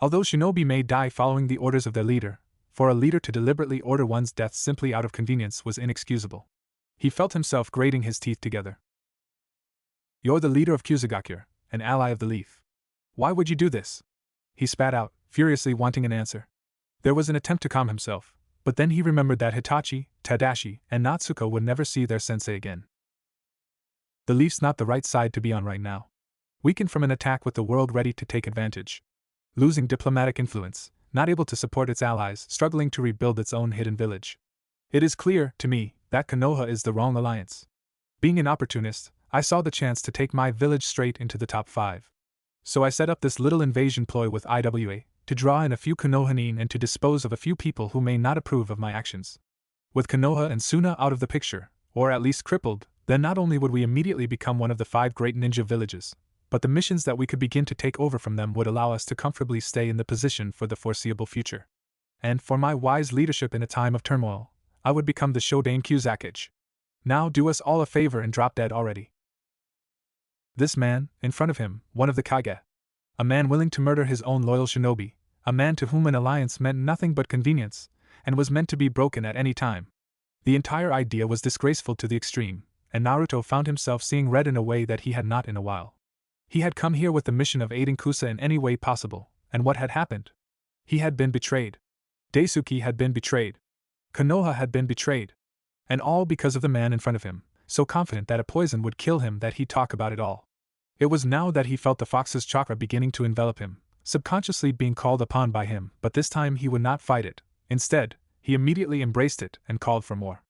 Although shinobi may die following the orders of their leader, for a leader to deliberately order one's death simply out of convenience was inexcusable. He felt himself grating his teeth together. You're the leader of Kusagakure, an ally of the Leaf. Why would you do this? He spat out, furiously wanting an answer. There was an attempt to calm himself, but then he remembered that Hitachi, Tadashi, and Natsuko would never see their sensei again. The leaf's not the right side to be on right now. Weakened from an attack with the world ready to take advantage. Losing diplomatic influence, not able to support its allies, struggling to rebuild its own hidden village. It is clear, to me, that Konoha is the wrong alliance. Being an opportunist, I saw the chance to take my village straight into the top 5. So I set up this little invasion ploy with IWA, to draw in a few Konohanin and to dispose of a few people who may not approve of my actions. With Konoha and Suna out of the picture, or at least crippled, then not only would we immediately become one of the 5 great ninja villages, but the missions that we could begin to take over from them would allow us to comfortably stay in the position for the foreseeable future. And for my wise leadership in a time of turmoil, I would become the Shodan Kyuzakage. Now do us all a favor and drop dead already. This man, in front of him, one of the Kage. A man willing to murder his own loyal shinobi, a man to whom an alliance meant nothing but convenience, and was meant to be broken at any time. The entire idea was disgraceful to the extreme, and Naruto found himself seeing red in a way that he had not in a while. He had come here with the mission of aiding Kusa in any way possible, and what had happened? He had been betrayed. Daisuke had been betrayed. Konoha had been betrayed. And all because of the man in front of him, so confident that a poison would kill him that he'd talk about it all. It was now that he felt the fox's chakra beginning to envelop him, subconsciously being called upon by him, but this time he would not fight it. Instead, he immediately embraced it and called for more.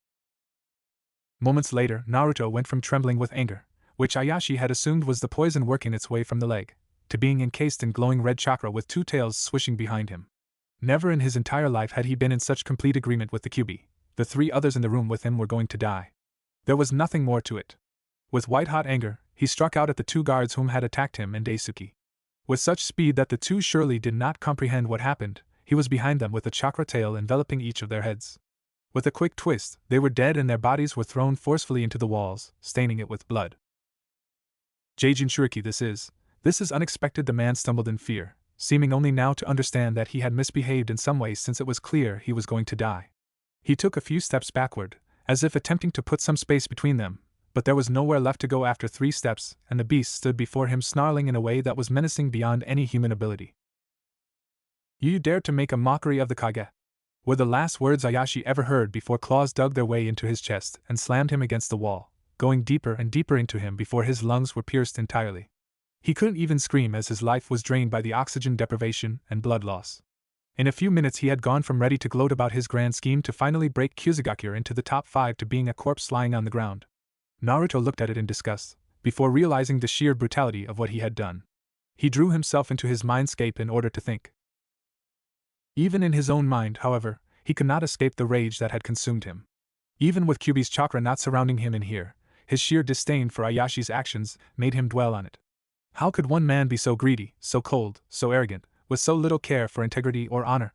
Moments later, Naruto went from trembling with anger, which Ayashi had assumed was the poison working its way from the leg, to being encased in glowing red chakra with 2 tails swishing behind him. Never in his entire life had he been in such complete agreement with the Kyuubi. The 3 others in the room with him were going to die. There was nothing more to it. With white-hot anger, he struck out at the 2 guards whom had attacked him and Daisuke. With such speed that the 2 surely did not comprehend what happened, he was behind them with a chakra tail enveloping each of their heads. With a quick twist, they were dead and their bodies were thrown forcefully into the walls, staining it with blood. Jeijin Shuriki, this is unexpected. The man stumbled in fear, seeming only now to understand that he had misbehaved in some way since it was clear he was going to die. He took a few steps backward, as if attempting to put some space between them, but there was nowhere left to go after 3 steps, and the beast stood before him snarling in a way that was menacing beyond any human ability. You dare to make a mockery of the Kage? Were the last words Ayashi ever heard before claws dug their way into his chest and slammed him against the wall, going deeper and deeper into him before his lungs were pierced entirely. He couldn't even scream as his life was drained by the oxygen deprivation and blood loss. In a few minutes he had gone from ready to gloat about his grand scheme to finally break Kyuzugakure into the top 5 to being a corpse lying on the ground. Naruto looked at it in disgust, before realizing the sheer brutality of what he had done. He drew himself into his mindscape in order to think. Even in his own mind, however, he could not escape the rage that had consumed him. Even with Kyuubi's chakra not surrounding him in here, his sheer disdain for Ayashi's actions made him dwell on it. How could one man be so greedy, so cold, so arrogant, with so little care for integrity or honor?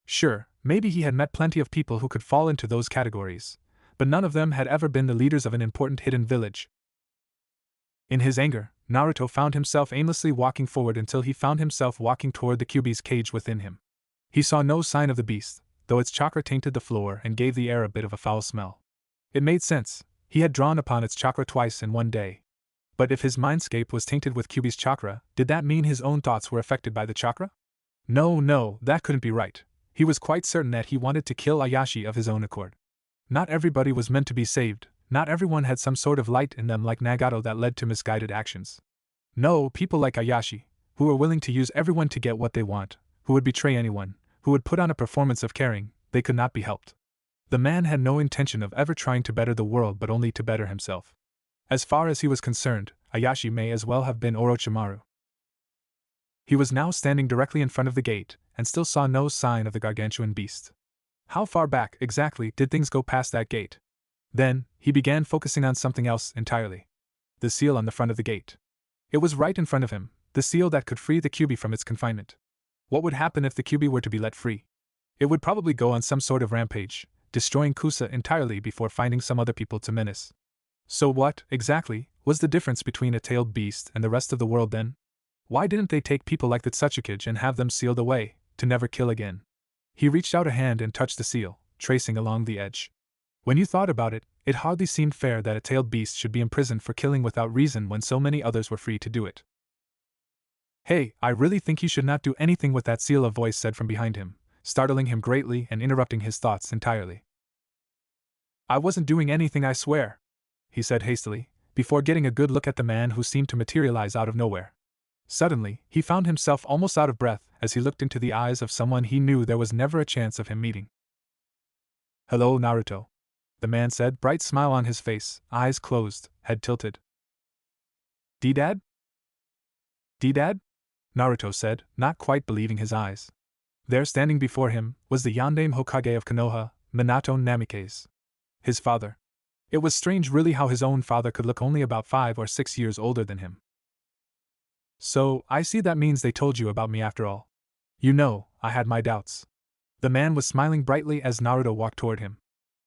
Sure, maybe he had met plenty of people who could fall into those categories, but none of them had ever been the leaders of an important hidden village. In his anger, Naruto found himself aimlessly walking forward until he found himself walking toward the Kyuubi's cage within him. He saw no sign of the beast, though its chakra tainted the floor and gave the air a bit of a foul smell. It made sense, he had drawn upon its chakra twice in one day. But if his mindscape was tainted with Kyuubi's chakra, did that mean his own thoughts were affected by the chakra? No, that couldn't be right. He was quite certain that he wanted to kill Ayashi of his own accord. Not everybody was meant to be saved, not everyone had some sort of light in them like Nagato that led to misguided actions. No, people like Ayashi, who were willing to use everyone to get what they want, who would betray anyone, who would put on a performance of caring, they could not be helped. The man had no intention of ever trying to better the world but only to better himself. As far as he was concerned, Ayashi may as well have been Orochimaru. He was now standing directly in front of the gate, and still saw no sign of the gargantuan beast. How far back, exactly, did things go past that gate? Then, he began focusing on something else entirely. The seal on the front of the gate. It was right in front of him, the seal that could free the Kyuubi from its confinement. What would happen if the Kyuubi were to be let free? It would probably go on some sort of rampage, destroying Kusa entirely before finding some other people to menace. So what, exactly, was the difference between a tailed beast and the rest of the world then? Why didn't they take people like the Tsuchikage and have them sealed away, to never kill again? He reached out a hand and touched the seal, tracing along the edge. When you thought about it, it hardly seemed fair that a tailed beast should be imprisoned for killing without reason when so many others were free to do it. Hey, I really think you should not do anything with that seal, a voice said from behind him, startling him greatly and interrupting his thoughts entirely. I wasn't doing anything, I swear, he said hastily, before getting a good look at the man who seemed to materialize out of nowhere. Suddenly, he found himself almost out of breath as he looked into the eyes of someone he knew there was never a chance of him meeting. Hello, Naruto, the man said, bright smile on his face, eyes closed, head tilted. D-Dad? D-Dad? Naruto said, not quite believing his eyes. There, standing before him, was the Yondaime Hokage of Konoha, Minato Namikaze. His father. It was strange really how his own father could look only about 5 or 6 years older than him. So, I see that means they told you about me after all. You know, I had my doubts. The man was smiling brightly as Naruto walked toward him.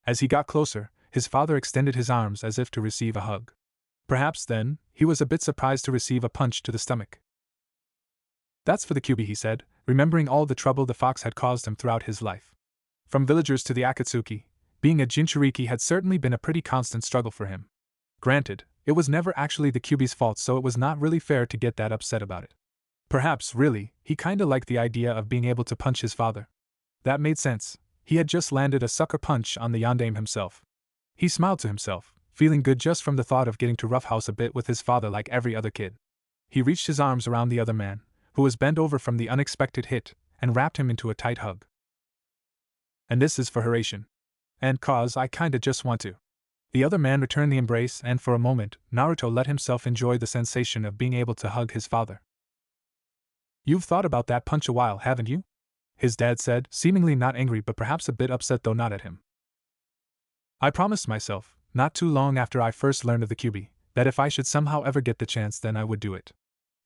As he got closer, his father extended his arms as if to receive a hug. Perhaps then, he was a bit surprised to receive a punch to the stomach. That's for the Kyuubi, he said, remembering all the trouble the fox had caused him throughout his life. From villagers to the Akatsuki, being a Jinchuriki had certainly been a pretty constant struggle for him. Granted, it was never actually the Kyuubi's fault, so it was not really fair to get that upset about it. Perhaps, really, he kinda liked the idea of being able to punch his father. That made sense. He had just landed a sucker punch on the Yondaime himself. He smiled to himself, feeling good just from the thought of getting to roughhouse a bit with his father like every other kid. He reached his arms around the other man, who was bent over from the unexpected hit, and wrapped him into a tight hug. And this is for Hiraishin. And cause I kinda just want to. The other man returned the embrace, and for a moment, Naruto let himself enjoy the sensation of being able to hug his father. You've thought about that punch a while, haven't you? His dad said, seemingly not angry but perhaps a bit upset, though not at him. I promised myself, not too long after I first learned of the Kyuubi, that if I should somehow ever get the chance then I would do it.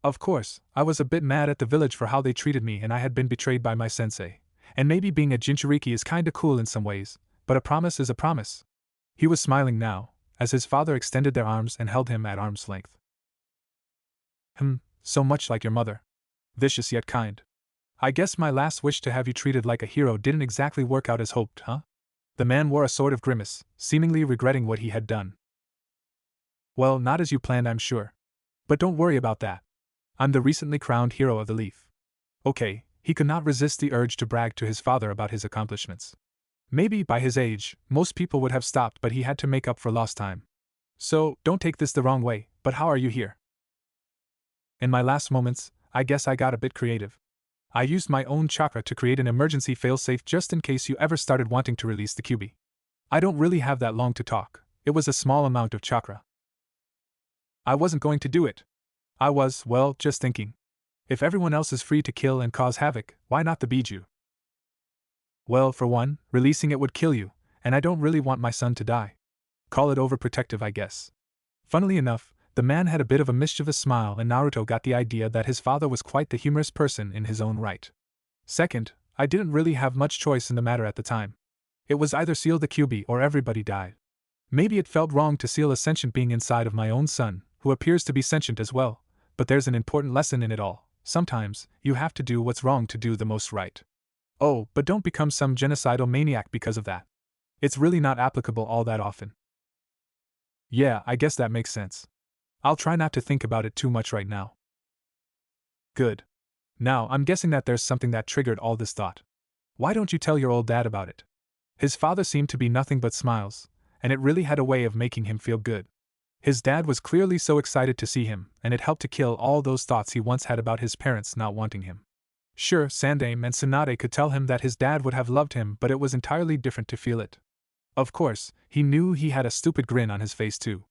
Of course, I was a bit mad at the village for how they treated me and I had been betrayed by my sensei, and maybe being a Jinchuriki is kinda cool in some ways, but a promise is a promise. He was smiling now, as his father extended their arms and held him at arm's length. So much like your mother. Vicious yet kind. I guess my last wish to have you treated like a hero didn't exactly work out as hoped, huh? The man wore a sort of grimace, seemingly regretting what he had done. Well, not as you planned, I'm sure. But don't worry about that. I'm the recently crowned hero of the Leaf. Okay, he could not resist the urge to brag to his father about his accomplishments. Maybe by his age, most people would have stopped, but he had to make up for lost time. So, don't take this the wrong way, but how are you here? In my last moments, I guess I got a bit creative. I used my own chakra to create an emergency failsafe just in case you ever started wanting to release the Kyuubi. I don't really have that long to talk. It was a small amount of chakra. I wasn't going to do it. I was, well, just thinking. If everyone else is free to kill and cause havoc, why not the Biju? Well, for one, releasing it would kill you, and I don't really want my son to die. Call it overprotective, I guess. Funnily enough, the man had a bit of a mischievous smile, and Naruto got the idea that his father was quite the humorous person in his own right. Second, I didn't really have much choice in the matter at the time. It was either seal the Kyuubi or everybody died. Maybe it felt wrong to seal a sentient being inside of my own son, who appears to be sentient as well, but there's an important lesson in it all. Sometimes, you have to do what's wrong to do the most right. Oh, but don't become some genocidal maniac because of that. It's really not applicable all that often. Yeah, I guess that makes sense. I'll try not to think about it too much right now. Good. Now, I'm guessing that there's something that triggered all this thought. Why don't you tell your old dad about it? His father seemed to be nothing but smiles, and it really had a way of making him feel good. His dad was clearly so excited to see him, and it helped to kill all those thoughts he once had about his parents not wanting him. Sure, Sandaime and Tsunade could tell him that his dad would have loved him, but it was entirely different to feel it. Of course, he knew he had a stupid grin on his face too.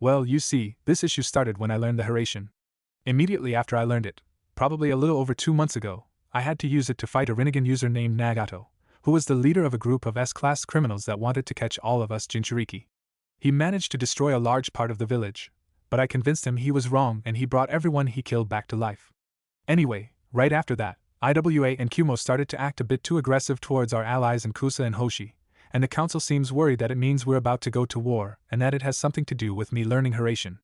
Well, you see, this issue started when I learned the Hiraishin. Immediately after I learned it, probably a little over 2 months ago, I had to use it to fight a Rinnegan user named Nagato, who was the leader of a group of S-class criminals that wanted to catch all of us Jinchuriki. He managed to destroy a large part of the village, but I convinced him he was wrong and he brought everyone he killed back to life. Anyway, right after that, IWA and Kumo started to act a bit too aggressive towards our allies in Kusa and Hoshi, and the council seems worried that it means we're about to go to war and that it has something to do with me learning Hiraishin.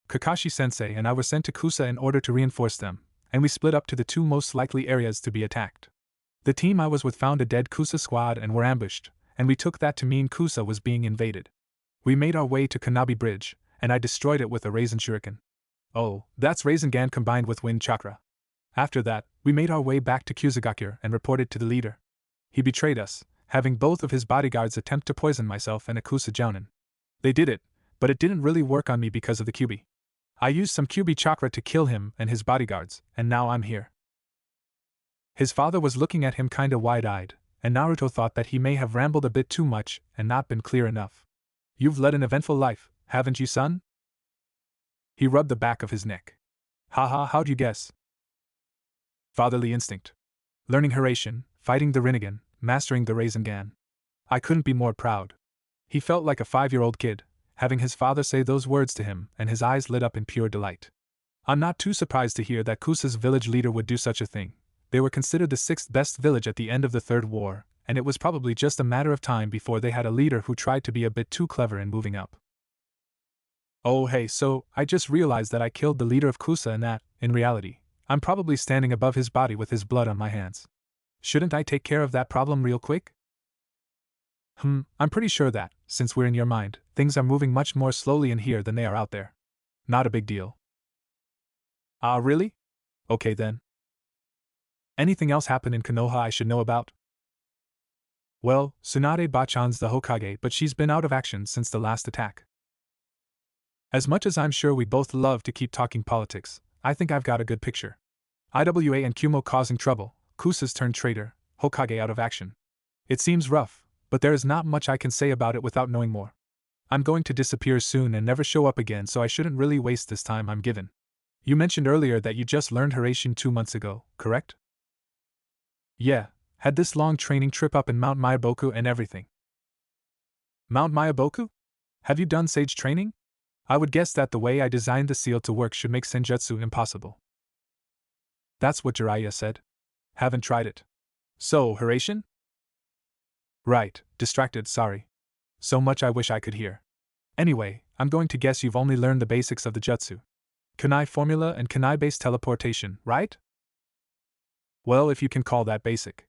Kakashi-sensei and I were sent to Kusa in order to reinforce them, and we split up to the 2 most likely areas to be attacked. The team I was with found a dead Kusa squad and were ambushed, and we took that to mean Kusa was being invaded. We made our way to Kanabi Bridge, and I destroyed it with a raisin shuriken. Oh, that's Rasengan combined with Wind Chakra. After that, we made our way back to Kusagakure and reported to the leader. He betrayed us, having both of his bodyguards attempt to poison myself and Akusa Jounin. They did it, but it didn't really work on me because of the Kyubi. I used some Kyubi chakra to kill him and his bodyguards, and now I'm here. His father was looking at him kinda wide-eyed, and Naruto thought that he may have rambled a bit too much and not been clear enough. You've led an eventful life, haven't you, son? He rubbed the back of his neck. Haha, how'd you guess? Fatherly instinct. Learning Hiraishin, fighting the Rinnegan, mastering the Rasengan. I couldn't be more proud. He felt like a 5-year-old kid, having his father say those words to him, and his eyes lit up in pure delight. I'm not too surprised to hear that Kusa's village leader would do such a thing. They were considered the 6th best village at the end of the Third War, and it was probably just a matter of time before they had a leader who tried to be a bit too clever in moving up. Oh hey, so, I just realized that I killed the leader of Kusa and that, in reality, I'm probably standing above his body with his blood on my hands. Shouldn't I take care of that problem real quick? I'm pretty sure that, since we're in your mind, things are moving much more slowly in here than they are out there. Not a big deal. Ah, really? Okay then. Anything else happen in Konoha I should know about? Well, Tsunade Bachan's the Hokage, but she's been out of action since the last attack. As much as I'm sure we both love to keep talking politics, I think I've got a good picture. IWA and Kumo causing trouble, Kusa's turned traitor, Hokage out of action. It seems rough, but there is not much I can say about it without knowing more. I'm going to disappear soon and never show up again, so I shouldn't really waste this time I'm given. You mentioned earlier that you just learned Hiraishin 2 months ago, correct? Yeah, had this long training trip up in Mount Myaboku and everything. Mount Myaboku? Have you done sage training? I would guess that the way I designed the seal to work should make senjutsu impossible. That's what Jiraiya said. Haven't tried it. So, Hiraishin? Right, distracted, sorry. So much I wish I could hear. Anyway, I'm going to guess you've only learned the basics of the jutsu. Kunai formula and kunai-based teleportation, right? Well, if you can call that basic.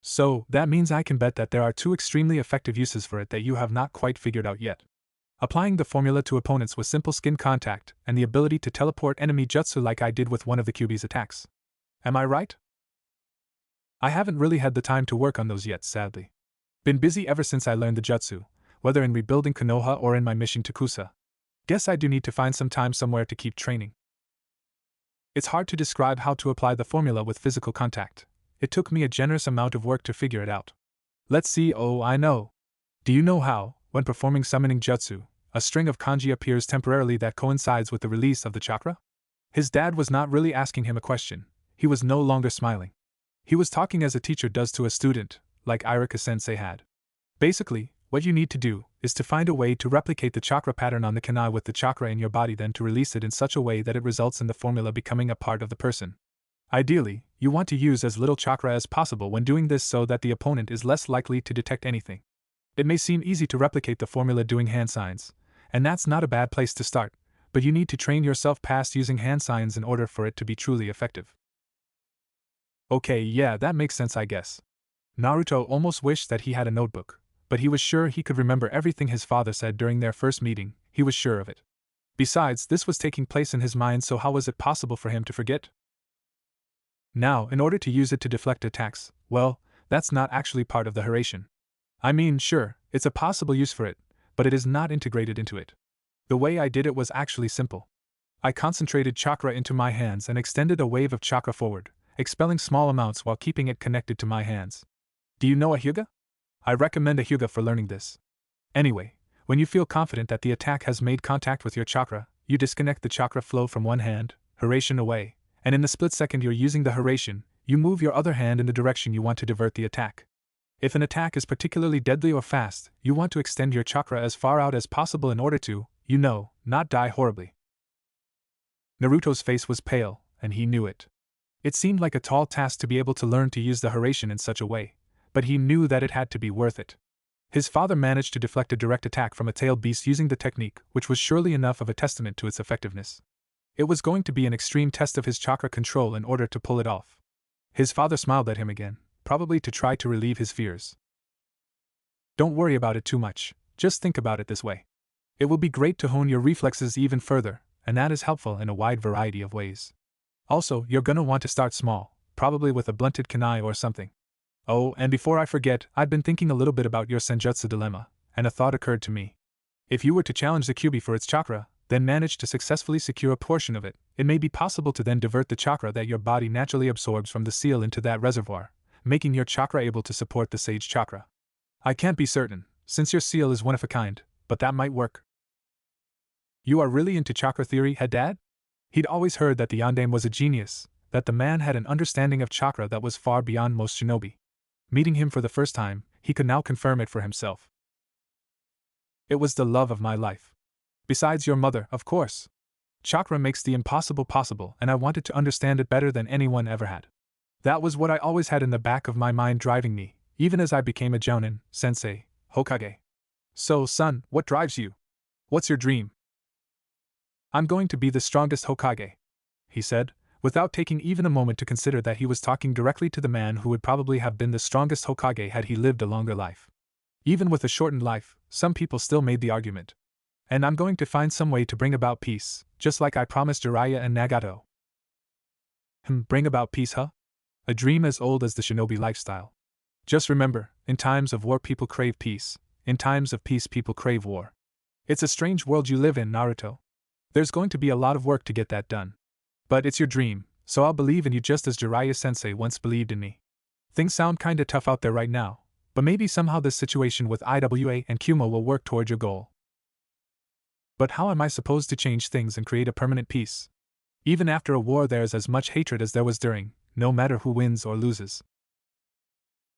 So, that means I can bet that there are 2 extremely effective uses for it that you have not quite figured out yet. Applying the formula to opponents with simple skin contact, and the ability to teleport enemy jutsu like I did with one of the Kyubi's attacks. Am I right? I haven't really had the time to work on those yet, sadly. Been busy ever since I learned the jutsu, whether in rebuilding Konoha or in my mission to Kusa. Guess I do need to find some time somewhere to keep training. It's hard to describe how to apply the formula with physical contact. It took me a generous amount of work to figure it out. Let's see, oh, I know. Do you know how, when performing summoning jutsu, a string of kanji appears temporarily that coincides with the release of the chakra? His dad was not really asking him a question. He was no longer smiling. He was talking as a teacher does to a student, like Irika-sensei had. Basically, what you need to do is to find a way to replicate the chakra pattern on the kanai with the chakra in your body, then to release it in such a way that it results in the formula becoming a part of the person. Ideally, you want to use as little chakra as possible when doing this so that the opponent is less likely to detect anything. It may seem easy to replicate the formula doing hand signs, and that's not a bad place to start, but you need to train yourself past using hand signs in order for it to be truly effective. Okay, yeah, that makes sense, I guess. Naruto almost wished that he had a notebook, but he was sure he could remember everything his father said during their first meeting, he was sure of it. Besides, this was taking place in his mind, so how was it possible for him to forget? Now, in order to use it to deflect attacks, well, that's not actually part of the Hiraishin. I mean, sure, it's a possible use for it, but it is not integrated into it. The way I did it was actually simple. I concentrated chakra into my hands and extended a wave of chakra forward, expelling small amounts while keeping it connected to my hands. Do you know a hyuga? I recommend a hyuga for learning this. Anyway, when you feel confident that the attack has made contact with your chakra, you disconnect the chakra flow from one hand, Hiraishin away, and in the split second you're using the Hiraishin, you move your other hand in the direction you want to divert the attack. If an attack is particularly deadly or fast, you want to extend your chakra as far out as possible in order to, not die horribly. Naruto's face was pale, and he knew it. It seemed like a tall task to be able to learn to use the Hiraishin in such a way, but he knew that it had to be worth it. His father managed to deflect a direct attack from a tailed beast using the technique, which was surely enough of a testament to its effectiveness. It was going to be an extreme test of his chakra control in order to pull it off. His father smiled at him again, probably to try to relieve his fears. Don't worry about it too much, just think about it this way. It will be great to hone your reflexes even further, and that is helpful in a wide variety of ways. Also, you're gonna want to start small, probably with a blunted kunai or something. Oh, and before I forget, I'd been thinking a little bit about your senjutsu dilemma, and a thought occurred to me. If you were to challenge the Kyuubi for its chakra, then manage to successfully secure a portion of it, it may be possible to then divert the chakra that your body naturally absorbs from the seal into that reservoir, making your chakra able to support the sage chakra. I can't be certain, since your seal is one of a kind, but that might work. You are really into chakra theory, head dad? He'd always heard that the yandame was a genius, that the man had an understanding of chakra that was far beyond most shinobi. Meeting him for the first time, he could now confirm it for himself. It was the love of my life. Besides your mother, of course. Chakra makes the impossible possible, and I wanted to understand it better than anyone ever had. That was what I always had in the back of my mind driving me, even as I became a jounin, sensei, Hokage. So, son, what drives you? What's your dream? I'm going to be the strongest Hokage, he said, without taking even a moment to consider that he was talking directly to the man who would probably have been the strongest Hokage had he lived a longer life. Even with a shortened life, some people still made the argument. And I'm going to find some way to bring about peace, just like I promised Jiraiya and Nagato. Bring about peace, huh? A dream as old as the shinobi lifestyle. Just remember, in times of war people crave peace, in times of peace people crave war. It's a strange world you live in, Naruto. There's going to be a lot of work to get that done. But it's your dream, so I'll believe in you just as Jiraiya-sensei once believed in me. Things sound kinda tough out there right now, but maybe somehow this situation with IWA and Kumo will work toward your goal. But how am I supposed to change things and create a permanent peace? Even after a war there's as much hatred as there was during, no matter who wins or loses.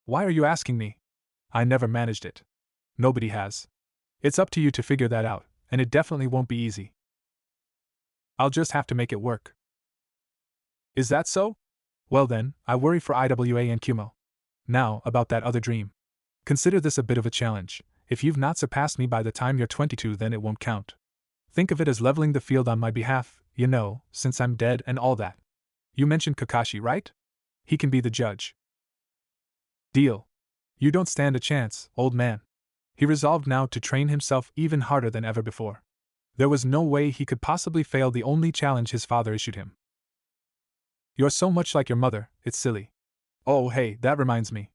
Why are you asking me? I never managed it. Nobody has. It's up to you to figure that out, and it definitely won't be easy. I'll just have to make it work. Is that so? Well then, I worry for IWA and Kumo. Now, about that other dream. Consider this a bit of a challenge. If you've not surpassed me by the time you're 22, then it won't count. Think of it as leveling the field on my behalf, you know, since I'm dead and all that. You mentioned Kakashi, right? He can be the judge. Deal. You don't stand a chance, old man. He resolved now to train himself even harder than ever before. There was no way he could possibly fail the only challenge his father issued him. You're so much like your mother, it's silly. Oh hey, that reminds me.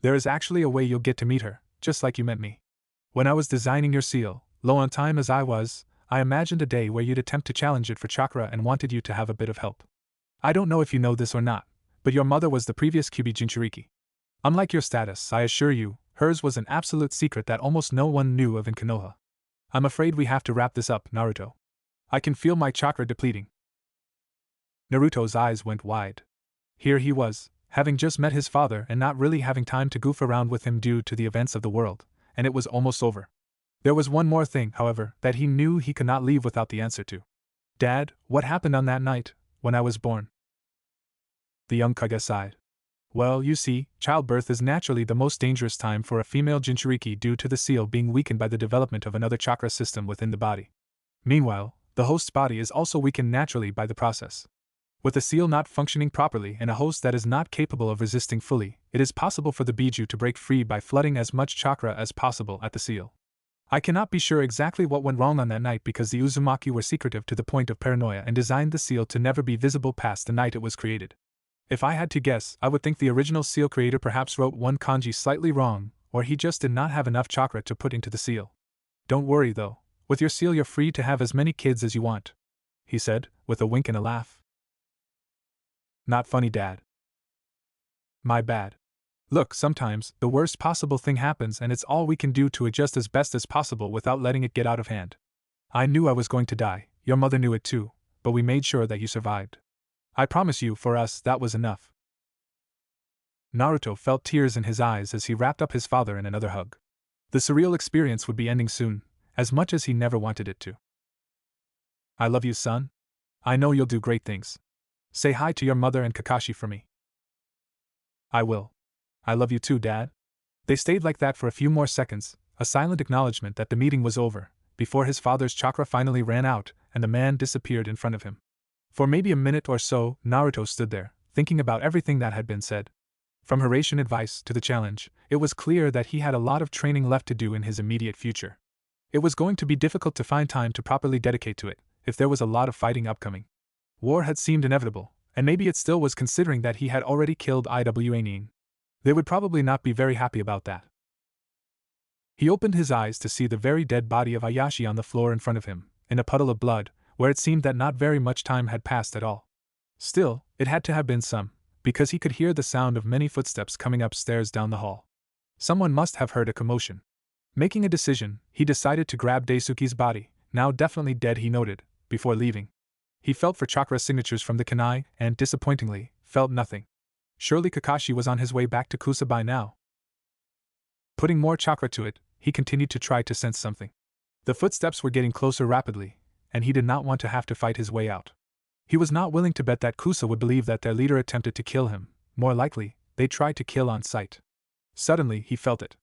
There is actually a way you'll get to meet her, just like you met me. When I was designing your seal, low on time as I was, I imagined a day where you'd attempt to challenge it for chakra and wanted you to have a bit of help. I don't know if you know this or not, but your mother was the previous Kyuubi Jinchuriki. Unlike your status, I assure you, hers was an absolute secret that almost no one knew of in Konoha. I'm afraid we have to wrap this up, Naruto. I can feel my chakra depleting. Naruto's eyes went wide. Here he was, having just met his father and not really having time to goof around with him due to the events of the world, and it was almost over. There was one more thing, however, that he knew he could not leave without the answer to. Dad, what happened on that night, when I was born? The young Kage sighed. Well, you see, childbirth is naturally the most dangerous time for a female Jinchuriki due to the seal being weakened by the development of another chakra system within the body. Meanwhile, the host's body is also weakened naturally by the process. With the seal not functioning properly and a host that is not capable of resisting fully, it is possible for the Biju to break free by flooding as much chakra as possible at the seal. I cannot be sure exactly what went wrong on that night because the Uzumaki were secretive to the point of paranoia and designed the seal to never be visible past the night it was created. If I had to guess, I would think the original seal creator perhaps wrote one kanji slightly wrong, or he just did not have enough chakra to put into the seal. Don't worry though, with your seal you're free to have as many kids as you want, he said, with a wink and a laugh. Not funny, Dad. My bad. Look, sometimes, the worst possible thing happens and it's all we can do to adjust as best as possible without letting it get out of hand. I knew I was going to die, your mother knew it too, but we made sure that you survived. I promise you, for us, that was enough. Naruto felt tears in his eyes as he wrapped up his father in another hug. The surreal experience would be ending soon, as much as he never wanted it to. I love you, son. I know you'll do great things. Say hi to your mother and Kakashi for me. I will. I love you too, Dad. They stayed like that for a few more seconds, a silent acknowledgement that the meeting was over, before his father's chakra finally ran out and the man disappeared in front of him. For maybe a minute or so, Naruto stood there, thinking about everything that had been said. From Hiraishin advice to the challenge, it was clear that he had a lot of training left to do in his immediate future. It was going to be difficult to find time to properly dedicate to it, if there was a lot of fighting upcoming. War had seemed inevitable, and maybe it still was considering that he had already killed Iwa Nin. They would probably not be very happy about that. He opened his eyes to see the very dead body of Ayashi on the floor in front of him, in a puddle of blood, where it seemed that not very much time had passed at all. Still, it had to have been some, because he could hear the sound of many footsteps coming upstairs down the hall. Someone must have heard a commotion. Making a decision, he decided to grab Daisuke's body, now definitely dead he noted, before leaving. He felt for chakra signatures from the kunai, and, disappointingly, felt nothing. Surely Kakashi was on his way back to Kusa by now. Putting more chakra to it, he continued to try to sense something. The footsteps were getting closer rapidly, and he did not want to have to fight his way out. He was not willing to bet that Kusa would believe that their leader attempted to kill him. More likely, they tried to kill on sight. Suddenly, he felt it.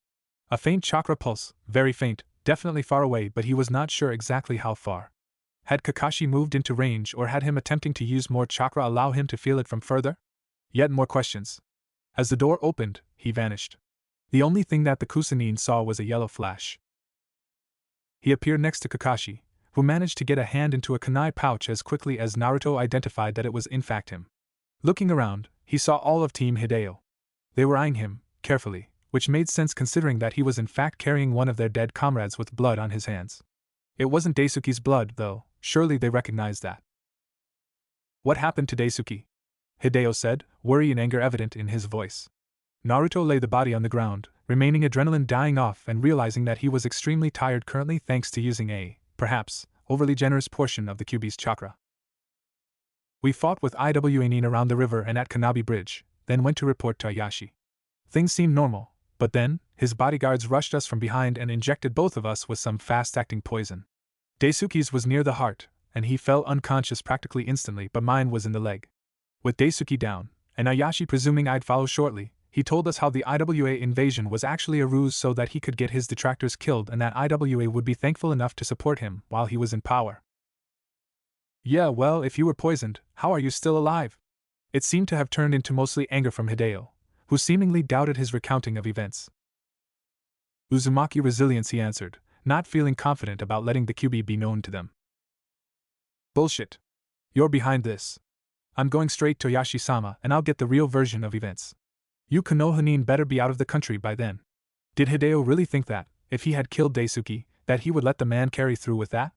A faint chakra pulse, very faint, definitely far away, but he was not sure exactly how far. Had Kakashi moved into range, or had him attempting to use more chakra allow him to feel it from further? Yet more questions. As the door opened, he vanished. The only thing that the Kusanin saw was a yellow flash. He appeared next to Kakashi, who managed to get a hand into a kunai pouch as quickly as Naruto identified that it was in fact him. Looking around, he saw all of Team Hideo. They were eyeing him, carefully, which made sense considering that he was in fact carrying one of their dead comrades with blood on his hands. It wasn't Daisuke's blood, though, surely they recognized that. What happened to Daisuke? Hideo said, worry and anger evident in his voice. Naruto lay the body on the ground, remaining adrenaline dying off and realizing that he was extremely tired currently thanks to using a, perhaps, overly generous portion of the Kyuubi's chakra. We fought with Iwa Nin around the river and at Kanabi Bridge, then went to report to Ayashi. Things seemed normal, but then, his bodyguards rushed us from behind and injected both of us with some fast-acting poison. Daisuke's was near the heart, and he fell unconscious practically instantly, but mine was in the leg. With Daisuke down, and Ayashi presuming I'd follow shortly, he told us how the Iwa invasion was actually a ruse so that he could get his detractors killed and that Iwa would be thankful enough to support him while he was in power. Yeah, well, if you were poisoned, how are you still alive? It seemed to have turned into mostly anger from Hideo, who seemingly doubted his recounting of events. Uzumaki resilience, he answered, not feeling confident about letting the Kyuubi be known to them. Bullshit. You're behind this. I'm going straight to Yashi-sama and I'll get the real version of events. You Konohanin better be out of the country by then. Did Hideo really think that, if he had killed Daisuke, that he would let the man carry through with that?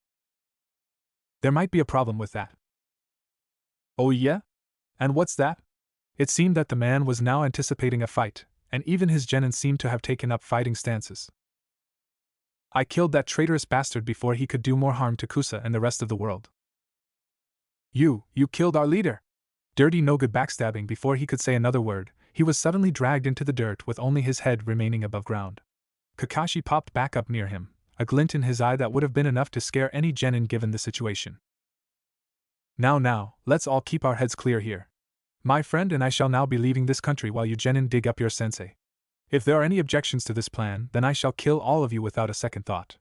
There might be a problem with that. Oh yeah? And what's that? It seemed that the man was now anticipating a fight, and even his genin seemed to have taken up fighting stances. I killed that traitorous bastard before he could do more harm to Kusa and the rest of the world. You killed our leader! Dirty no-good backstabbing. Before he could say another word, he was suddenly dragged into the dirt with only his head remaining above ground. Kakashi popped back up near him, a glint in his eye that would have been enough to scare any genin given the situation. Now, let's all keep our heads clear here. My friend and I shall now be leaving this country while you genin dig up your sensei. If there are any objections to this plan, then I shall kill all of you without a second thought.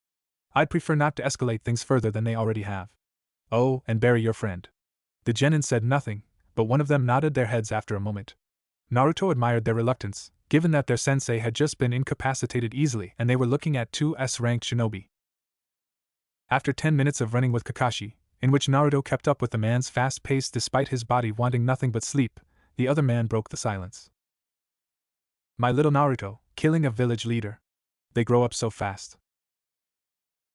I'd prefer not to escalate things further than they already have. Oh, and bury your friend. The genin said nothing, but one of them nodded their heads after a moment. Naruto admired their reluctance, given that their sensei had just been incapacitated easily and they were looking at two S-ranked shinobi. After 10 minutes of running with Kakashi, in which Naruto kept up with the man's fast pace despite his body wanting nothing but sleep, the other man broke the silence. My little Naruto, killing a village leader. They grow up so fast.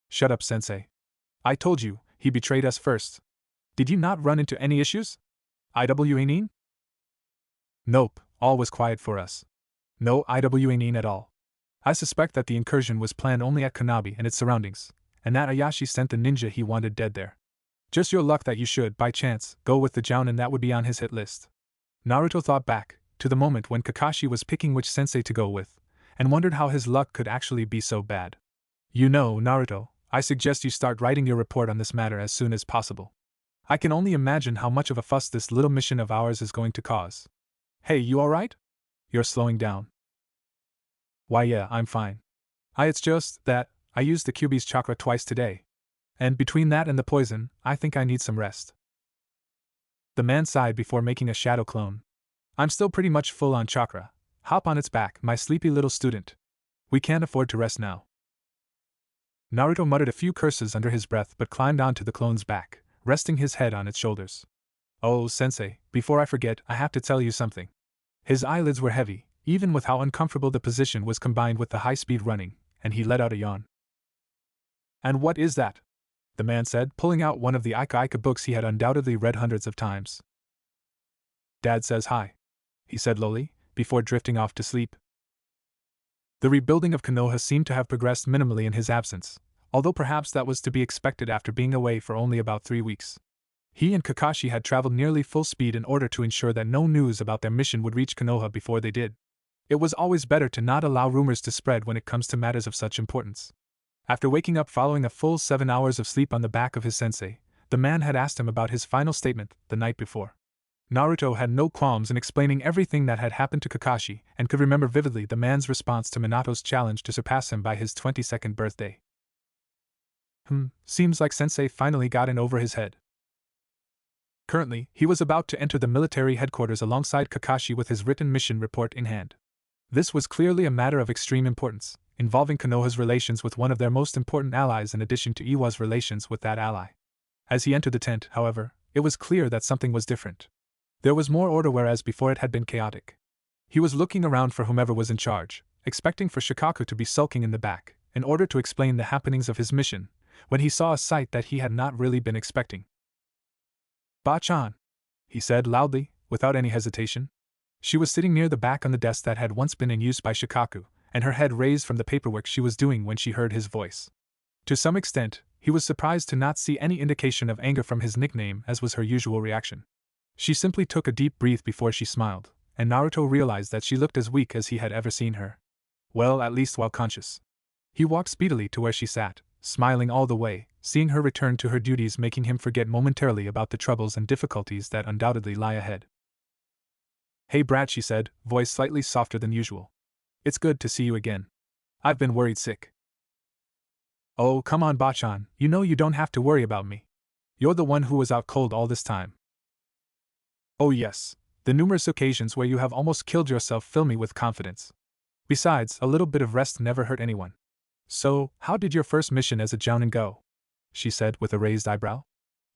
Shut up, sensei. I told you, he betrayed us first. Did you not run into any issues? Iwa Nin? Nope, all was quiet for us. No Iwa Nin at all. I suspect that the incursion was planned only at Kanabi and its surroundings, and that Ayashi sent the ninja he wanted dead there. Just your luck that you should, by chance, go with the Jounin that would be on his hit list. Naruto thought back, to the moment when Kakashi was picking which sensei to go with, and wondered how his luck could actually be so bad. You know, Naruto, I suggest you start writing your report on this matter as soon as possible. I can only imagine how much of a fuss this little mission of ours is going to cause. Hey, you alright? You're slowing down. Why yeah, I'm fine. It's just that, I used the Kyuubi's chakra twice today. And between that and the poison, I think I need some rest. The man sighed before making a shadow clone. I'm still pretty much full on chakra. Hop on its back, my sleepy little student. We can't afford to rest now. Naruto muttered a few curses under his breath but climbed onto the clone's back, resting his head on its shoulders. "Oh, sensei, before I forget, I have to tell you something." His eyelids were heavy, even with how uncomfortable the position was combined with the high-speed running, and he let out a yawn. "And what is that?" the man said, pulling out one of the Ika Ika books he had undoubtedly read hundreds of times. "Dad says hi," he said lowly, before drifting off to sleep. The rebuilding of Konoha seemed to have progressed minimally in his absence, although perhaps that was to be expected after being away for only about 3 weeks. He and Kakashi had traveled nearly full speed in order to ensure that no news about their mission would reach Konoha before they did. It was always better to not allow rumors to spread when it comes to matters of such importance. After waking up following a full 7 hours of sleep on the back of his sensei, the man had asked him about his final statement the night before. Naruto had no qualms in explaining everything that had happened to Kakashi and could remember vividly the man's response to Minato's challenge to surpass him by his 22nd birthday. Seems like sensei finally got in over his head. Currently, he was about to enter the military headquarters alongside Kakashi with his written mission report in hand. This was clearly a matter of extreme importance, involving Konoha's relations with one of their most important allies in addition to Iwa's relations with that ally. As he entered the tent, however, it was clear that something was different. There was more order whereas before it had been chaotic. He was looking around for whomever was in charge, expecting for Shikaku to be sulking in the back, in order to explain the happenings of his mission, when he saw a sight that he had not really been expecting. "Ba-chan," he said loudly, without any hesitation. She was sitting near the back on the desk that had once been in use by Shikaku, and her head raised from the paperwork she was doing when she heard his voice. To some extent, he was surprised to not see any indication of anger from his nickname as was her usual reaction. She simply took a deep breath before she smiled, and Naruto realized that she looked as weak as he had ever seen her. Well, at least while conscious. He walked speedily to where she sat, smiling all the way, seeing her return to her duties making him forget momentarily about the troubles and difficulties that undoubtedly lie ahead. "Hey Brad," she said, voice slightly softer than usual. "It's good to see you again. I've been worried sick." "Oh, come on Bachan, you know you don't have to worry about me. You're the one who was out cold all this time." "Oh yes, the numerous occasions where you have almost killed yourself fill me with confidence. Besides, a little bit of rest never hurt anyone. So, how did your first mission as a jounin go?" she said with a raised eyebrow.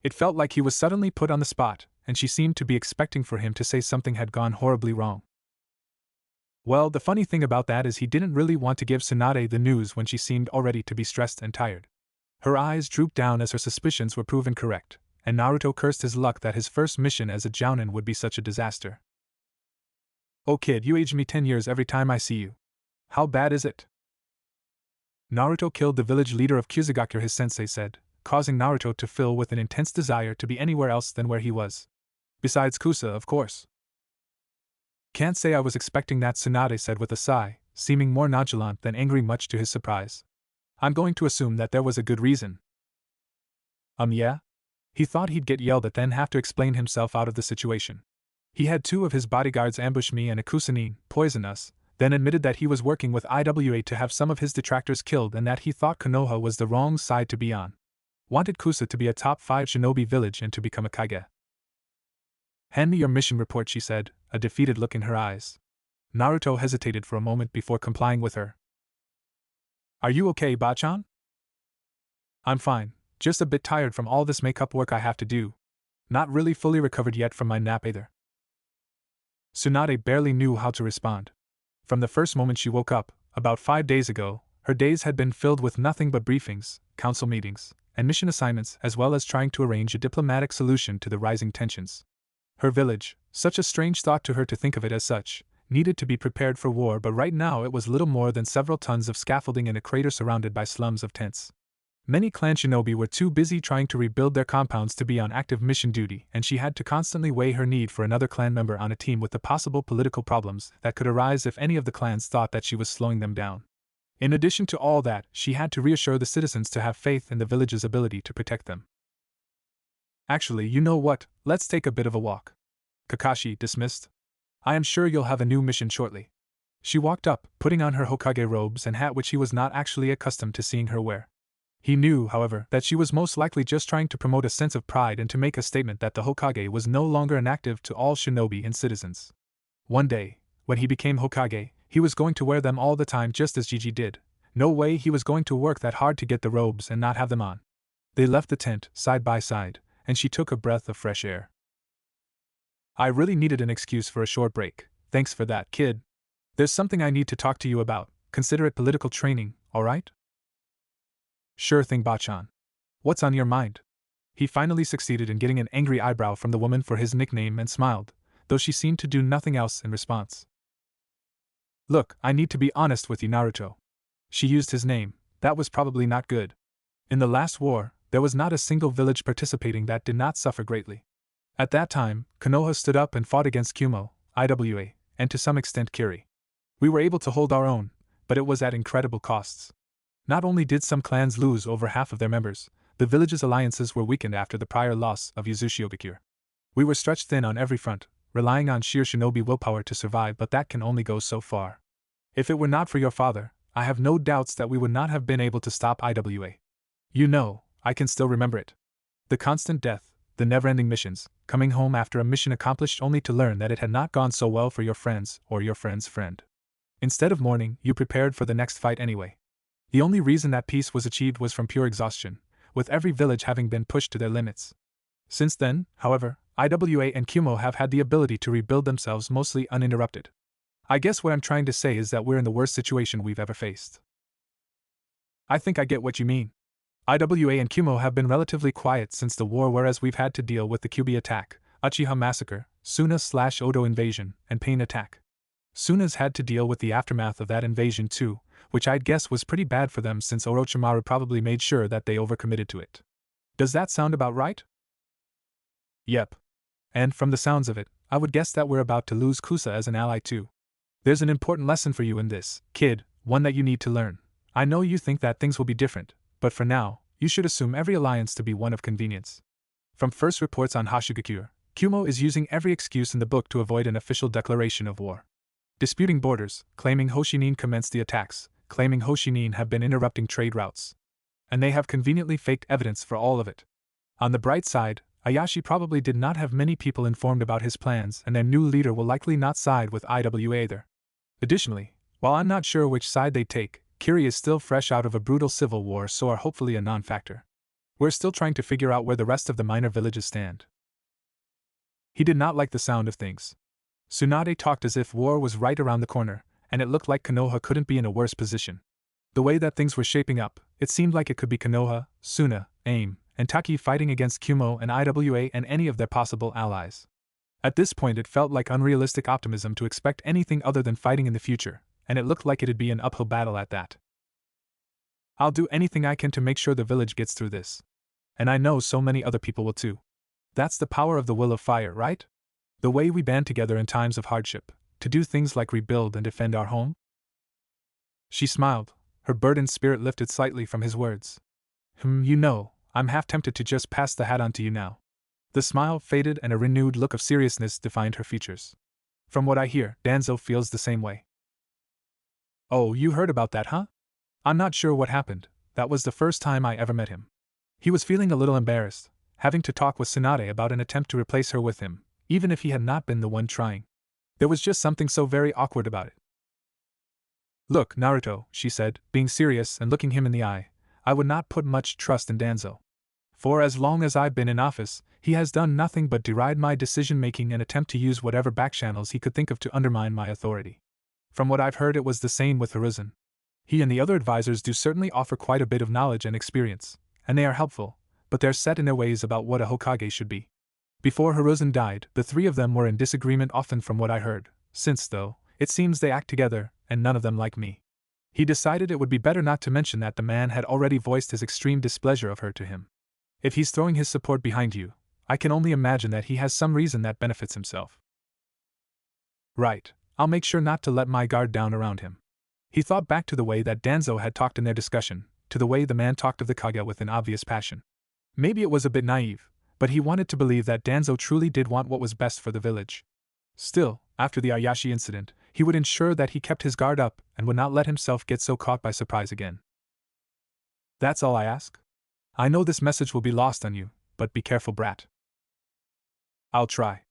It felt like he was suddenly put on the spot, and she seemed to be expecting for him to say something had gone horribly wrong. Well, the funny thing about that is he didn't really want to give Tsunade the news when she seemed already to be stressed and tired. Her eyes drooped down as her suspicions were proven correct, and Naruto cursed his luck that his first mission as a jounin would be such a disaster. "Oh kid, you age me 10 years every time I see you. How bad is it?" "Naruto killed the village leader of Kusagakure," his sensei said, causing Naruto to fill with an intense desire to be anywhere else than where he was. "Besides Kusa, of course." "Can't say I was expecting that," Tsunade said with a sigh, seeming more nonchalant than angry much to his surprise. "I'm going to assume that there was a good reason." Yeah? He thought he'd get yelled at then have to explain himself out of the situation. He had 2 of his bodyguards ambush me and a Kusanine, poison us, then admitted that he was working with IWA to have some of his detractors killed and that he thought Konoha was the wrong side to be on. Wanted Kusa to be a top 5 shinobi village and to become a Kage. "Hand me your mission report," she said, a defeated look in her eyes. Naruto hesitated for a moment before complying with her. "Are you okay, Bachan?" "I'm fine, just a bit tired from all this makeup work I have to do. Not really fully recovered yet from my nap either." Tsunade barely knew how to respond. From the first moment she woke up, about 5 days ago, her days had been filled with nothing but briefings, council meetings, and mission assignments as well as trying to arrange a diplomatic solution to the rising tensions. Her village, such a strange thought to her to think of it as such, needed to be prepared for war, but right now it was little more than several tons of scaffolding in a crater surrounded by slums of tents. Many clan shinobi were too busy trying to rebuild their compounds to be on active mission duty, and she had to constantly weigh her need for another clan member on a team with the possible political problems that could arise if any of the clans thought that she was slowing them down. In addition to all that, she had to reassure the citizens to have faith in the village's ability to protect them. "Actually, you know what, let's take a bit of a walk." Kakashi dismissed. "I am sure you'll have a new mission shortly." She walked up, putting on her Hokage robes and hat which he was not actually accustomed to seeing her wear. He knew, however, that she was most likely just trying to promote a sense of pride and to make a statement that the Hokage was no longer inactive to all shinobi and citizens. One day, when he became Hokage, he was going to wear them all the time just as Gigi did. No way he was going to work that hard to get the robes and not have them on. They left the tent, side by side, and she took a breath of fresh air. I really needed an excuse for a short break. Thanks for that, kid. There's something I need to talk to you about. Consider it political training, alright? Sure thing, Bachan. What's on your mind? He finally succeeded in getting an angry eyebrow from the woman for his nickname and smiled, though she seemed to do nothing else in response. Look, I need to be honest with you, Naruto. She used his name. That was probably not good. In the last war, there was not a single village participating that did not suffer greatly. At that time, Konoha stood up and fought against Kumo, IWA, and to some extent Kiri. We were able to hold our own, but it was at incredible costs. Not only did some clans lose over half of their members, the village's alliances were weakened after the prior loss of Yuzushiogakure. We were stretched thin on every front, relying on sheer shinobi willpower to survive, but that can only go so far. If it were not for your father, I have no doubts that we would not have been able to stop IWA. You know, I can still remember it. The constant death, the never-ending missions, coming home after a mission accomplished only to learn that it had not gone so well for your friends or your friend's friend. Instead of mourning, you prepared for the next fight anyway. The only reason that peace was achieved was from pure exhaustion, with every village having been pushed to their limits. Since then, however, IWA and Kumo have had the ability to rebuild themselves mostly uninterrupted. I guess what I'm trying to say is that we're in the worst situation we've ever faced. I think I get what you mean. IWA and Kumo have been relatively quiet since the war, whereas we've had to deal with the Kyuubi attack, Uchiha massacre, Suna/Odo invasion, and Pain attack. Suna's had to deal with the aftermath of that invasion too, which I'd guess was pretty bad for them since Orochimaru probably made sure that they overcommitted to it. Does that sound about right? Yep. And from the sounds of it, I would guess that we're about to lose Kusa as an ally too. There's an important lesson for you in this, kid, one that you need to learn. I know you think that things will be different, but for now, you should assume every alliance to be one of convenience. From first reports on Hashigakure, Kumo is using every excuse in the book to avoid an official declaration of war. Disputing borders, claiming Hoshinin commenced the attacks, claiming Hoshinin have been interrupting trade routes. And they have conveniently faked evidence for all of it. On the bright side, Ayashi probably did not have many people informed about his plans, and their new leader will likely not side with IWA either. Additionally, while I'm not sure which side they take, Kiri is still fresh out of a brutal civil war, so are hopefully a non-factor. We're still trying to figure out where the rest of the minor villages stand. He did not like the sound of things. Tsunade talked as if war was right around the corner, and it looked like Konoha couldn't be in a worse position. The way that things were shaping up, it seemed like it could be Konoha, Suna, AIM, and Taki fighting against Kumo and IWA and any of their possible allies. At this point it felt like unrealistic optimism to expect anything other than fighting in the future, and it looked like it'd be an uphill battle at that. I'll do anything I can to make sure the village gets through this. And I know so many other people will too. That's the power of the will of fire, right? The way we band together in times of hardship, to do things like rebuild and defend our home? She smiled, her burdened spirit lifted slightly from his words. You know, I'm half tempted to just pass the hat on to you now. The smile faded and a renewed look of seriousness defined her features. From what I hear, Danzo feels the same way. Oh, you heard about that, huh? I'm not sure what happened. That was the first time I ever met him. He was feeling a little embarrassed, having to talk with Tsunade about an attempt to replace her with him, even if he had not been the one trying. There was just something so very awkward about it. Look, Naruto, she said, being serious and looking him in the eye, I would not put much trust in Danzo. For as long as I've been in office, he has done nothing but deride my decision-making and attempt to use whatever backchannels he could think of to undermine my authority. From what I've heard, it was the same with Hiruzen. He and the other advisors do certainly offer quite a bit of knowledge and experience, and they are helpful, but they're set in their ways about what a Hokage should be. Before Hiruzen died, the three of them were in disagreement often from what I heard, since, though, it seems they act together, and none of them like me. He decided it would be better not to mention that the man had already voiced his extreme displeasure of her to him. If he's throwing his support behind you, I can only imagine that he has some reason that benefits himself. Right, I'll make sure not to let my guard down around him. He thought back to the way that Danzo had talked in their discussion, to the way the man talked of the Kage with an obvious passion. Maybe it was a bit naive, but he wanted to believe that Danzo truly did want what was best for the village. Still, after the Ayashi incident, he would ensure that he kept his guard up and would not let himself get so caught by surprise again. That's all I ask. I know this message will be lost on you, but be careful, brat. I'll try.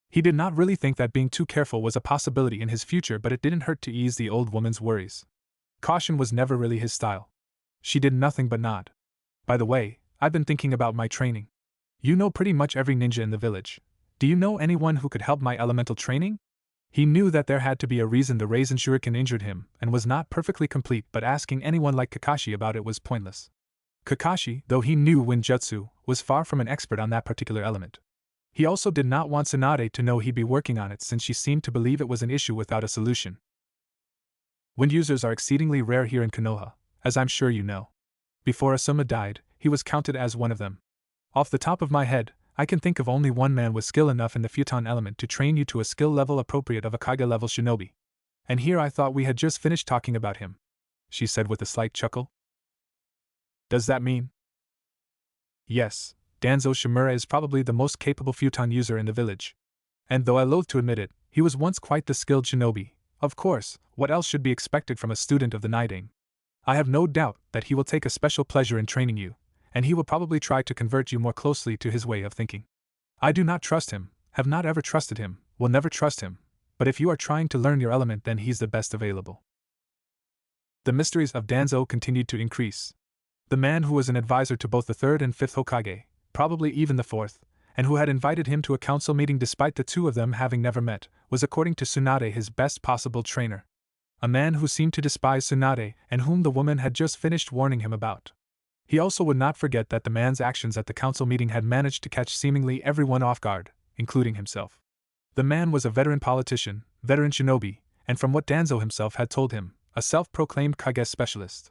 He did not really think that being too careful was a possibility in his future, but it didn't hurt to ease the old woman's worries. Caution was never really his style. She did nothing but nod. By the way, I've been thinking about my training. You know pretty much every ninja in the village. Do you know anyone who could help my elemental training? He knew that there had to be a reason the Raisin Shuriken injured him and was not perfectly complete, but asking anyone like Kakashi about it was pointless. Kakashi, though he knew Wind Jutsu, was far from an expert on that particular element. He also did not want Tsunade to know he'd be working on it, since she seemed to believe it was an issue without a solution. Wind users are exceedingly rare here in Konoha, as I'm sure you know. Before Asuma died, he was counted as one of them. Off the top of my head, I can think of only one man with skill enough in the futon element to train you to a skill level appropriate of a Kage level shinobi. And here I thought we had just finished talking about him, she said with a slight chuckle. Does that mean? Yes, Danzo Shimura is probably the most capable futon user in the village. And though I loathe to admit it, he was once quite the skilled shinobi. Of course, what else should be expected from a student of the Niding? I have no doubt that he will take a special pleasure in training you, and he will probably try to convert you more closely to his way of thinking. I do not trust him, have not ever trusted him, will never trust him, but if you are trying to learn your element, then he's the best available. The mysteries of Danzo continued to increase. The man who was an advisor to both the third and fifth Hokage, probably even the fourth, and who had invited him to a council meeting despite the two of them having never met, was according to Tsunade his best possible trainer. A man who seemed to despise Tsunade and whom the woman had just finished warning him about. He also would not forget that the man's actions at the council meeting had managed to catch seemingly everyone off guard, including himself. The man was a veteran politician, veteran shinobi, and from what Danzo himself had told him, a self-proclaimed Kage specialist.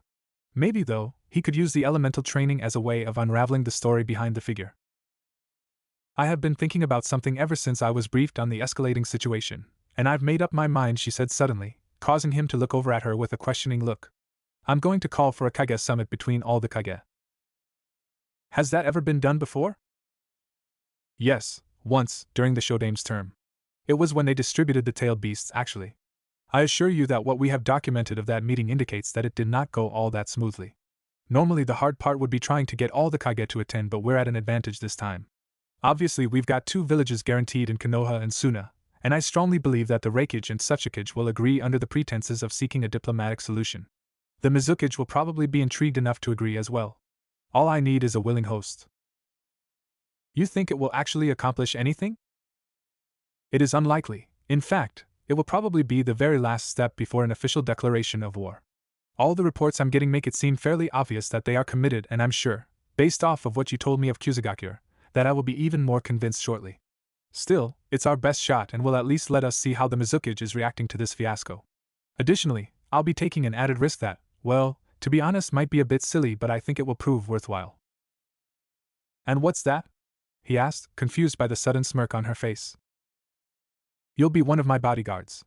Maybe, though, he could use the elemental training as a way of unraveling the story behind the figure. I have been thinking about something ever since I was briefed on the escalating situation, and I've made up my mind, she said suddenly, causing him to look over at her with a questioning look. I'm going to call for a Kage summit between all the Kage. Has that ever been done before? Yes, once, during the Shodame's term. It was when they distributed the tailed beasts, actually. I assure you that what we have documented of that meeting indicates that it did not go all that smoothly. Normally the hard part would be trying to get all the Kage to attend, but we're at an advantage this time. Obviously we've got 2 villages guaranteed in Konoha and Suna, and I strongly believe that the Reikage and Tsuchikage will agree under the pretenses of seeking a diplomatic solution. The Mizukage will probably be intrigued enough to agree as well. All I need is a willing host. You think it will actually accomplish anything? It is unlikely. In fact, it will probably be the very last step before an official declaration of war. All the reports I'm getting make it seem fairly obvious that they are committed, and I'm sure, based off of what you told me of Kusagakure, that I will be even more convinced shortly. Still, it's our best shot and will at least let us see how the Mizukage is reacting to this fiasco. Additionally, I'll be taking an added risk that, well, to be honest, might be a bit silly, but I think it will prove worthwhile. And what's that? He asked, confused by the sudden smirk on her face. You'll be one of my bodyguards.